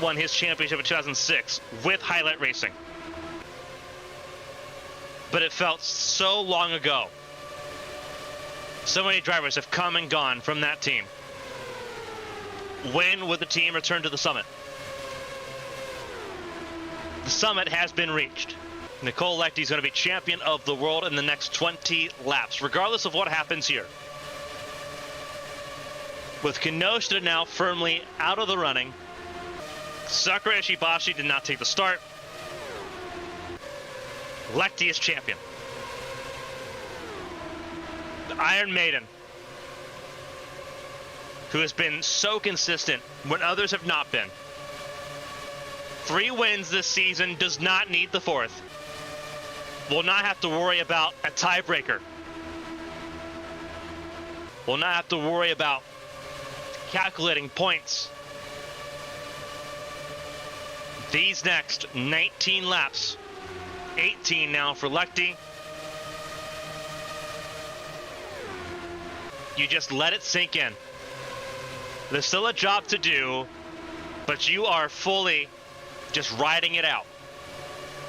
won his championship in 2006 with Highlight Racing. But it felt so long ago. So many drivers have come and gone from that team. When would the team return to the summit? The summit has been reached. Nicole Leckie is going to be champion of the world in the next 20 laps, regardless of what happens here. With Kinoshita now firmly out of the running, Sakura Ishibashi did not take the start. Leckie is champion. The Iron Maiden, who has been so consistent when others have not been. 3 wins this season, does not need the 4th. Will not have to worry about a tiebreaker. Will not have to worry about calculating points. These next 19 laps, 18 now for Leckie. You just let it sink in. There's still a job to do, but you are fully just riding it out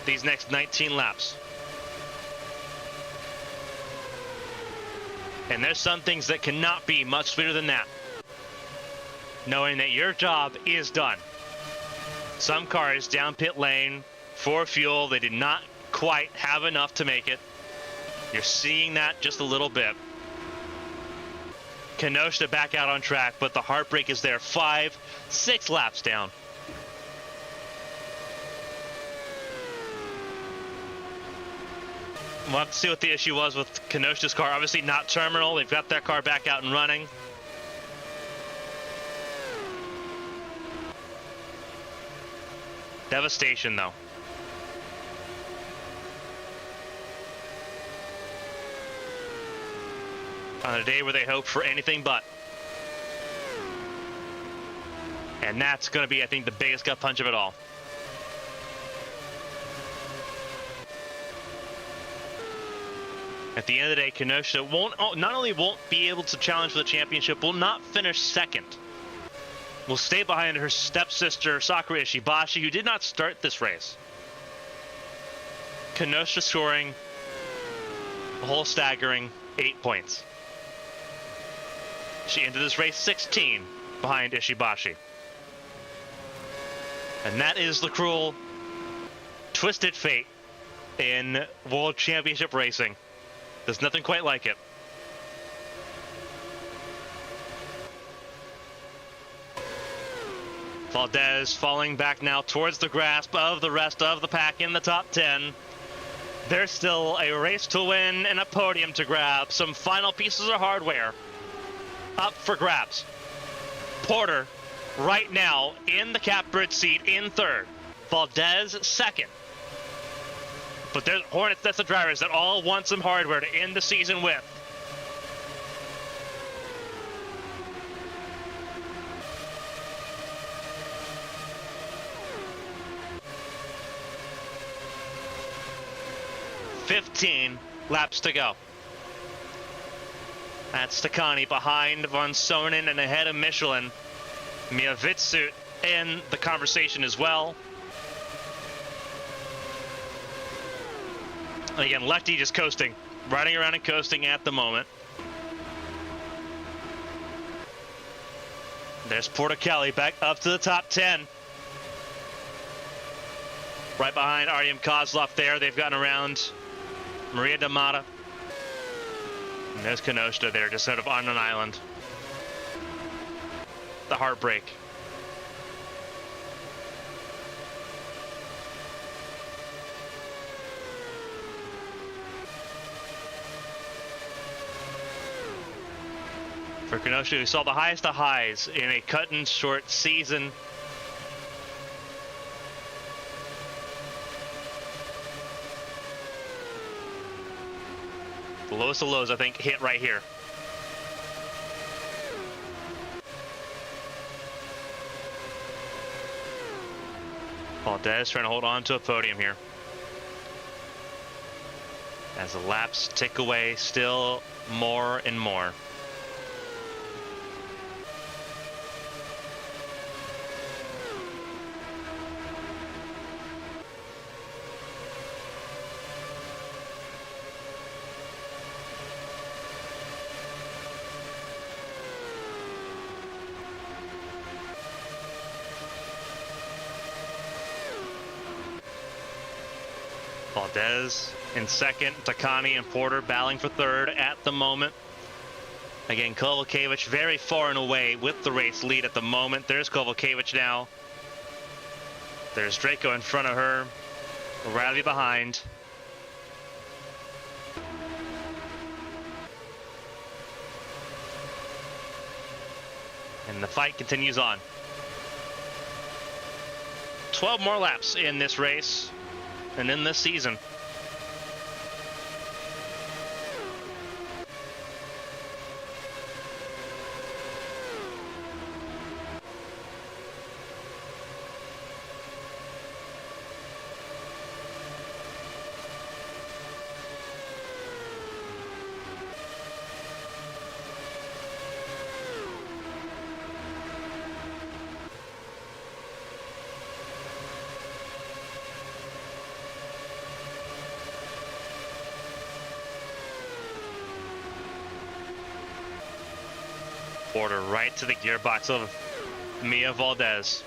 these next 19 laps. And there's some things that cannot be much sweeter than that. Knowing that your job is done. Some cars down pit lane for fuel, they did not quite have enough to make it. You're seeing that just a little bit. Kinoshita back out on track, but the heartbreak is there. 5, 6 laps down. We'll have to see what the issue was with Kinoshita's car. Obviously not terminal. They've got that car back out and running. Devastation, though. On a day where they hope for anything but. And that's going to be, I think, the biggest gut punch of it all. At the end of the day, Kinoshita not only won't be able to challenge for the championship, will not finish second. Will stay behind her stepsister, Sakura Ishibashi, who did not start this race. Kinoshita scoring a whole staggering 8 points. She entered this race 16 behind Ishibashi. And that is the cruel, twisted fate in World Championship racing. There's nothing quite like it. Valdez falling back now towards the grasp of the rest of the pack in the top 10. There's still a race to win and a podium to grab. Some final pieces of hardware up for grabs. Porter right now in the catbird seat in 3rd. Valdez 2nd. But there's Hornets, that's the drivers that all want some hardware to end the season with. "15 laps to go." That's Takani behind Von Sonen and ahead of Michelin. Miavitsut in the conversation as well. Again, Lefty just coasting, riding around and coasting at the moment. There's Porticali back up to the top 10. Right behind Artyom Kozlov there. They've gotten around Maria Damata. And there's Kenoshta there, just out of on an island. The heartbreak. For Kenoshta, who saw the highest of highs in a cut and short season. The lowest of lows, I think, hit right here. Valdez trying to hold on to a podium here. As the laps tick away, still more and more. Valdez in second, Takani and Porter battling for third at the moment. Again, Kovalkiewicz very far and away with the race lead at the moment. There's Kovalkiewicz now. There's Draco in front of her, Riley behind. And the fight continues on. 12 more laps in this race. And in this season. Porter right to the gearbox of Mia Valdez.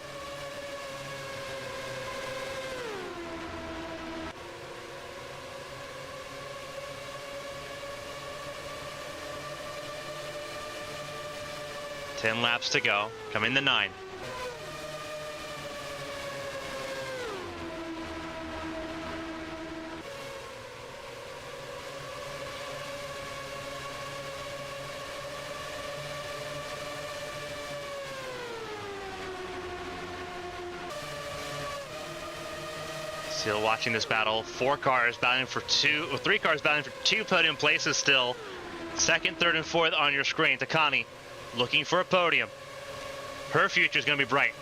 Ten laps to go, coming to 9. Still watching this battle. 4 cars battling for 2, or 3 cars battling for 2 podium places still. Second, third, and fourth on your screen. Takani looking for a podium. Her future is going to be bright.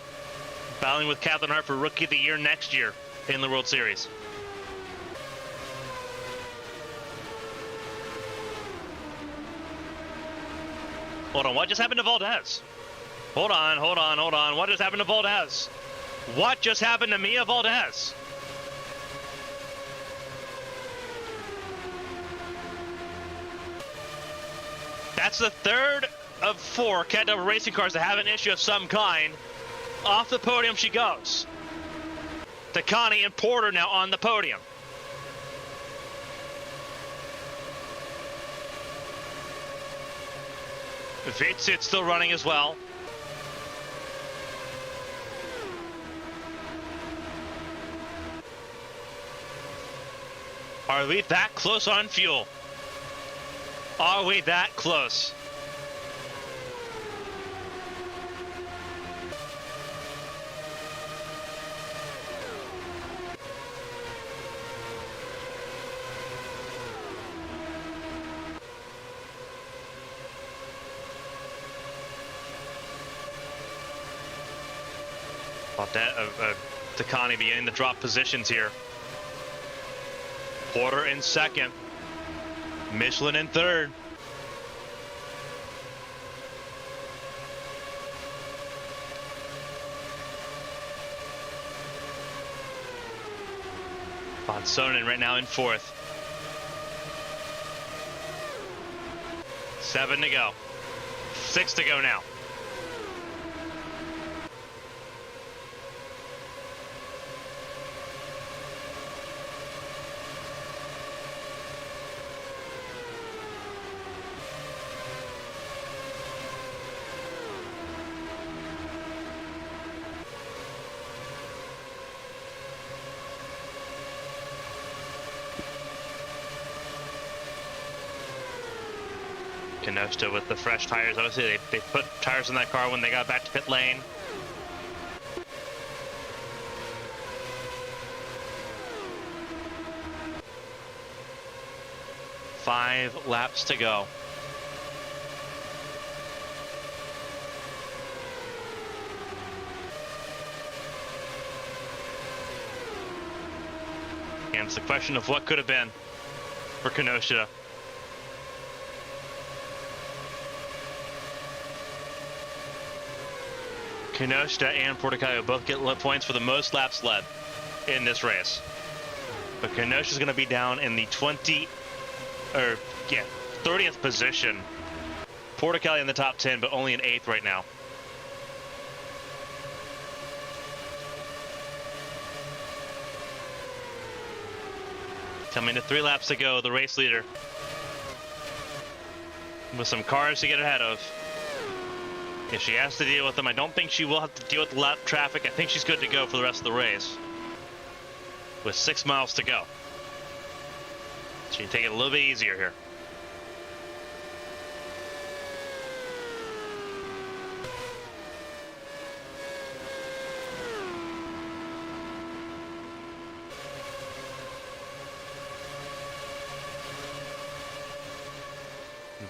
Battling with Kathleen Hart for Rookie of the Year next year in the World Series. Hold on, what just happened to Valdez? Hold on. What just happened to Valdez? What just happened to Mia Valdez? That's the third of 4 Cat Double racing cars that have an issue of some kind. Off the podium she goes. Takani and Porter now on the podium. Vitsit's still running as well. Are we that close on fuel? Are we that close? About that, Takani beginning to drop positions here. Porter in second. Michelin in third. Von Sonnen right now in 4th. 7 to go. 6 to go now. Kenosha with the fresh tires. Obviously, they put tires in that car when they got back to pit lane. Five laps to go. And it's the question of what could have been for Kenosha. Kenosha and Porticayo both get points for the most laps led in this race. But Kenosha's going to be down in the 30th position. Porticayo in the top 10, but only in 8th right now. Coming to 3 laps to go, the race leader. With some cars to get ahead of. If she has to deal with them, I don't think she will have to deal with lap traffic. I think she's good to go for the rest of the race. With 6 miles to go. She can take it a little bit easier here.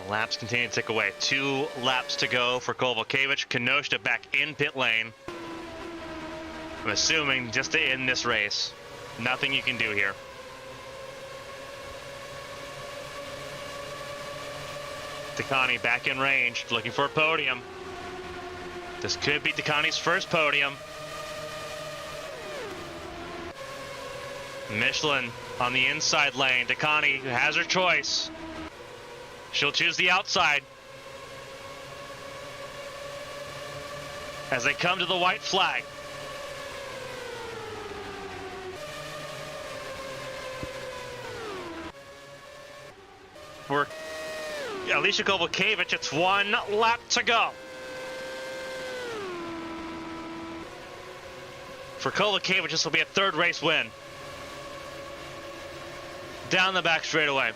Laps continue to tick away. 2 laps to go for Kovalkiewicz. Kenosha back in pit lane. I'm assuming just to end this race. Nothing you can do here. Takani back in range, looking for a podium. This could be Takani's first podium. Michelin on the inside lane. Takani has her choice. She'll choose the outside. As they come to the white flag. For Alicia Kovalkiewicz, it's 1 lap to go. For Kovalkiewicz, this will be a 3rd race win. Down the back straightaway.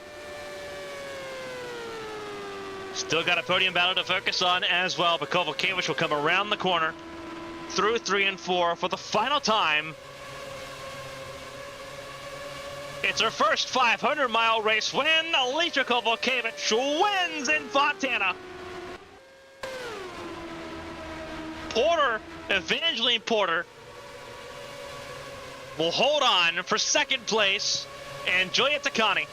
Still got a podium battle to focus on as well, but Kovalkiewicz will come around the corner through 3 and 4 for the final time. It's her first 500-mile race win. Alicia Kovalkiewicz wins in Fontana. Evangeline Porter, will hold on for 2nd place, and Julia Takani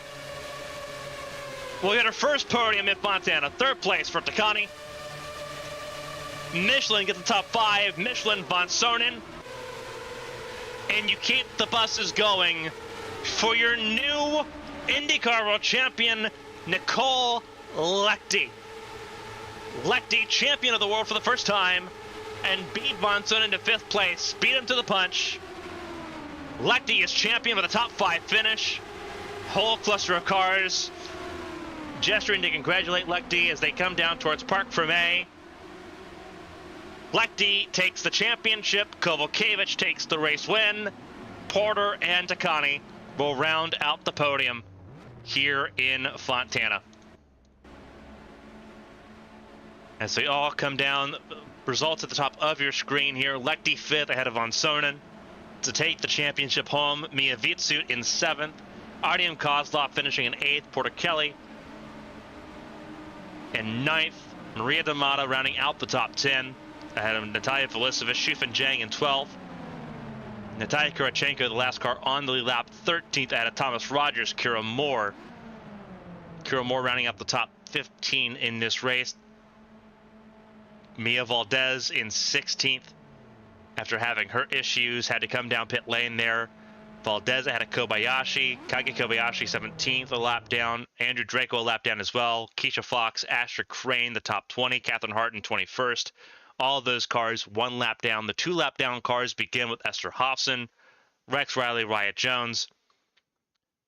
will get her first podium in Fontana. 3rd place for Takani. Michelin gets the top 5. Michelin, Von Sonnen. And you keep the buses going for your new IndyCar World Champion, Nicole Lechty. Lechty, champion of the world for the first time, and beat Von Sonnen to 5th place. Beat him to the punch. Lechty is champion with a top 5 finish. Whole cluster of cars gesturing to congratulate Lechty as they come down towards Parc Fermé. Lechty takes the championship. Kovalkiewicz takes the race win. Porter and Takani will round out the podium here in Fontana. As they all come down, results at the top of your screen here. Lechty 5th ahead of Von Sonnen to take the championship home. Mia Vitsut in 7th. Artyom Kozlov finishing in 8th. Porter Kelly in 9th. Maria D'Amata rounding out the top 10 ahead of Natalia Felicevich. Shufan Zhang in 12th. Natalia Kurachenko, the last car on the lead lap, 13th ahead of Thomas Rogers. Kira Moore rounding out the top 15 in this race. Mia Valdez in 16th after having her issues, had to come down pit lane there Valdez ahead of Kobayashi. Kage Kobayashi 17th, a lap down. Andrew Draco a lap down as well. Keisha Fox, Asher Crane, the top 20. Catherine Harton 21st. All of those cars 1 lap down. The 2 lap down cars begin with Esther Hoffson, Rex Riley, Riot Jones,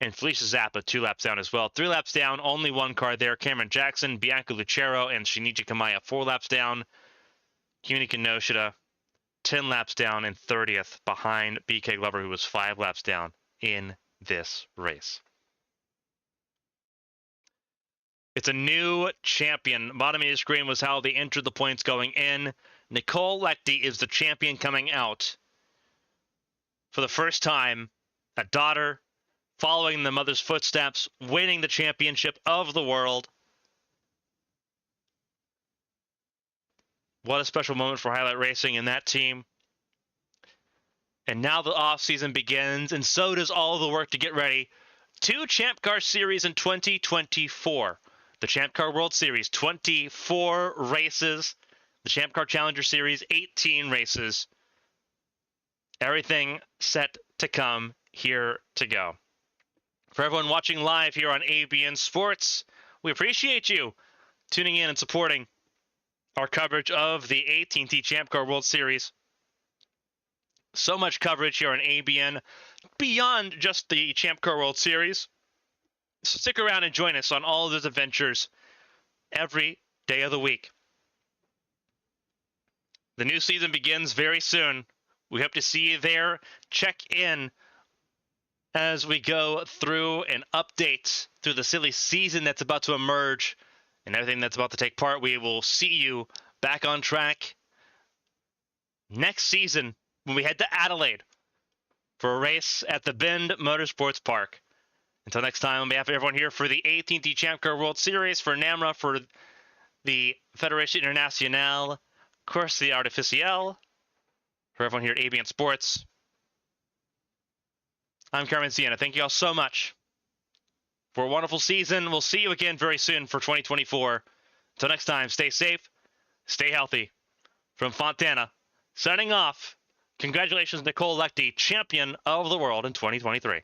and Felicia Zappa 2 laps down as well. 3 laps down, only 1 car there. Cameron Jackson, Bianca Lucero, and Shinichi Kamaya 4 laps down. Kimi Kinoshita 10 laps down and 30th behind BK Glover, who was 5 laps down in this race. It's a new champion. Bottom of your screen was how they entered the points going in. Nicole Lechty is the champion coming out. For the first time, a daughter following the mother's footsteps, winning the championship of the world. What a special moment for Highlight Racing and that team. And now the off-season begins, and so does all the work to get ready. 2 Champ Car Series in 2024. The Champ Car World Series, 24 races. The Champ Car Challenger Series, 18 races. Everything set to come, here to go. For everyone watching live here on ABN Sports, we appreciate you tuning in and supporting our coverage of the AT&T Champ Car World Series. So much coverage here on ABN beyond just the Champ Car World Series. So stick around and join us on all of those adventures every day of the week. The new season begins very soon. We hope to see you there. Check in as we go through an update through the silly season that's about to emerge and everything that's about to take part. We will see you back on track next season when we head to Adelaide for a race at the Bend Motorsports Park. Until next time, on behalf of everyone here for the AT&T Champ Car World Series, for NAMRA, for the Fédération Internationale Course Artificielle, for everyone here at ABN Sports, I'm Carmen Sienna. Thank you all so much for a wonderful season. We'll see you again very soon for 2024. Until next time, stay safe, stay healthy. From Fontana, signing off. Congratulations, Nicole Lechty, champion of the world in 2023.